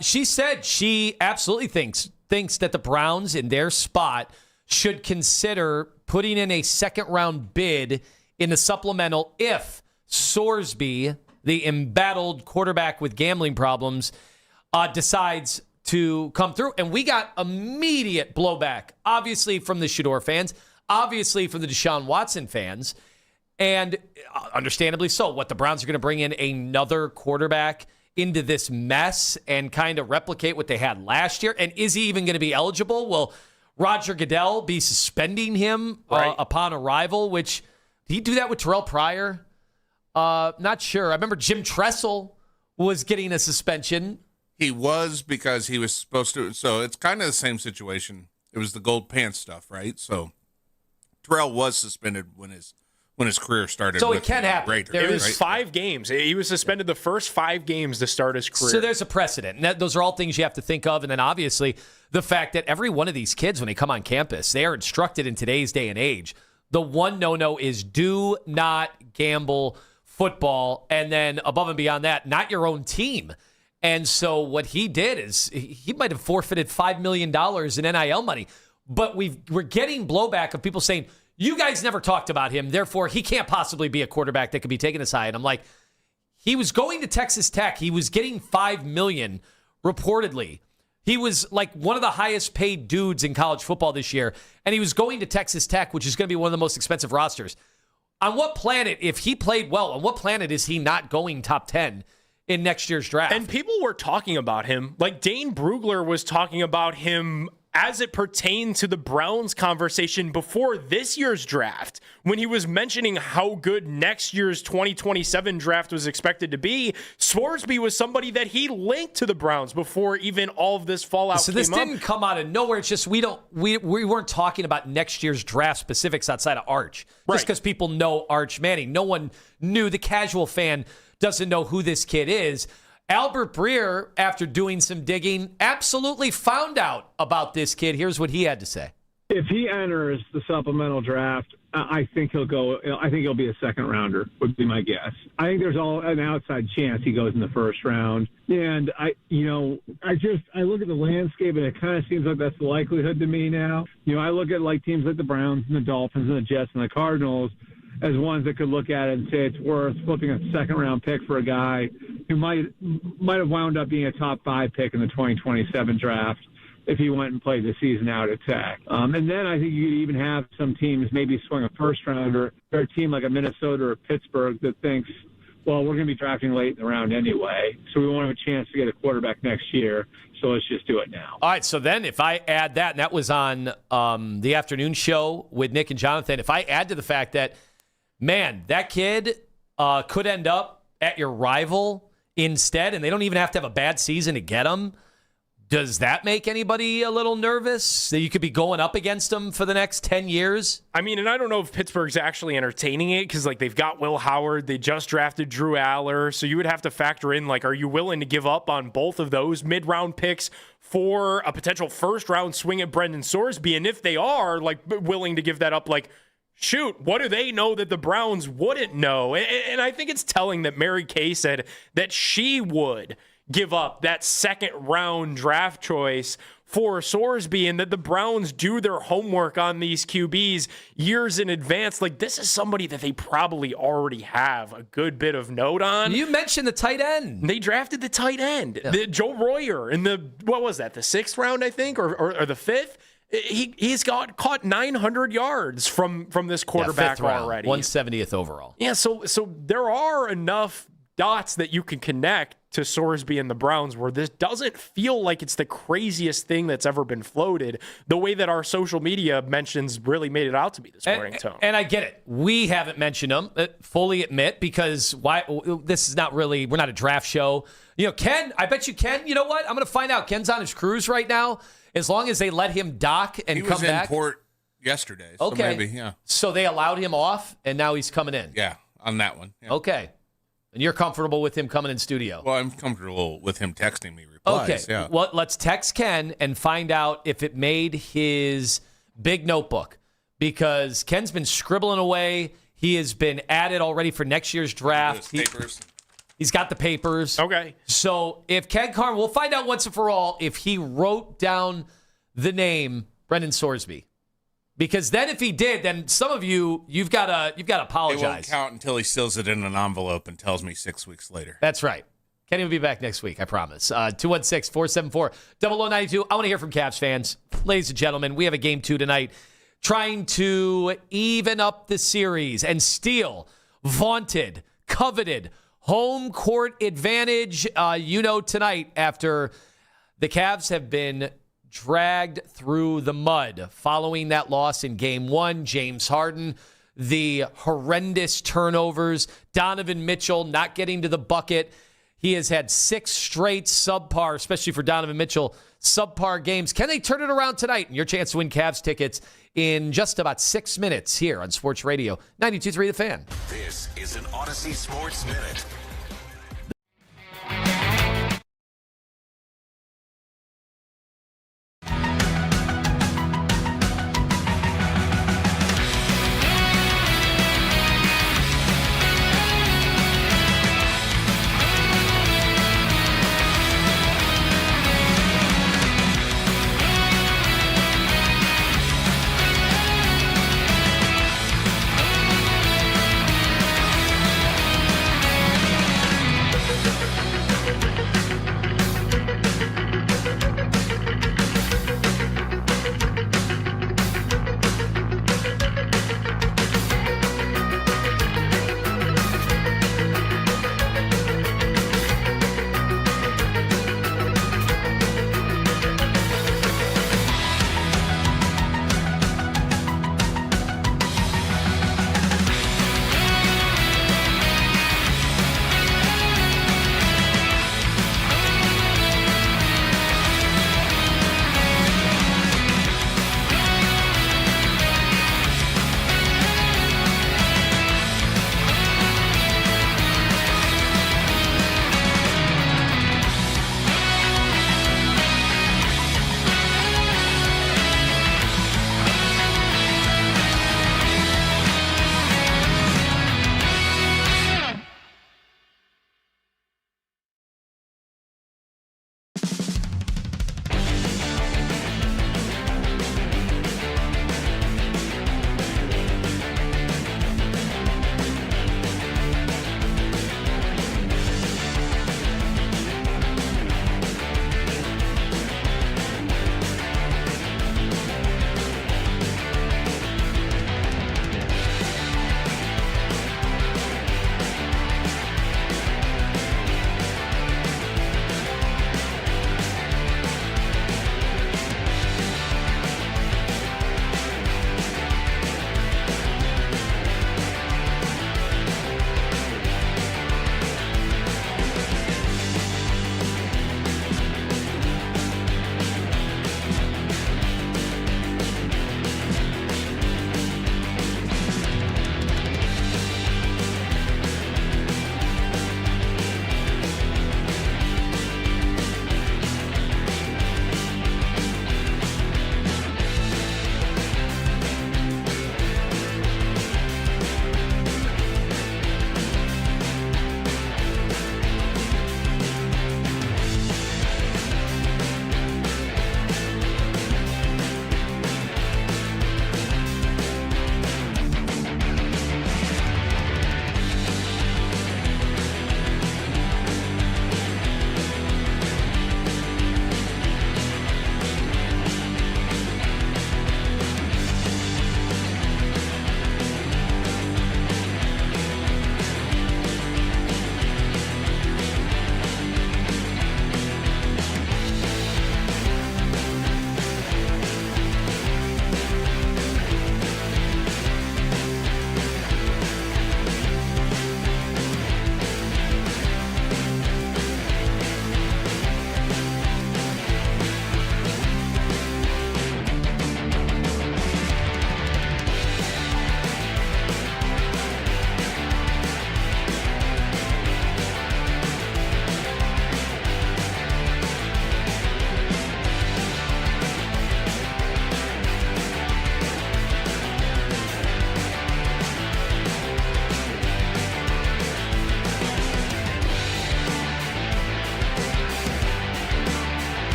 she said she absolutely thinks that the Browns in their spot should consider putting in a second-round bid in the supplemental if Sorsby, the embattled quarterback with gambling problems, decides to come through. And we got immediate blowback, obviously from the Shadur fans, obviously from the Deshaun Watson fans, and understandably so. What, the Browns are going to bring in another quarterback into this mess and kind of replicate what they had last year? And is he even going to be eligible? Will Roger Goodell be suspending him upon arrival? Which, did he do that with Terrell Pryor? Not sure. I remember Jim Tressel was getting a suspension. He was, because he was supposed to. So it's kind of the same situation. It was the gold pants stuff, right? So Terrell was suspended when his career started. So it can happen. Raiders, It was 5 games. He was suspended the first 5 games to start his career. So there's a precedent. And those are all things you have to think of. And then obviously the fact that every one of these kids, when they come on campus, they are instructed in today's day and age. The one no-no is do not gamble football. And then above and beyond that, not your own team. And so what he did is he might have forfeited $5 million in NIL money. But we're getting blowback of people saying, you guys never talked about him, therefore he can't possibly be a quarterback that could be taken aside. I'm like, he was going to Texas Tech. He was getting $5 million reportedly. He was like one of the highest paid dudes in college football this year, and he was going to Texas Tech, which is going to be one of the most expensive rosters. On what planet, if he played well, on what planet is he not going top 10 in next year's draft? And people were talking about him. Like Dane Brugler was talking about him as it pertained to the Browns conversation before this year's draft, when he was mentioning how good next year's 2027 draft was expected to be. Sorsby was somebody that he linked to the Browns before even all of this fallout came up. So this didn't come out of nowhere. It's just we weren't talking about next year's draft specifics outside of Arch. Just because people know Arch Manning. No one knew. The casual fan doesn't know who this kid is. Albert Breer, after doing some digging, absolutely found out about this kid. Here's what he had to say. If he enters the supplemental draft, I think he'll go. I think he'll be a second rounder, would be my guess. I think there's an outside chance he goes in the first round. And I look at the landscape, and it kind of seems like that's the likelihood to me now. I look at like teams like the Browns and the Dolphins and the Jets and the Cardinals as ones that could look at it and say it's worth flipping a second-round pick for a guy who might have wound up being a top 5 pick in the 2027 draft if he went and played the season out at Tech. And then I think you could even have some teams maybe swing a first-rounder, or a team like a Minnesota or Pittsburgh that thinks, well, we're going to be drafting late in the round anyway, so we won't have a chance to get a quarterback next year, so let's just do it now. All right, so then if I add that, and that was on the afternoon show with Nick and Jonathan, if I add to the fact that, man, that kid could end up at your rival instead, and they don't even have to have a bad season to get him. Does that make anybody a little nervous that you could be going up against them for the next 10 years? I mean, and I don't know if Pittsburgh's actually entertaining it because, like, they've got Will Howard. They just drafted Drew Aller. So you would have to factor in, like, are you willing to give up on both of those mid-round picks for a potential first-round swing at Brendan Sorsby? And if they are, like, willing to give that up, like, shoot, what do they know that the Browns wouldn't know? And I think it's telling that Mary Kay said that she would give up that second-round draft choice for Sorsby, and that the Browns do their homework on these QBs years in advance. Like, this is somebody that they probably already have a good bit of note on. You mentioned the tight end. They drafted the tight end, Joe Royer, in the, what was that, the 6th round, I think, or the 5th? He's caught 900 yards from this quarterback already. 170th overall. Yeah, so there are enough dots that you can connect to Sorsby and the Browns where this doesn't feel like it's the craziest thing that's ever been floated, the way that our social media mentions really made it out to be this morning, Tone. And I get it. We haven't mentioned them, fully admit, because this is not really, we're not a draft show. Ken, I bet you Ken, you know what? I'm going to find out. Ken's on his cruise right now. As long as they let him dock and come back. He was in port yesterday. So okay. Maybe, yeah. So they allowed him off, and now he's coming in. Yeah, on that one. Yeah. Okay. And you're comfortable with him coming in studio? Well, I'm comfortable with him texting me replies. Okay. Yeah. Well, let's text Ken and find out if it made his big notebook, because Ken's been scribbling away. He has been at it already for next year's draft. He's got the papers. Okay. So if Ken Carman, we'll find out once and for all if he wrote down the name Brendan Sorsby. Because then if he did, then some of you've got to apologize. It won't count until he seals it in an envelope and tells me 6 weeks later. That's right. Kenny will be back next week, I promise. 216-474-0092. I want to hear from Cavs fans. Ladies and gentlemen, we have a game 2 tonight, trying to even up the series and steal vaunted, coveted home court advantage, tonight after the Cavs have been dragged through the mud following that loss in Game 1. James Harden, the horrendous turnovers, Donovan Mitchell not getting to the bucket. He has had 6 straight subpar, especially for Donovan Mitchell, subpar games. Can they turn it around tonight? And your chance to win Cavs tickets in just about 6 minutes here on Sports Radio 92.3 The Fan. This is an Odyssey Sports Minute.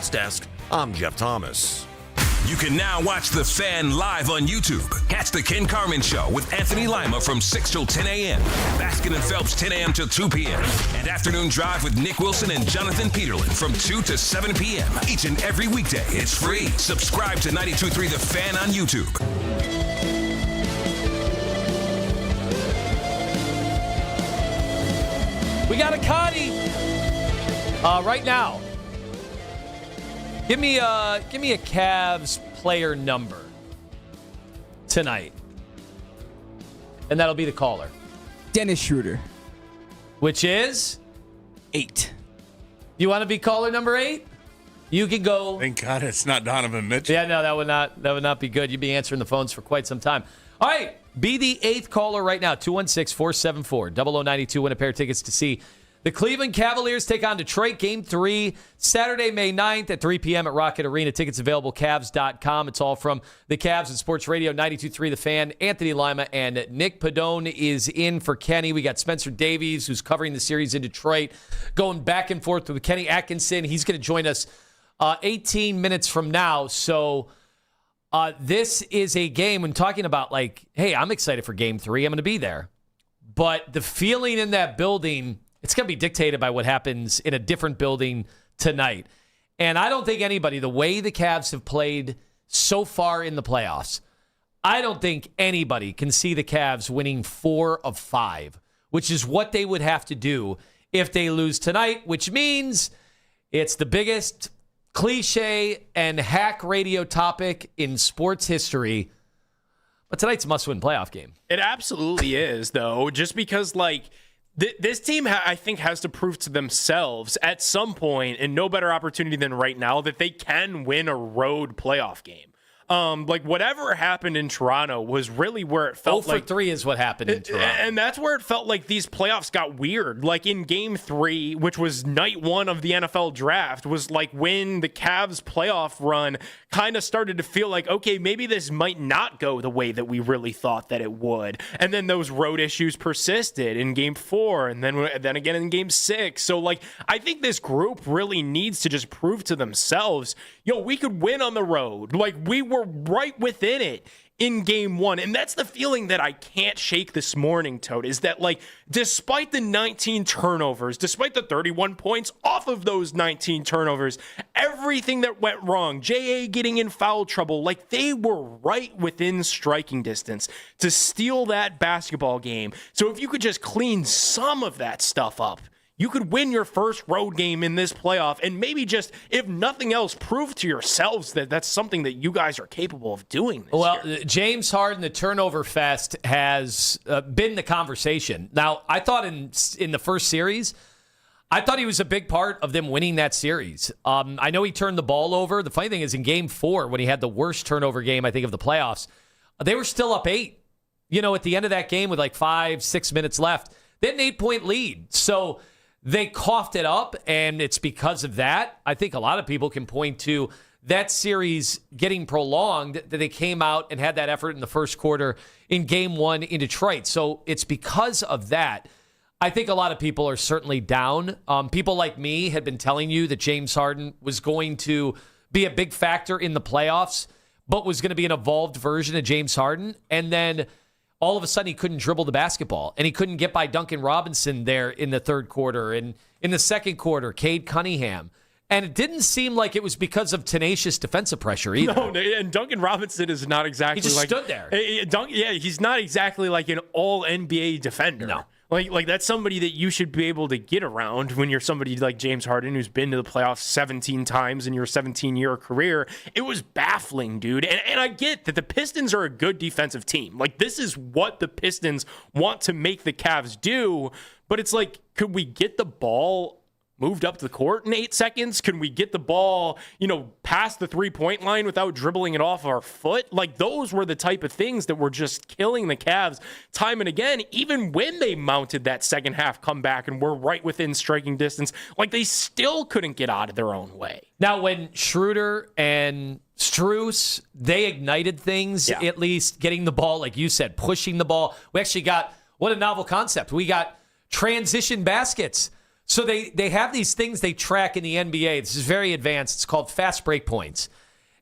Sports Desk, I'm Jeff Thomas. You can now watch The Fan live on YouTube. Catch The Ken Carman Show with Anthony Lima from 6 till 10 a.m. Baskin and Phelps 10 a.m. till 2 p.m. And Afternoon Drive with Nick Wilson and Jonathan Peterlin from 2 to 7 p.m. Each and every weekday. It's free. Subscribe to 92.3 The Fan on YouTube. We got a Connie right now. Give me a Cavs player number tonight, and that'll be the caller. Dennis Schroeder, which is 8. You want to be caller number 8? You can go. Thank God it's not Donovan Mitchell. Yeah, no, that would not be good. You'd be answering the phones for quite some time. All right, be the 8th caller right now. 216-474-0092. Win a pair of tickets to see the Cleveland Cavaliers take on Detroit, Game 3, Saturday, May 9th at 3 p.m. at Rocket Arena. Tickets available, Cavs.com. It's all from the Cavs and Sports Radio, 92.3 The Fan. Anthony Lima and Nick Pedone is in for Kenny. We got Spencer Davies, who's covering the series in Detroit, going back and forth with Kenny Atkinson. He's going to join us 18 minutes from now. So this is a game when talking about, like, hey, I'm excited for Game 3. I'm going to be there. But the feeling in that building, it's going to be dictated by what happens in a different building tonight. And I don't think anybody, the way the Cavs have played so far in the playoffs, I don't think anybody can see the Cavs winning 4 of 5, which is what they would have to do if they lose tonight, which means it's the biggest cliche and hack radio topic in sports history. But tonight's a must-win playoff game. It absolutely is, though, just because, like, this team, I think, has to prove to themselves at some point, and no better opportunity than right now, that they can win a road playoff game. Like, whatever happened in Toronto was really where it felt 0 for 3 is what happened in Toronto. And that's where it felt like these playoffs got weird. Like in Game 3, which was night 1 of the NFL draft, was like when the Cavs playoff run kind of started to feel like, okay, maybe this might not go the way that we really thought that it would. And then those road issues persisted in Game 4 and then again in Game 6. So, like, I think this group really needs to just prove to themselves, we could win on the road. Like, we were right within it in Game 1. And that's the feeling that I can't shake this morning, Toad, is that, like, despite the 19 turnovers, despite the 31 points off of those 19 turnovers, everything that went wrong, J.A. getting in foul trouble, like, they were right within striking distance to steal that basketball game. So if you could just clean some of that stuff up, you could win your first road game in this playoff and maybe just, if nothing else, prove to yourselves that that's something that you guys are capable of doing this year. James Harden, the turnover fest, has been the conversation. Now, I thought in the first series, I thought he was a big part of them winning that series. I know he turned the ball over. The funny thing is, in Game 4, when he had the worst turnover game, I think, of the playoffs, they were still up 8. At the end of that game with like 5-6 minutes left, they had an 8-point lead. So they coughed it up, and it's because of that. I think a lot of people can point to that series getting prolonged, that they came out and had that effort in the first quarter in Game 1 in Detroit. So it's because of that. I think a lot of people are certainly down. People like me had been telling you that James Harden was going to be a big factor in the playoffs, but was going to be an evolved version of James Harden. And then all of a sudden, he couldn't dribble the basketball, and he couldn't get by Duncan Robinson there in the third quarter. And in the second quarter, Cade Cunningham. And it didn't seem like it was because of tenacious defensive pressure either. No, and Duncan Robinson is not exactly he just stood there. He's not exactly like an all-NBA defender. No. Like that's somebody that you should be able to get around when you're somebody like James Harden, who's been to the playoffs 17 times in your 17-year career. It was baffling, dude. And I get that the Pistons are a good defensive team. Like, this is what the Pistons want to make the Cavs do. But it's like, could we get the ball moved up the court in 8 seconds? Can we get the ball, past the 3-point line without dribbling it off our foot? Like, those were the type of things that were just killing the Cavs time and again, even when they mounted that second half comeback and were right within striking distance. Like, they still couldn't get out of their own way. Now, when Schroeder and Strus, they ignited things, at least getting the ball, like you said, pushing the ball. We actually got, what a novel concept. We got transition baskets. So they have these things they track in the NBA. This is very advanced. It's called fast break points.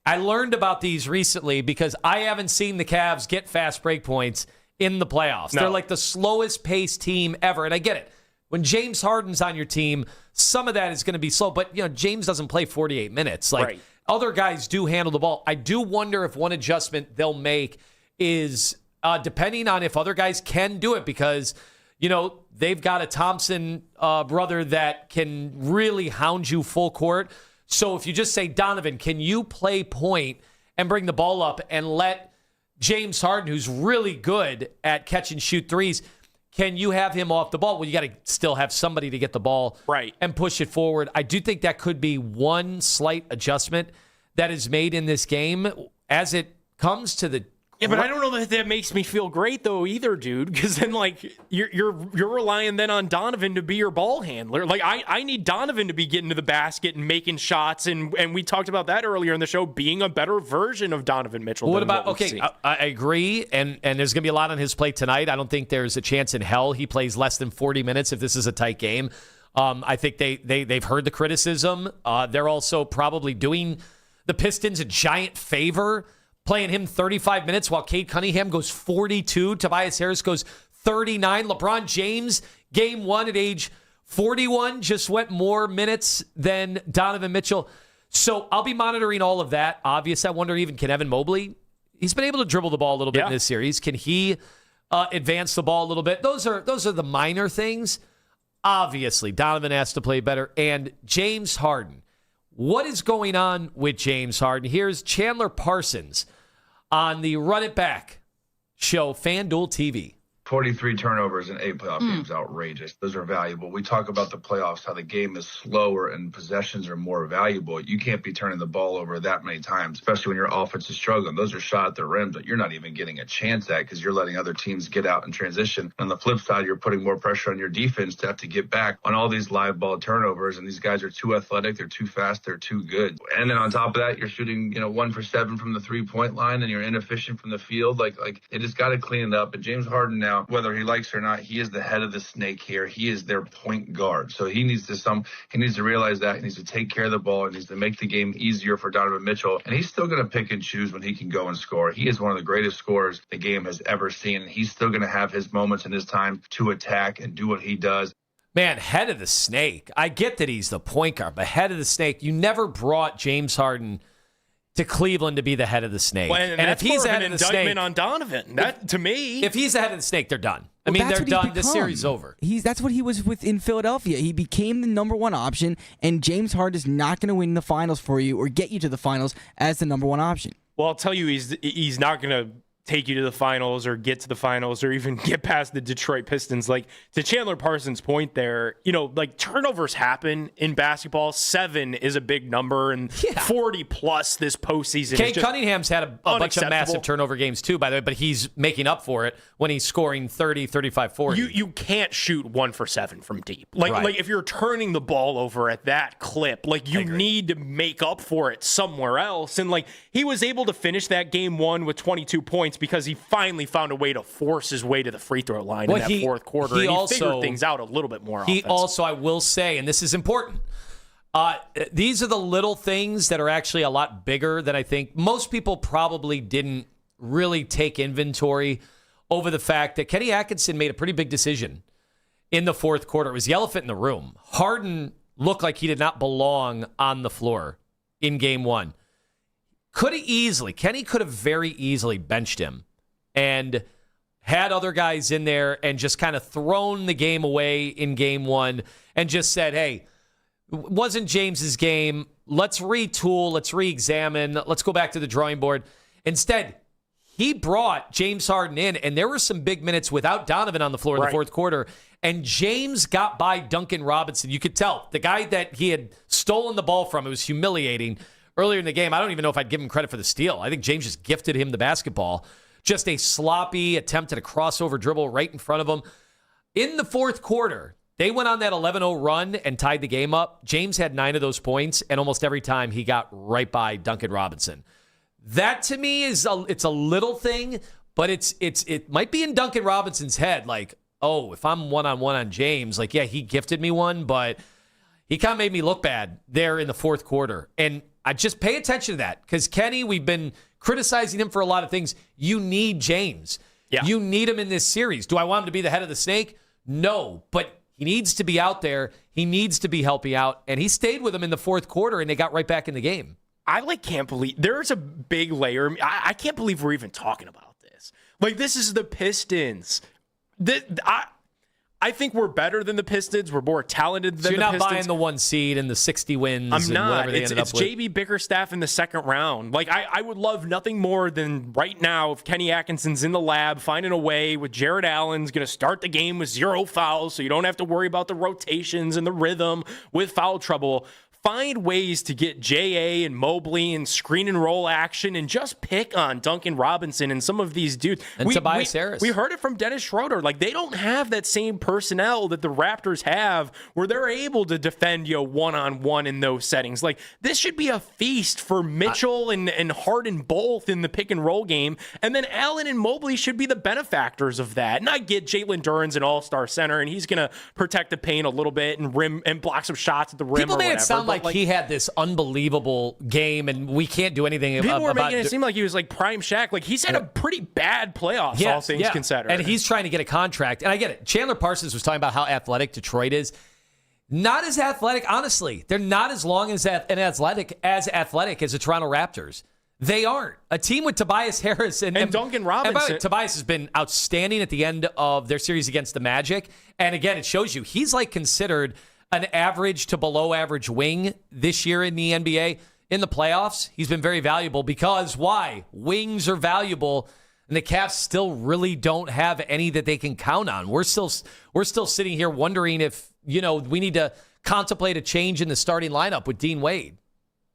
I learned about these recently because I haven't seen the Cavs get fast break points in the playoffs. No. They're like the slowest paced team ever. And I get it. When James Harden's on your team, some of that is going to be slow. But, James doesn't play 48 minutes. Like, other guys do handle the ball. I do wonder if one adjustment they'll make is depending on if other guys can do it because – they've got a Thompson brother that can really hound you full court. So if you just say, Donovan, can you play point and bring the ball up and let James Harden, who's really good at catch and shoot threes, can you have him off the ball? Well, you got to still have somebody to get the ball and push it forward. I do think that could be one slight adjustment that is made in this game as it comes to the Yeah, but I don't know that makes me feel great though either, dude. Because then you're relying then on Donovan to be your ball handler. Like I need Donovan to be getting to the basket and making shots, and we talked about that earlier in the show, being a better version of Donovan Mitchell. What about I agree, and there's going to be a lot on his plate tonight. I don't think there's a chance in hell he plays less than 40 minutes if this is a tight game. I think they've heard the criticism. They're also probably doing the Pistons a giant favor, playing him 35 minutes while Cade Cunningham goes 42. Tobias Harris goes 39. LeBron James, game one at age 41, just went more minutes than Donovan Mitchell. So I'll be monitoring all of that. Obviously, I wonder even can Evan Mobley, he's been able to dribble the ball a little bit in this series. Can he advance the ball a little bit? Those are the minor things. Obviously, Donovan has to play better. And James Harden. What is going on with James Harden? Here's Chandler Parsons on the Run It Back show, FanDuel TV. 43 turnovers in 8 playoff games, outrageous. Those are valuable. We talk about the playoffs, how the game is slower and possessions are more valuable. You can't be turning the ball over that many times, especially when your offense is struggling. Those are shot at the rim that you're not even getting a chance at because you're letting other teams get out and transition. On the flip side, you're putting more pressure on your defense to have to get back on all these live ball turnovers, and these guys are too athletic, they're too fast, they're too good. And then on top of that, you're shooting 1 for 7 from the 3-point line, and you're inefficient from the field. Like they just got to clean it up. And James Harden now, whether he likes it or not, he is the head of the snake here. He is their point guard. So he needs to realize that. He needs to take care of the ball. He needs to make the game easier for Donovan Mitchell. And he's still going to pick and choose when he can go and score. He is one of the greatest scorers the game has ever seen. And he's still going to have his moments in his time to attack and do what he does. Man, head of the snake. I get that he's the point guard, but head of the snake, you never brought James Harden to Cleveland to be the head of the snake. Well, and if he's an indictment on Donovan, to me, if he's the head of the snake, they're done. I mean, they're done. This series is over. That's what he was in Philadelphia. He became the number one option, and James Harden is not going to win the finals for you or get you to the finals as the number one option. Well, I'll tell you, he's not going to take you to the finals or get to the finals or even get past the Detroit Pistons. Like, to Chandler Parsons' point there, turnovers happen in basketball. 7 is a big number, and 40 plus this postseason. Cade Cunningham's had a bunch of massive turnover games too, by the way, but he's making up for it when he's scoring 30, 35, 40. You can't shoot 1 for 7 from deep. Like if you're turning the ball over at that clip, you need to make up for it somewhere else. And he was able to finish that game 1 with 22 points because he finally found a way to force his way to the free throw line in that fourth quarter. He figured things out a little bit more. He also, I will say, and this is important, these are the little things that are actually a lot bigger than I think. Most people probably didn't really take inventory over the fact that Kenny Atkinson made a pretty big decision in the fourth quarter. It was the elephant in the room. Harden looked like he did not belong on the floor in game 1. Kenny could have very easily benched him and had other guys in there and just kind of thrown the game away in game 1 and just said, hey, it wasn't James's game. Let's retool. Let's re-examine. Let's go back to the drawing board. Instead, he brought James Harden in, and there were some big minutes without Donovan on the floor in the fourth quarter, and James got by Duncan Robinson. You could tell the guy that he had stolen the ball from, it was humiliating. Earlier in the game, I don't even know if I'd give him credit for the steal. I think James just gifted him the basketball. Just a sloppy attempt at a crossover dribble right in front of him. In the fourth quarter, they went on that 11-0 run and tied the game up. James had 9 of those points, and almost every time he got right by Duncan Robinson. That, to me, it's a little thing, but it might be in Duncan Robinson's head. oh, if I'm one-on-one on James, like, yeah, he gifted me one, but he kind of made me look bad there in the fourth quarter. And I just pay attention to that because Kenny, we've been criticizing him for a lot of things. You need James. Yeah. You need him in this series. Do I want him to be the head of the snake? No, but he needs to be out there. He needs to be helping out. And he stayed with him in the fourth quarter, and they got right back in the game. I can't believe there's a big layer. I can't believe we're even talking about this. Like, this is the Pistons. I think we're better than the Pistons. We're more talented than the Pistons. So you're not buying the 1 seed and the 60 wins. I'm not. It's JB Bickerstaff in the second round. Like, I would love nothing more than right now if Kenny Atkinson's in the lab finding a way with Jared Allen's going to start the game with 0 fouls, so you don't have to worry about the rotations and the rhythm with foul trouble. Find ways to get J.A. and Mobley and screen and roll action and just pick on Duncan Robinson and some of these dudes. And Tobias Harris. We heard it from Dennis Schroeder. Like, they don't have that same personnel that the Raptors have where they're able to defend you one-on-one in those settings. Like, this should be a feast for Mitchell and Harden both in the pick and roll game. And then Allen and Mobley should be the benefactors of that. And I get Jalen Duren's an all-star center, and he's going to protect the paint a little bit and block some shots at the rim. People or made whatever. it sound like he had this unbelievable game, and we can't do anything People were about making it seem like he was like prime Shaq. Like, he's had a pretty bad playoffs, all things considered. And he's trying to get a contract. And I get it. Chandler Parsons was talking about how athletic Detroit is. Not as athletic, honestly. They're not as long as athletic as the Toronto Raptors. They aren't. A team with Tobias Harris and Duncan Robinson. And by the way, Tobias has been outstanding at the end of their series against the Magic. And again, it shows you he's like considered an average to below average wing this year in the NBA. In the playoffs, he's been very valuable because why? Wings are valuable, and the Cavs still really don't have any that they can count on. We're still sitting here wondering if, we need to contemplate a change in the starting lineup with Dean Wade.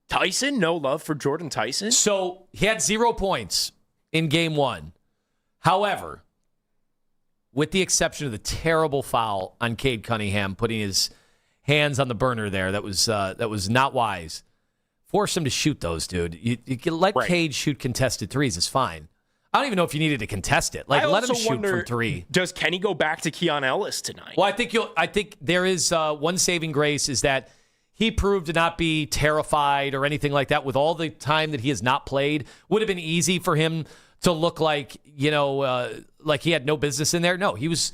Tyson, no love for Jordan Tyson. So he had 0 points in game 1. However, with the exception of the terrible foul on Cade Cunningham, putting his hands on the burner there, that was not wise. Force him to shoot those, dude. You can let Cade shoot contested threes. It's fine. I don't even know if you needed to contest it. Like, let him shoot from 3. Does Kenny go back to Keon Ellis tonight? Well, I think there is one saving grace is that he proved to not be terrified or anything like that with all the time that he has not played. Would have been easy for him to look like, like he had no business in there. No, he was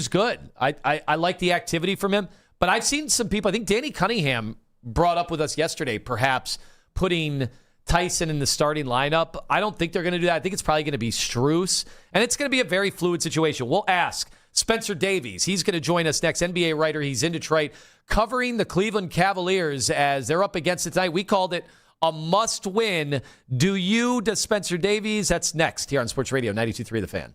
good. I like the activity from him. But I've seen some people, I think Danny Cunningham brought up with us yesterday, perhaps putting Tyson in the starting lineup. I don't think they're going to do that. I think it's probably going to be Strus, and it's going to be a very fluid situation. We'll ask Spencer Davies. He's going to join us next, NBA writer. He's in Detroit covering the Cleveland Cavaliers as they're up against it tonight. We called it a must-win. Does Spencer Davies? That's next here on Sports Radio 92.3 The Fan.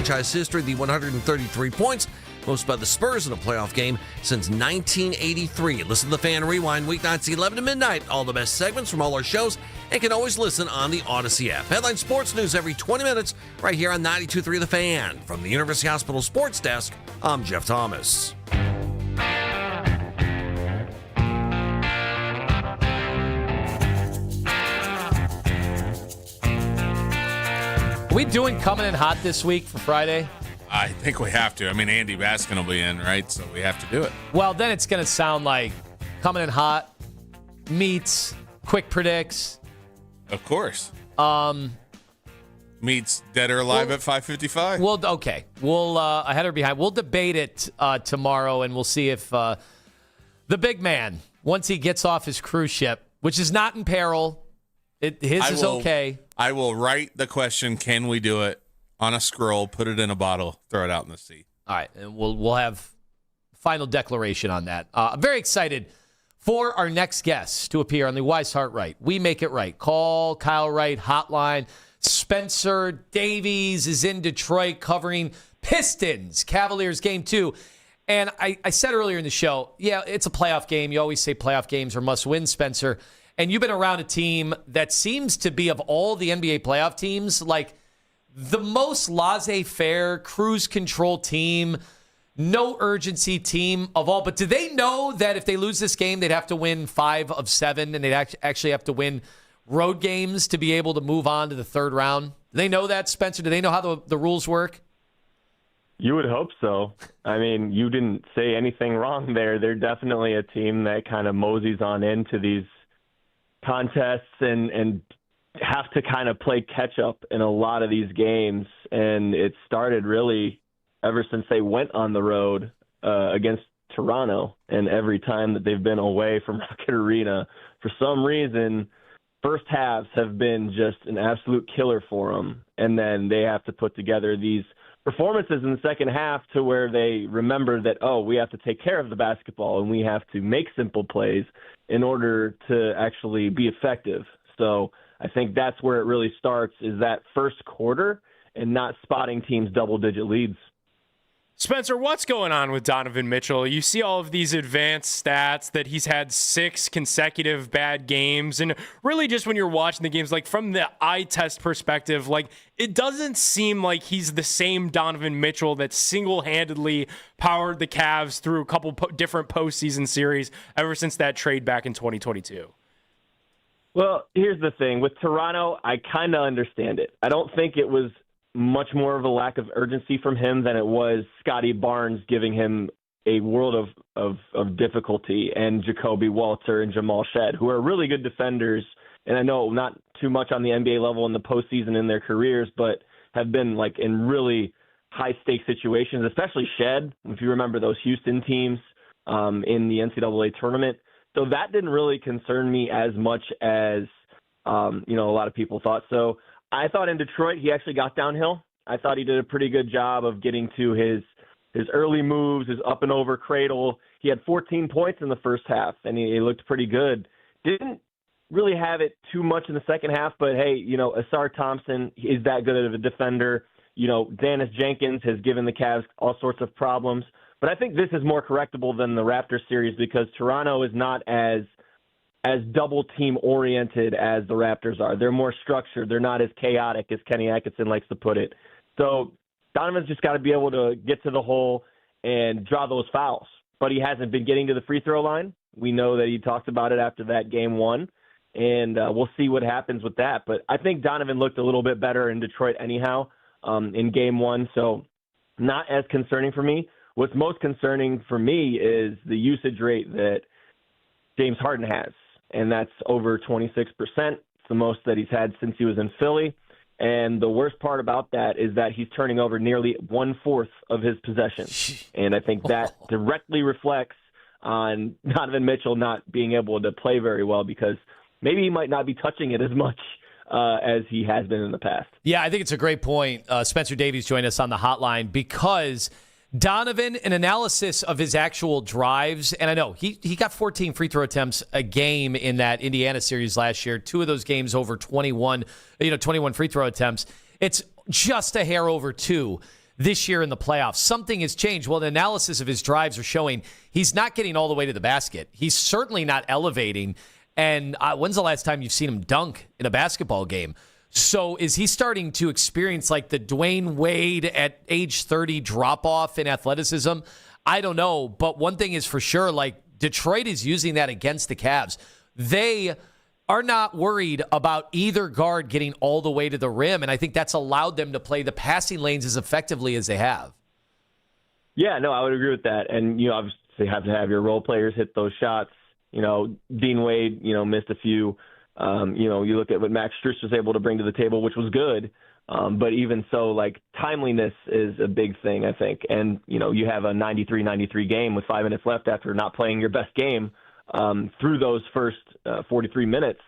franchise history, the 133 points, most by the Spurs in a playoff game since 1983. Listen to the Fan Rewind weeknights 11 to midnight. All the best segments from all our shows, and can always listen on the Odyssey app. Headline sports news every 20 minutes right here on 92.3 The Fan. From the University Hospital Sports Desk, I'm Jeff Thomas. Are we doing coming in hot this week for Friday? I think we have to. I mean, Andy Baskin will be in, right? So we have to do it. Well, then it's going to sound like coming in hot meets quick predicts. Of course. Meets Dead or Alive at 5:55. Well, okay. We'll ahead or behind. We'll debate it tomorrow, and we'll see if the big man, once he gets off his cruise ship, which is not in peril, his is okay. I will write the question, can we do it, on a scroll, put it in a bottle, throw it out in the sea. All right, and we'll have final declaration on that. I'm very excited for our next guest to appear on the Wise Heart Right. We make it right. Call Kyle Wright hotline. Spencer Davies is in Detroit covering Pistons, Cavaliers game 2. And I said earlier in the show, yeah, it's a playoff game. You always say playoff games are must win, Spencer. And you've been around a team that seems to be, of all the NBA playoff teams, like the most laissez-faire, cruise control team, no urgency team of all. But do they know that if they lose this game, they'd have to win 5 of 7, and they'd actually have to win road games to be able to move on to the third round? Do they know that, Spencer? Do they know how the rules work? You would hope so. I mean, you didn't say anything wrong there. They're definitely a team that kind of moseys on into these contests and have to kind of play catch up in a lot of these games. And it started really ever since they went on the road against Toronto. And every time that they've been away from Rocket Arena, for some reason, first halves have been just an absolute killer for them. And then they have to put together these performances in the second half to where they remember that, oh, we have to take care of the basketball and we have to make simple plays in order to actually be effective. So I think that's where it really starts, is that first quarter and not spotting teams double-digit leads. Spencer, what's going on with Donovan Mitchell? You see all of these advanced stats that he's had 6 consecutive bad games. And really just when you're watching the games, like from the eye test perspective, like it doesn't seem like he's the same Donovan Mitchell that single-handedly powered the Cavs through a couple different postseason series ever since that trade back in 2022. Well, here's the thing. With Toronto, I kind of understand it. I don't think it was much more of a lack of urgency from him than it was Scotty Barnes giving him a world of difficulty, and Jacoby Walter and Jamal Shead, who are really good defenders. And I know not too much on the NBA level in the postseason in their careers, but have been like in really high stakes situations, especially Shead, if you remember those Houston teams in the NCAA tournament. So that didn't really concern me as much as, a lot of people thought. So I thought in Detroit he actually got downhill. I thought he did a pretty good job of getting to his early moves, his up and over cradle. He had 14 points in the first half, and he looked pretty good. Didn't really have it too much in the second half, but hey, Asar Thompson is that good of a defender. Dennis Jenkins has given the Cavs all sorts of problems. But I think this is more correctable than the Raptors series because Toronto is not as double team oriented as the Raptors are. They're more structured. They're not as chaotic as Kenny Atkinson likes to put it. So Donovan's just got to be able to get to the hole and draw those fouls. But he hasn't been getting to the free throw line. We know that he talked about it after that game 1, and we'll see what happens with that. But I think Donovan looked a little bit better in Detroit anyhow in game 1, so not as concerning for me. What's most concerning for me is the usage rate that James Harden has, and that's over 26%. It's the most that he's had since he was in Philly. And the worst part about that is that he's turning over nearly 1/4 of his possessions. And I think that directly reflects on Donovan Mitchell not being able to play very well because maybe he might not be touching it as much as he has been in the past. Yeah, I think it's a great point. Spencer Davies joined us on the hotline because Donovan, an analysis of his actual drives, and I know he got 14 free throw attempts a game in that Indiana series last year. 2 of those games over 21 free throw attempts. It's just a hair over 2 this year in the playoffs. Something has changed. Well, the analysis of his drives are showing he's not getting all the way to the basket. He's certainly not elevating. And when's the last time you've seen him dunk in a basketball game? So is he starting to experience like the Dwayne Wade at age 30 drop-off in athleticism? I don't know. But one thing is for sure, like Detroit is using that against the Cavs. They are not worried about either guard getting all the way to the rim, and I think that's allowed them to play the passing lanes as effectively as they have. Yeah, no, I would agree with that. And, obviously you have to have your role players hit those shots. Dean Wade, missed a few. You look at what Max Strus was able to bring to the table, which was good. But even so, like, timeliness is a big thing, I think. And, you have a 93-93 game with 5 minutes left after not playing your best game through those first 43 minutes.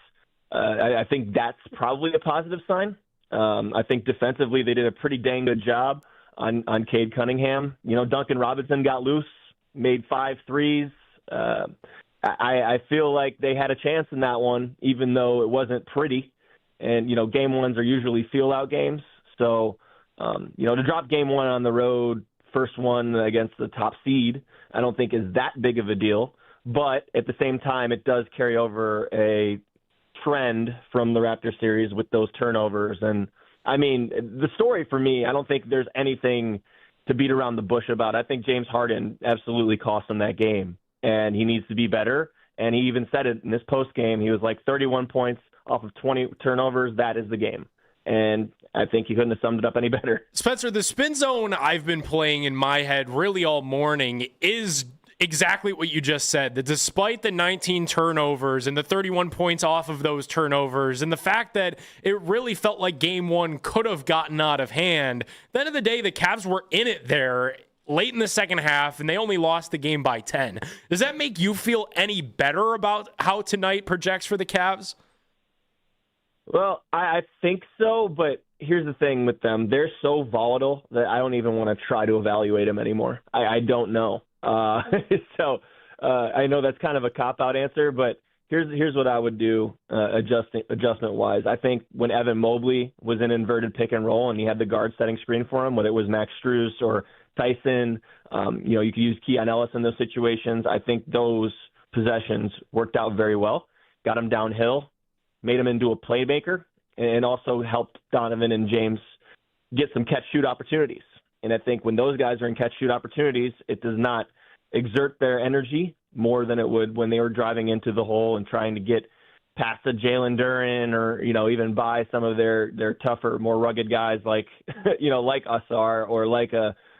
I think that's probably a positive sign. I think defensively they did a pretty dang good job on Cade Cunningham. Duncan Robinson got loose, made 5 threes. I feel like they had a chance in that one, even though it wasn't pretty. And, game 1s are usually feel-out games. So, to drop game 1 on the road, first one against the top seed, I don't think is that big of a deal. But at the same time, it does carry over a trend from the Raptor series with those turnovers. And, I mean, the story for me, I don't think there's anything to beat around the bush about. I think James Harden absolutely cost him that game. And he needs to be better. And he even said it in this post game. He was like 31 points off of 20 turnovers. That is the game. And I think he couldn't have summed it up any better. Spencer, the spin zone I've been playing in my head really all morning is exactly what you just said. That despite the 19 turnovers and the 31 points off of those turnovers and the fact that it really felt like game one could have gotten out of hand, at the end of the day, the Cavs were in it there late in the second half, and they only lost the game by 10. Does that make you feel any better about how tonight projects for the Cavs? Well, I think so, but here's the thing with them. They're so volatile that I don't even want to try to evaluate them anymore. I don't know. So I know that's kind of a cop-out answer, but here's what I would do adjustment-wise. I think when Evan Mobley was in inverted pick and roll and he had the guard setting screen for him, whether it was Max Strus or Tyson, you could use Keon Ellis in those situations. I think those possessions worked out very well, got him downhill, made him into a playmaker, and also helped Donovan and James get some catch-shoot opportunities. And I think when those guys are in catch-shoot opportunities, it does not exert their energy more than it would when they were driving into the hole and trying to get past a Jalen Duren or, even by some of their tougher, more rugged guys like, like Asar or like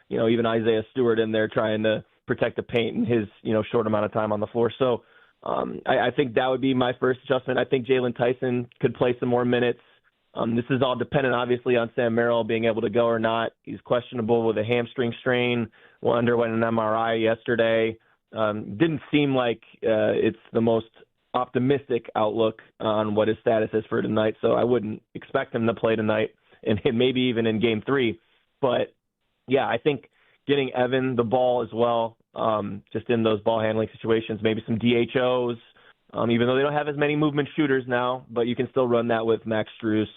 even Isaiah Stewart in there trying to protect the paint in his, short amount of time on the floor. So I think that would be my first adjustment. I think Jalen Tyson could play some more minutes. This is all dependent, obviously, on Sam Merrill being able to go or not. He's questionable with a hamstring strain. Underwent an MRI yesterday. Didn't seem like it's the most optimistic outlook on what his status is for tonight, so I wouldn't expect him to play tonight, and maybe even in Game 3. But, yeah, I think getting Evan the ball as well, just in those ball handling situations, maybe some DHOs, even though they don't have as many movement shooters now, but you can still run that with Max Strus.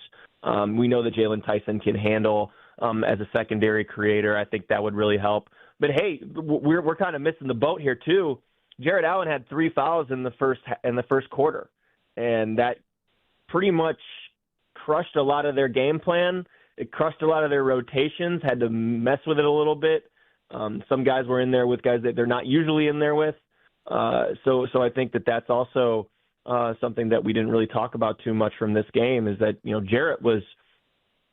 We know that Jalen Tyson can handle as a secondary creator. I think that would really help. But, hey, we're kind of missing the boat here, too. Jarrett Allen had 3 fouls in the first quarter, and that pretty much crushed a lot of their game plan. It crushed a lot of their rotations, had to mess with it a little bit. Some guys were in there with guys that they're not usually in there with. So I think that's also something that we didn't really talk about too much from this game is that, Jarrett was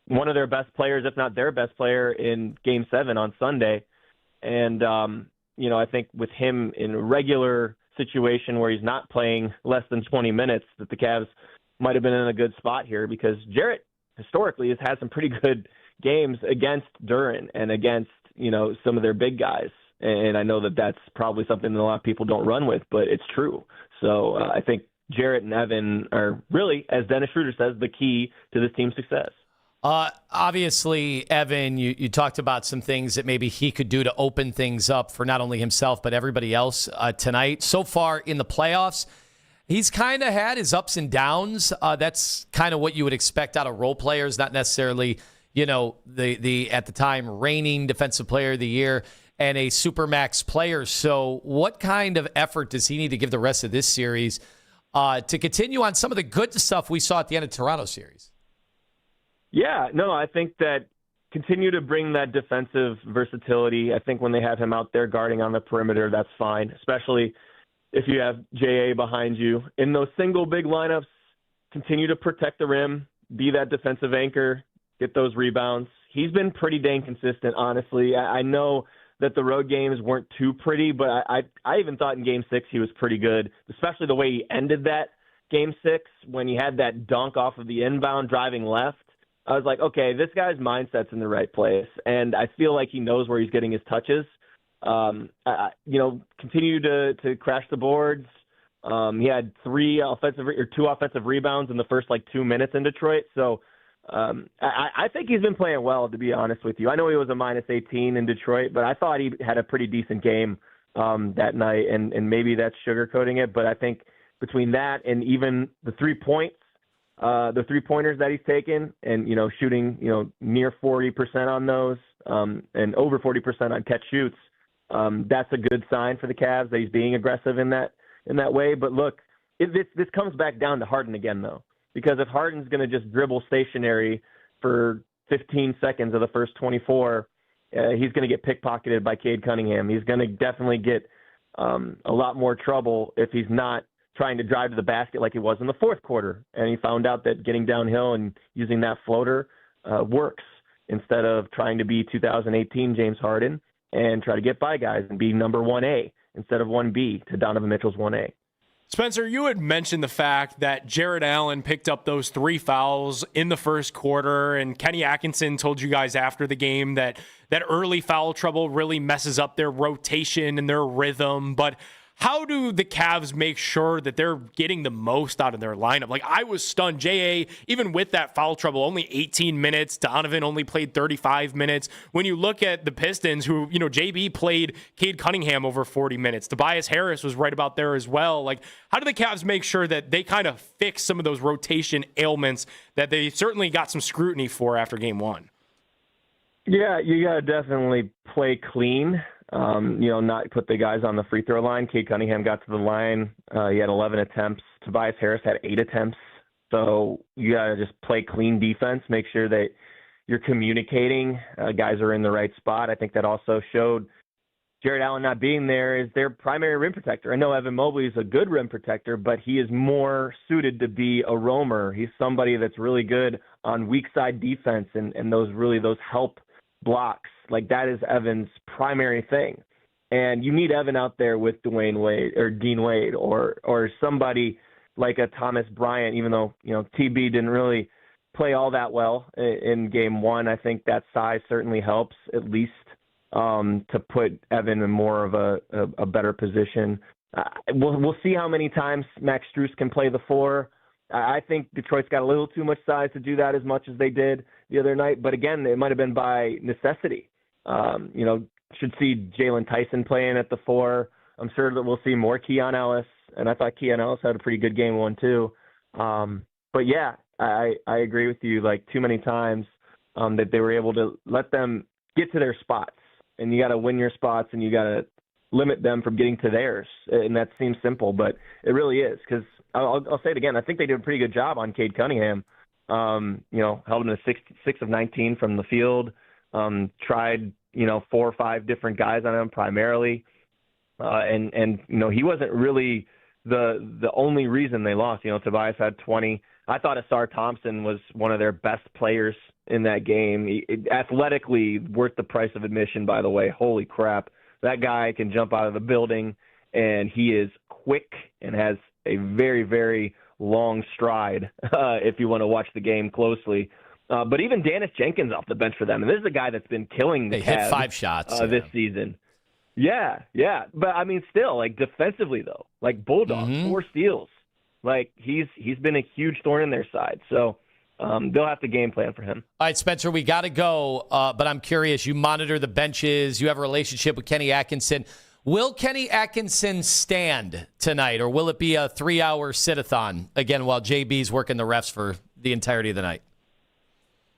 one of their best players, if not their best player in Game 7 on Sunday. And, I think with him in a regular situation where he's not playing less than 20 minutes, that the Cavs might have been in a good spot here because Jarrett historically has had some pretty good games against Duren and against, some of their big guys. And I know that that's probably something that a lot of people don't run with, but it's true. So I think Jarrett and Evan are really, as Dennis Schroeder says, the key to this team's success. Obviously, Evan, you talked about some things that maybe he could do to open things up for not only himself, but everybody else tonight. So far in the playoffs, he's kind of had his ups and downs. That's kind of what you would expect out of role players, not necessarily, the at the time reigning defensive player of the year and a supermax player. So what kind of effort does he need to give the rest of this series to continue on some of the good stuff we saw at the end of Toronto series? Yeah, no, I think that continue to bring that defensive versatility. I think when they have him out there guarding on the perimeter, that's fine, especially if you have J.A. behind you. In those single big lineups, continue to protect the rim, be that defensive anchor, get those rebounds. He's been pretty dang consistent, honestly. I know that the road games weren't too pretty, but I even thought in Game 6 he was pretty good, especially the way he ended that Game 6 when he had that dunk off of the inbound driving left. I was like, okay, this guy's mindset's in the right place, and I feel like he knows where he's getting his touches. Continue to crash the boards. He had 2 offensive rebounds in the first 2 minutes in Detroit. So I think he's been playing well, to be honest with you. I know he was a -18 in Detroit, but I thought he had a pretty decent game that night, and maybe that's sugarcoating it. But I think between that and even the 3 points, the 3-pointers that he's taken and, shooting, near 40% on those and over 40% on catch shoots, that's a good sign for the Cavs that he's being aggressive in that way. But look, this comes back down to Harden again, though, because if Harden's going to just dribble stationary for 15 seconds of the first 24, he's going to get pickpocketed by Cade Cunningham. He's going to definitely get a lot more trouble if he's not trying to drive to the basket like he was in the fourth quarter. And he found out that getting downhill and using that floater works instead of trying to be 2018 James Harden and try to get by guys and be number 1A instead of 1B to Donovan Mitchell's 1A. Spencer, you had mentioned the fact that Jarrett Allen picked up those 3 fouls in the first quarter, and Kenny Atkinson told you guys after the game that early foul trouble really messes up their rotation and their rhythm. But how do the Cavs make sure that they're getting the most out of their lineup? Like, I was stunned. J.A., even with that foul trouble, only 18 minutes. Donovan only played 35 minutes. When you look at the Pistons, who, JB played Cade Cunningham over 40 minutes. Tobias Harris was right about there as well. Like, how do the Cavs make sure that they kind of fix some of those rotation ailments that they certainly got some scrutiny for after game 1? Yeah, you got to definitely play clean. Not put the guys on the free throw line. Cade Cunningham got to the line. He had 11 attempts. Tobias Harris had 8 attempts. So you got to just play clean defense, make sure that you're communicating. Guys are in the right spot. I think that also showed Jarrett Allen not being there is their primary rim protector. I know Evan Mobley is a good rim protector, but he is more suited to be a roamer. He's somebody that's really good on weak side defense and those help blocks. Like, that is Evan's primary thing. And you need Evan out there with Dwayne Wade or Dean Wade or somebody like a Thomas Bryant, even though, TB didn't really play all that well in game 1. I think that size certainly helps, at least to put Evan in more of a better position. We'll see how many times Max Strus can play the 4. I think Detroit's got a little too much size to do that as much as they did the other night. But again, it might have been by necessity. Should see Jalen Tyson playing at the 4. I'm sure that we'll see more Keon Ellis, and I thought Keon Ellis had a pretty good game 1 too. But yeah, I agree with you. Like, too many times that they were able to let them get to their spots, and you got to win your spots, and you got to limit them from getting to theirs. And that seems simple, but it really is, because I'll say it again. I think they did a pretty good job on Cade Cunningham. Held him to 6 of 19 from the field. Tried 4 or 5 different guys on him primarily, and he wasn't really the only reason they lost. Tobias had 20. I thought Asar Thompson was one of their best players in that game. Athletically worth the price of admission, by the way. Holy crap, that guy can jump out of the building, and he is quick and has a very, very long stride. If you want to watch the game closely. But even Dennis Jenkins off the bench for them. And this is a guy that's been killing the Cavs. They hit 5 shots this season. Yeah. But, I mean, still, like, defensively, though, like, Bulldog, 4 steals. Like, he's been a huge thorn in their side. So they'll have to game plan for him. All right, Spencer, we got to go. But I'm curious. You monitor the benches. You have a relationship with Kenny Atkinson. Will Kenny Atkinson stand tonight, or will it be a 3-hour sit-a-thon, again, while JB's working the refs for the entirety of the night?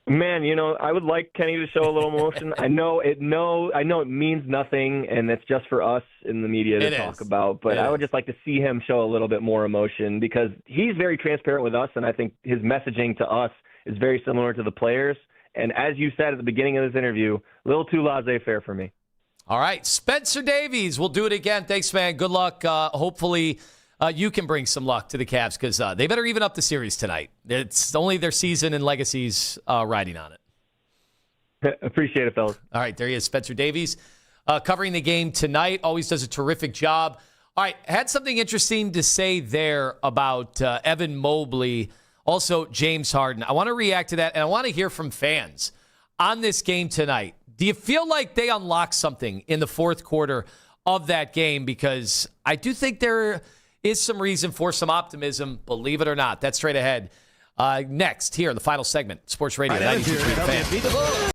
Man, I would like Kenny to show a little emotion. I know it means nothing, and it's just for us in the media to talk about. But I would just like to see him show a little bit more emotion, because he's very transparent with us, and I think his messaging to us is very similar to the players. And as you said at the beginning of this interview, a little too laissez-faire for me. All right, Spencer Davies, we'll do it again. Thanks, man. Good luck. Hopefully you can bring some luck to the Cavs, because they better even up the series tonight. It's only their season and legacies riding on it. Appreciate it, fellas. All right, there he is, Spencer Davies, covering the game tonight. Always does a terrific job. All right, had something interesting to say there about Evan Mobley, also James Harden. I want to react to that, and I want to hear from fans on this game tonight. Do you feel like they unlocked something in the fourth quarter of that game? Because I do think there is some reason for some optimism, believe it or not. That's straight ahead. Next, here in the final segment, Sports Radio 92.3 The Fan.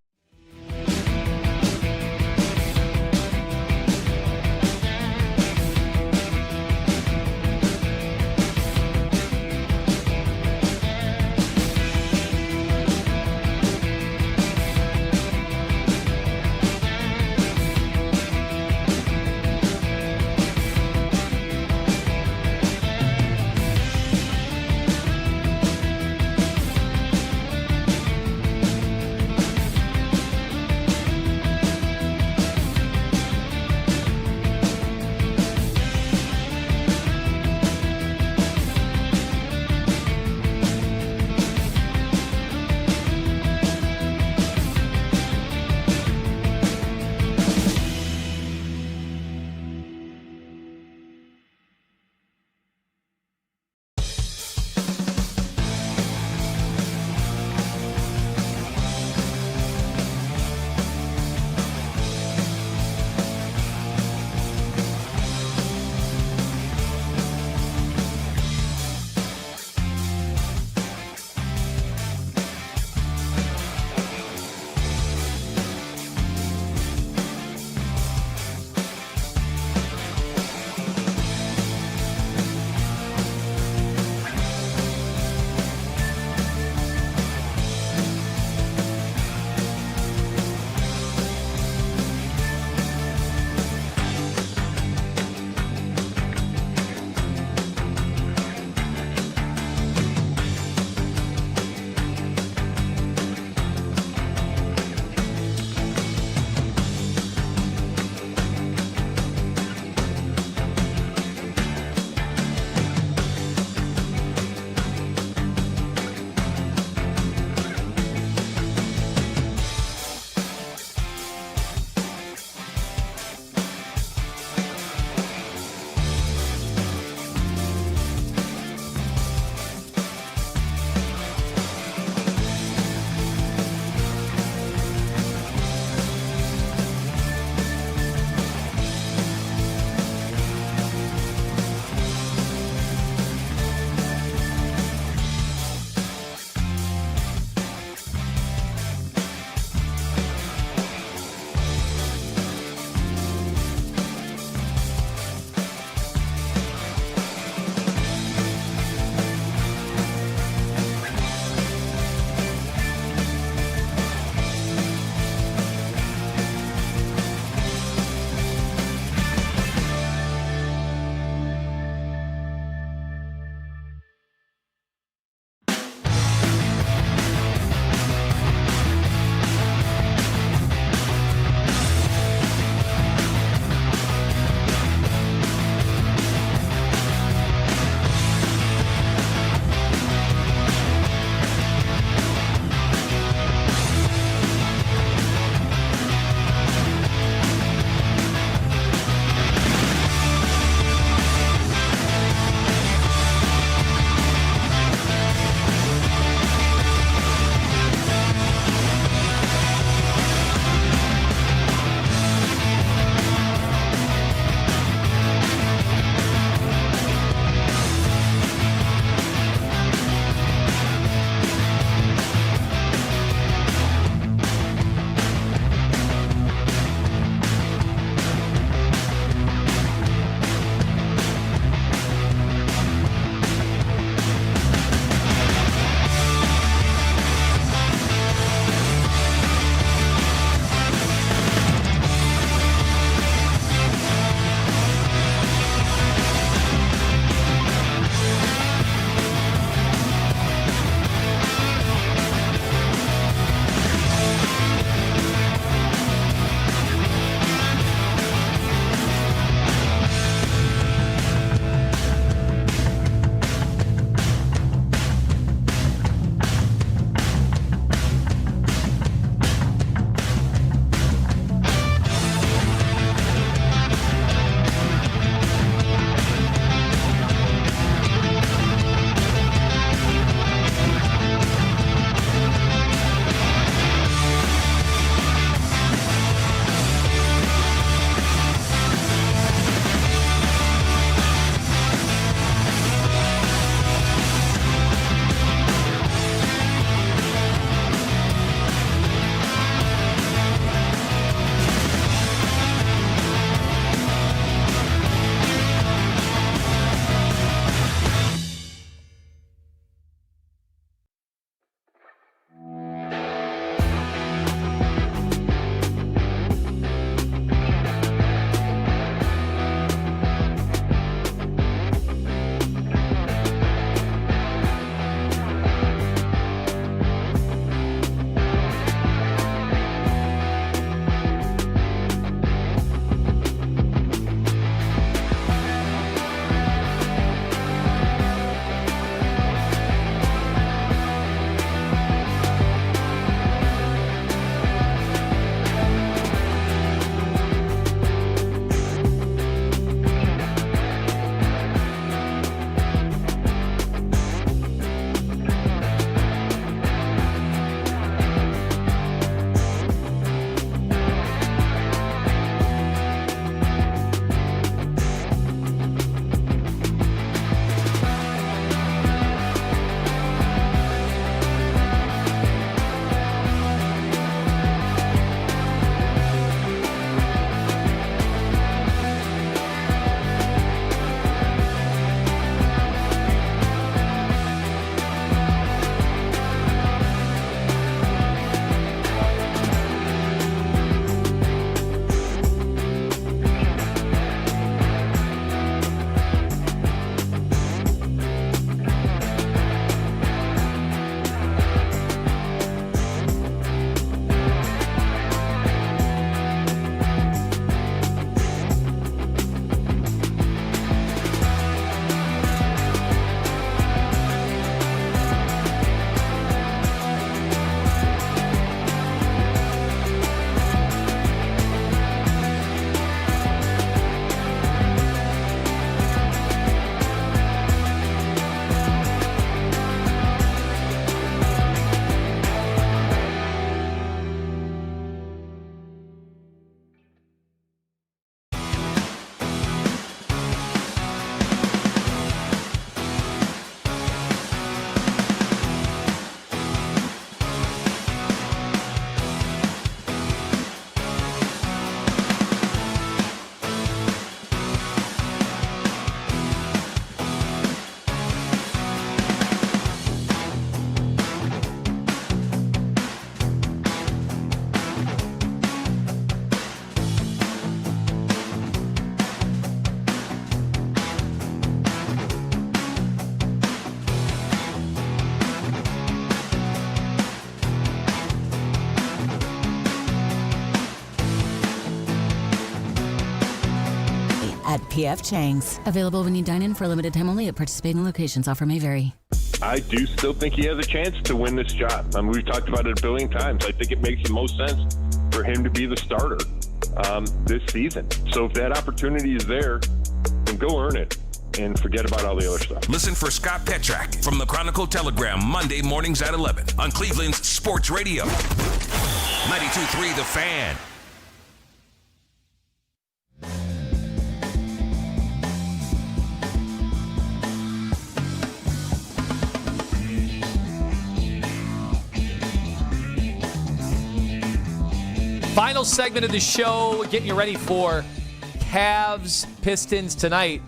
at P.F. Chang's. Available when you dine in for a limited time only at participating locations. Offer may vary. I do still think he has a chance to win this job. I mean, we've talked about it a billion times. I think it makes the most sense for him to be the starter this season. So if that opportunity is there, then go earn it and forget about all the other stuff. Listen for Scott Petrak from the Chronicle Telegram Monday mornings at 11 on Cleveland's Sports Radio. 92.3 The Fan. Final segment of the show, getting you ready for Cavs Pistons tonight.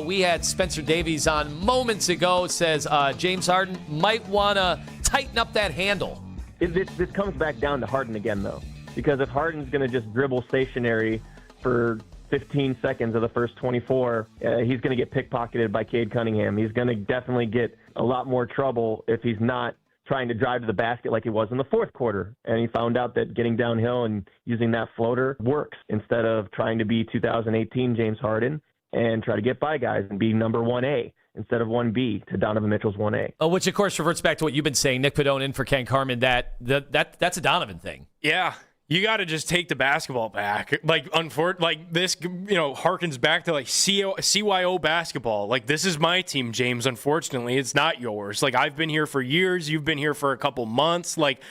We had Spencer Davies on moments ago. Says James Harden might want to tighten up that handle. This comes back down to Harden again, though, because if Harden's going to just dribble stationary for 15 seconds of the first 24, he's going to get pickpocketed by Cade Cunningham. He's going to definitely get a lot more trouble if he's not trying to drive to the basket like he was in the fourth quarter. And he found out that getting downhill and using that floater works instead of trying to be 2018 James Harden and try to get by guys and be number 1A instead of 1B to Donovan Mitchell's 1A. Oh, which, of course, reverts back to what you've been saying, Nick Pedone in for Ken Carman, that's a Donovan thing. Yeah. You got to just take the basketball back. Like this, harkens back to like CYO basketball. Like, this is my team, James. Unfortunately, it's not yours. Like, I've been here for years. You've been here for a couple months. Like,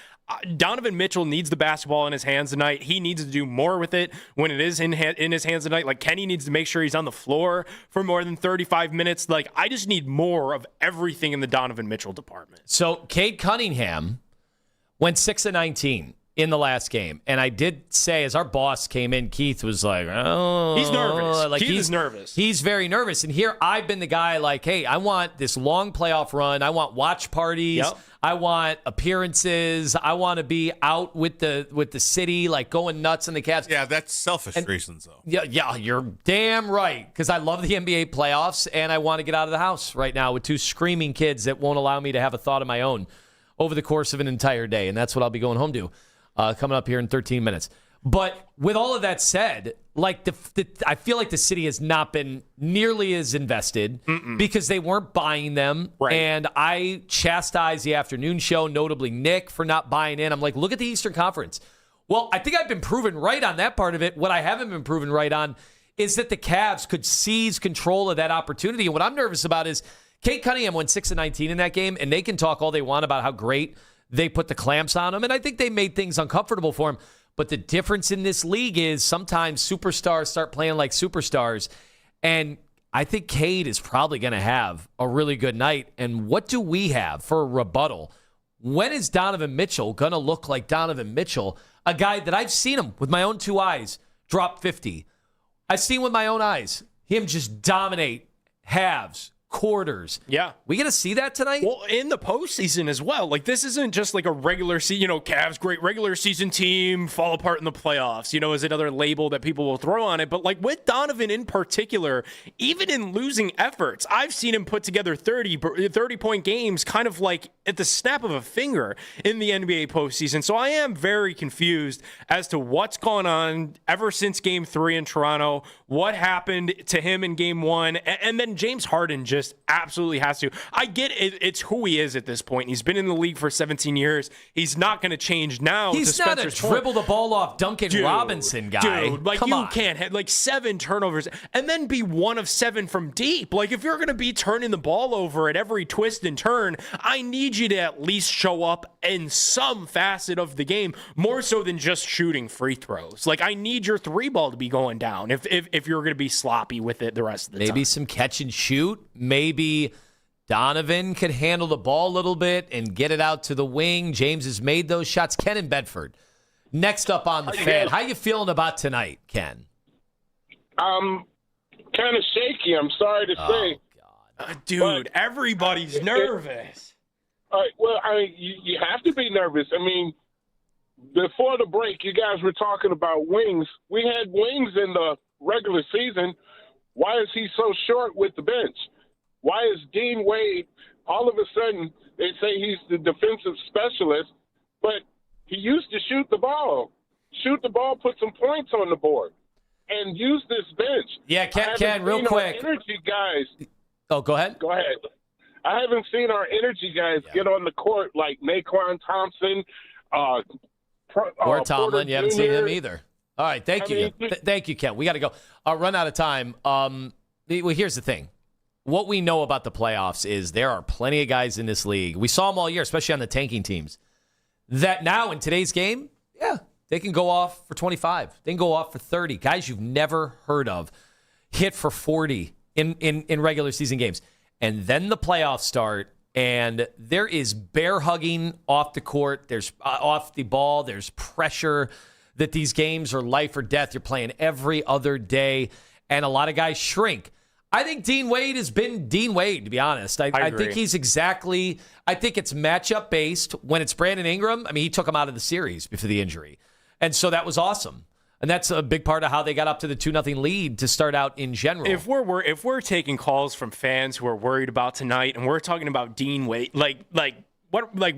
Donovan Mitchell needs the basketball in his hands tonight. He needs to do more with it when it is in his hands tonight. Like, Kenny needs to make sure he's on the floor for more than 35 minutes. Like, I just need more of everything in the Donovan Mitchell department. So, Cade Cunningham went 6 of 19. In the last game. And I did say, as our boss came in, Keith was like, oh. He's nervous. Like, He's nervous. He's very nervous. And here I've been the guy like, hey, I want this long playoff run. I want watch parties. Yep. I want appearances. I want to be out with the city, like going nuts in the Cavs. Yeah, that's selfish reasons, though. Yeah, you're damn right. Because I love the NBA playoffs, and I want to get out of the house right now with two screaming kids that won't allow me to have a thought of my own over the course of an entire day. And that's what I'll be going home to. Coming up here in 13 minutes. But with all of that said, like I feel like the city has not been nearly as invested because they weren't buying them. Right. And I chastise the afternoon show, notably Nick, for not buying in. I'm like, look at the Eastern Conference. Well, I think I've been proven right on that part of it. What I haven't been proven right on is that the Cavs could seize control of that opportunity. And what I'm nervous about is Cade Cunningham went 6 of 19 in that game, and they can talk all they want about how great they put the clamps on him, and I think they made things uncomfortable for him. But the difference in this league is sometimes superstars start playing like superstars, and I think Cade is probably going to have a really good night. And what do we have for a rebuttal? When is Donovan Mitchell going to look like Donovan Mitchell, a guy that I've seen him with my own two eyes drop 50? I've seen with my own eyes him just dominate halves, quarters. Yeah. We going to see that tonight? Well, in the postseason as well. Like, this isn't just like a regular season, Cavs, great regular season team, fall apart in the playoffs, is another label that people will throw on it. But like with Donovan in particular, even in losing efforts, I've seen him put together 30-point games kind of like at the snap of a finger in the NBA postseason. So I am very confused as to what's gone on ever since Game 3 in Toronto, what happened to him in Game 1, and then James Harden just absolutely has to. I get it. It's who he is at this point. He's been in the league for 17 years. He's not going to change now. He's not a dribble the ball off Duncan Robinson guy. Dude, like, you can't have like 7 turnovers and then be 1 of 7 from deep. Like, if you're going to be turning the ball over at every twist and turn, I need you to at least show up in some facet of the game, more so than just shooting free throws. Like, I need your 3-ball to be going down if you're going to be sloppy with it the rest of the time. Maybe some catch and shoot. Maybe Donovan could handle the ball a little bit and get it out to the wing. James has made those shots. Ken in Bedford. Next up on the fan. How you feeling about tonight, Ken? I'm kind of shaky, I'm sorry to say. Dude, everybody's nervous. You have to be nervous. I mean, before the break, you guys were talking about wings. We had wings in the regular season. Why is he so short with the bench? Why is Dean Wade, all of a sudden, they say he's the defensive specialist, but he used to shoot the ball. Shoot the ball, put some points on the board. and use this bench. Yeah, Ken, real quick. Energy guys. Oh, go ahead. Go ahead. I haven't seen our energy guys get on the court like Naquan Thompson, or Tomlin. You haven't seen him either. All right, thank you. mean, Thank you, Ken. We got to go. Run out of time. Well, here's the thing. What we know about the playoffs is there are plenty of guys in this league. We saw them all year, especially on the tanking teams, that now in today's game, they can go off for 25. They can go off for 30. Guys you've never heard of hit for 40 in regular season games. And then the playoffs start, and there is bear hugging off the court. There's off the ball. There's pressure that these games are life or death. You're playing every other day, and a lot of guys shrink. I think Dean Wade has been Dean Wade, to be honest. I think he's exactly – I think it's matchup-based. When it's Brandon Ingram, I mean, he took him out of the series before the injury. And so that was awesome. And that's a big part of how they got up to the 2-0 lead to start out in general. If we're taking calls from fans who are worried about tonight, and we're talking about Dean Wade, like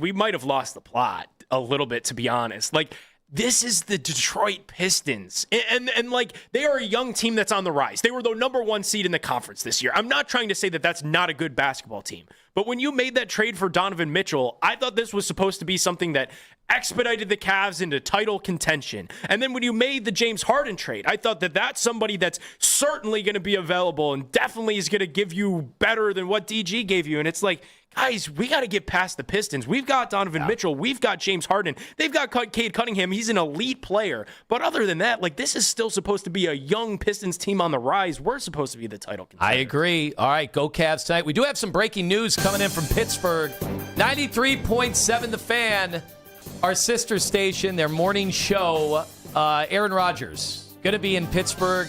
we might have lost the plot a little bit, to be honest. Like, this is the Detroit Pistons. And like, they are a young team that's on the rise. They were the number 1 seed in the conference this year. I'm not trying to say that that's not a good basketball team. But when you made that trade for Donovan Mitchell, I thought this was supposed to be something that expedited the Cavs into title contention. And then when you made the James Harden trade, I thought that that's somebody that's certainly going to be available and definitely is going to give you better than what DG gave you. And it's like, guys, we got to get past the Pistons. We've got Donovan Mitchell. We've got James Harden. They've got Cade Cunningham. He's an elite player. But other than that, like, this is still supposed to be a young Pistons team on the rise. We're supposed to be the title contender. I agree. All right, go Cavs tonight. We do have some breaking news coming in from Pittsburgh. 93.7 The Fan, our sister station, their morning show. Aaron Rodgers going to be in Pittsburgh,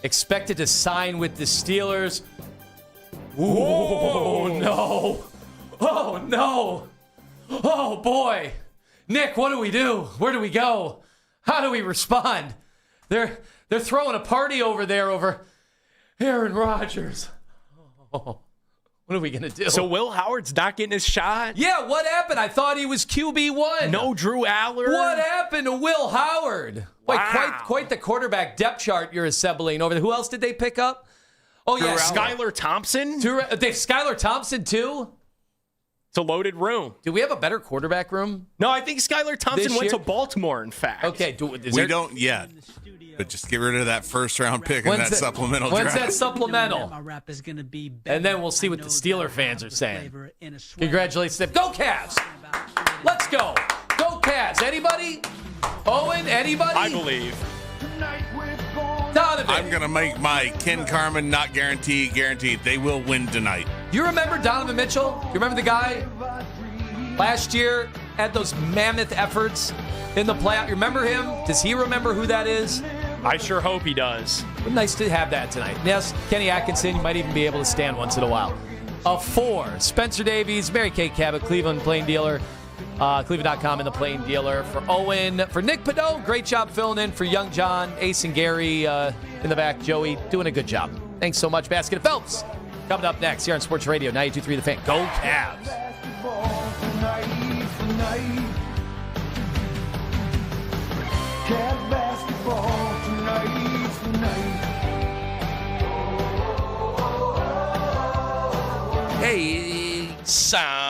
expected to sign with the Steelers. Oh, no. Oh, no. Oh, boy. Nick, what do we do? Where do we go? How do we respond? They're throwing a party over there over Aaron Rodgers. Oh, what are we going to do? So Will Howard's not getting his shot? Yeah, what happened? I thought he was QB1. No Drew Aller? What happened to Will Howard? Wow. Quite the quarterback depth chart you're assembling over there. Who else did they pick up? Oh, yeah. Skylar Thompson? They have Skylar Thompson, too? It's a loaded room. Do we have a better quarterback room? No, I think Skylar Thompson went to Baltimore, in fact. Okay. We don't yet. But just get rid of that first-round pick in that supplemental draft. When's that supplemental? And then we'll see what the Steeler fans are saying. Congratulations. Go Cavs! Let's go. Go Cavs. Anybody? Owen, anybody? I believe. Donovan. I'm going to make my Ken Carman not guaranteed. They will win tonight. You remember Donovan Mitchell? You remember the guy last year had those mammoth efforts in the playoff? You remember him? Does he remember who that is? I sure hope he does. Nice to have that tonight. Yes, Kenny Atkinson, you might even be able to stand once in a while. 4, Spencer Davies, Mary Kay Cabot, Cleveland Plain Dealer, Cleveland.com and the Plain Dealer. For Owen, for Nick Pedone, great job filling in. For Young John, Ace and Gary in the back, Joey, doing a good job. Thanks so much, Basket of Phelps. Coming up next here on Sports Radio 92.3 The Fan. Go Cavs. Hey, sound.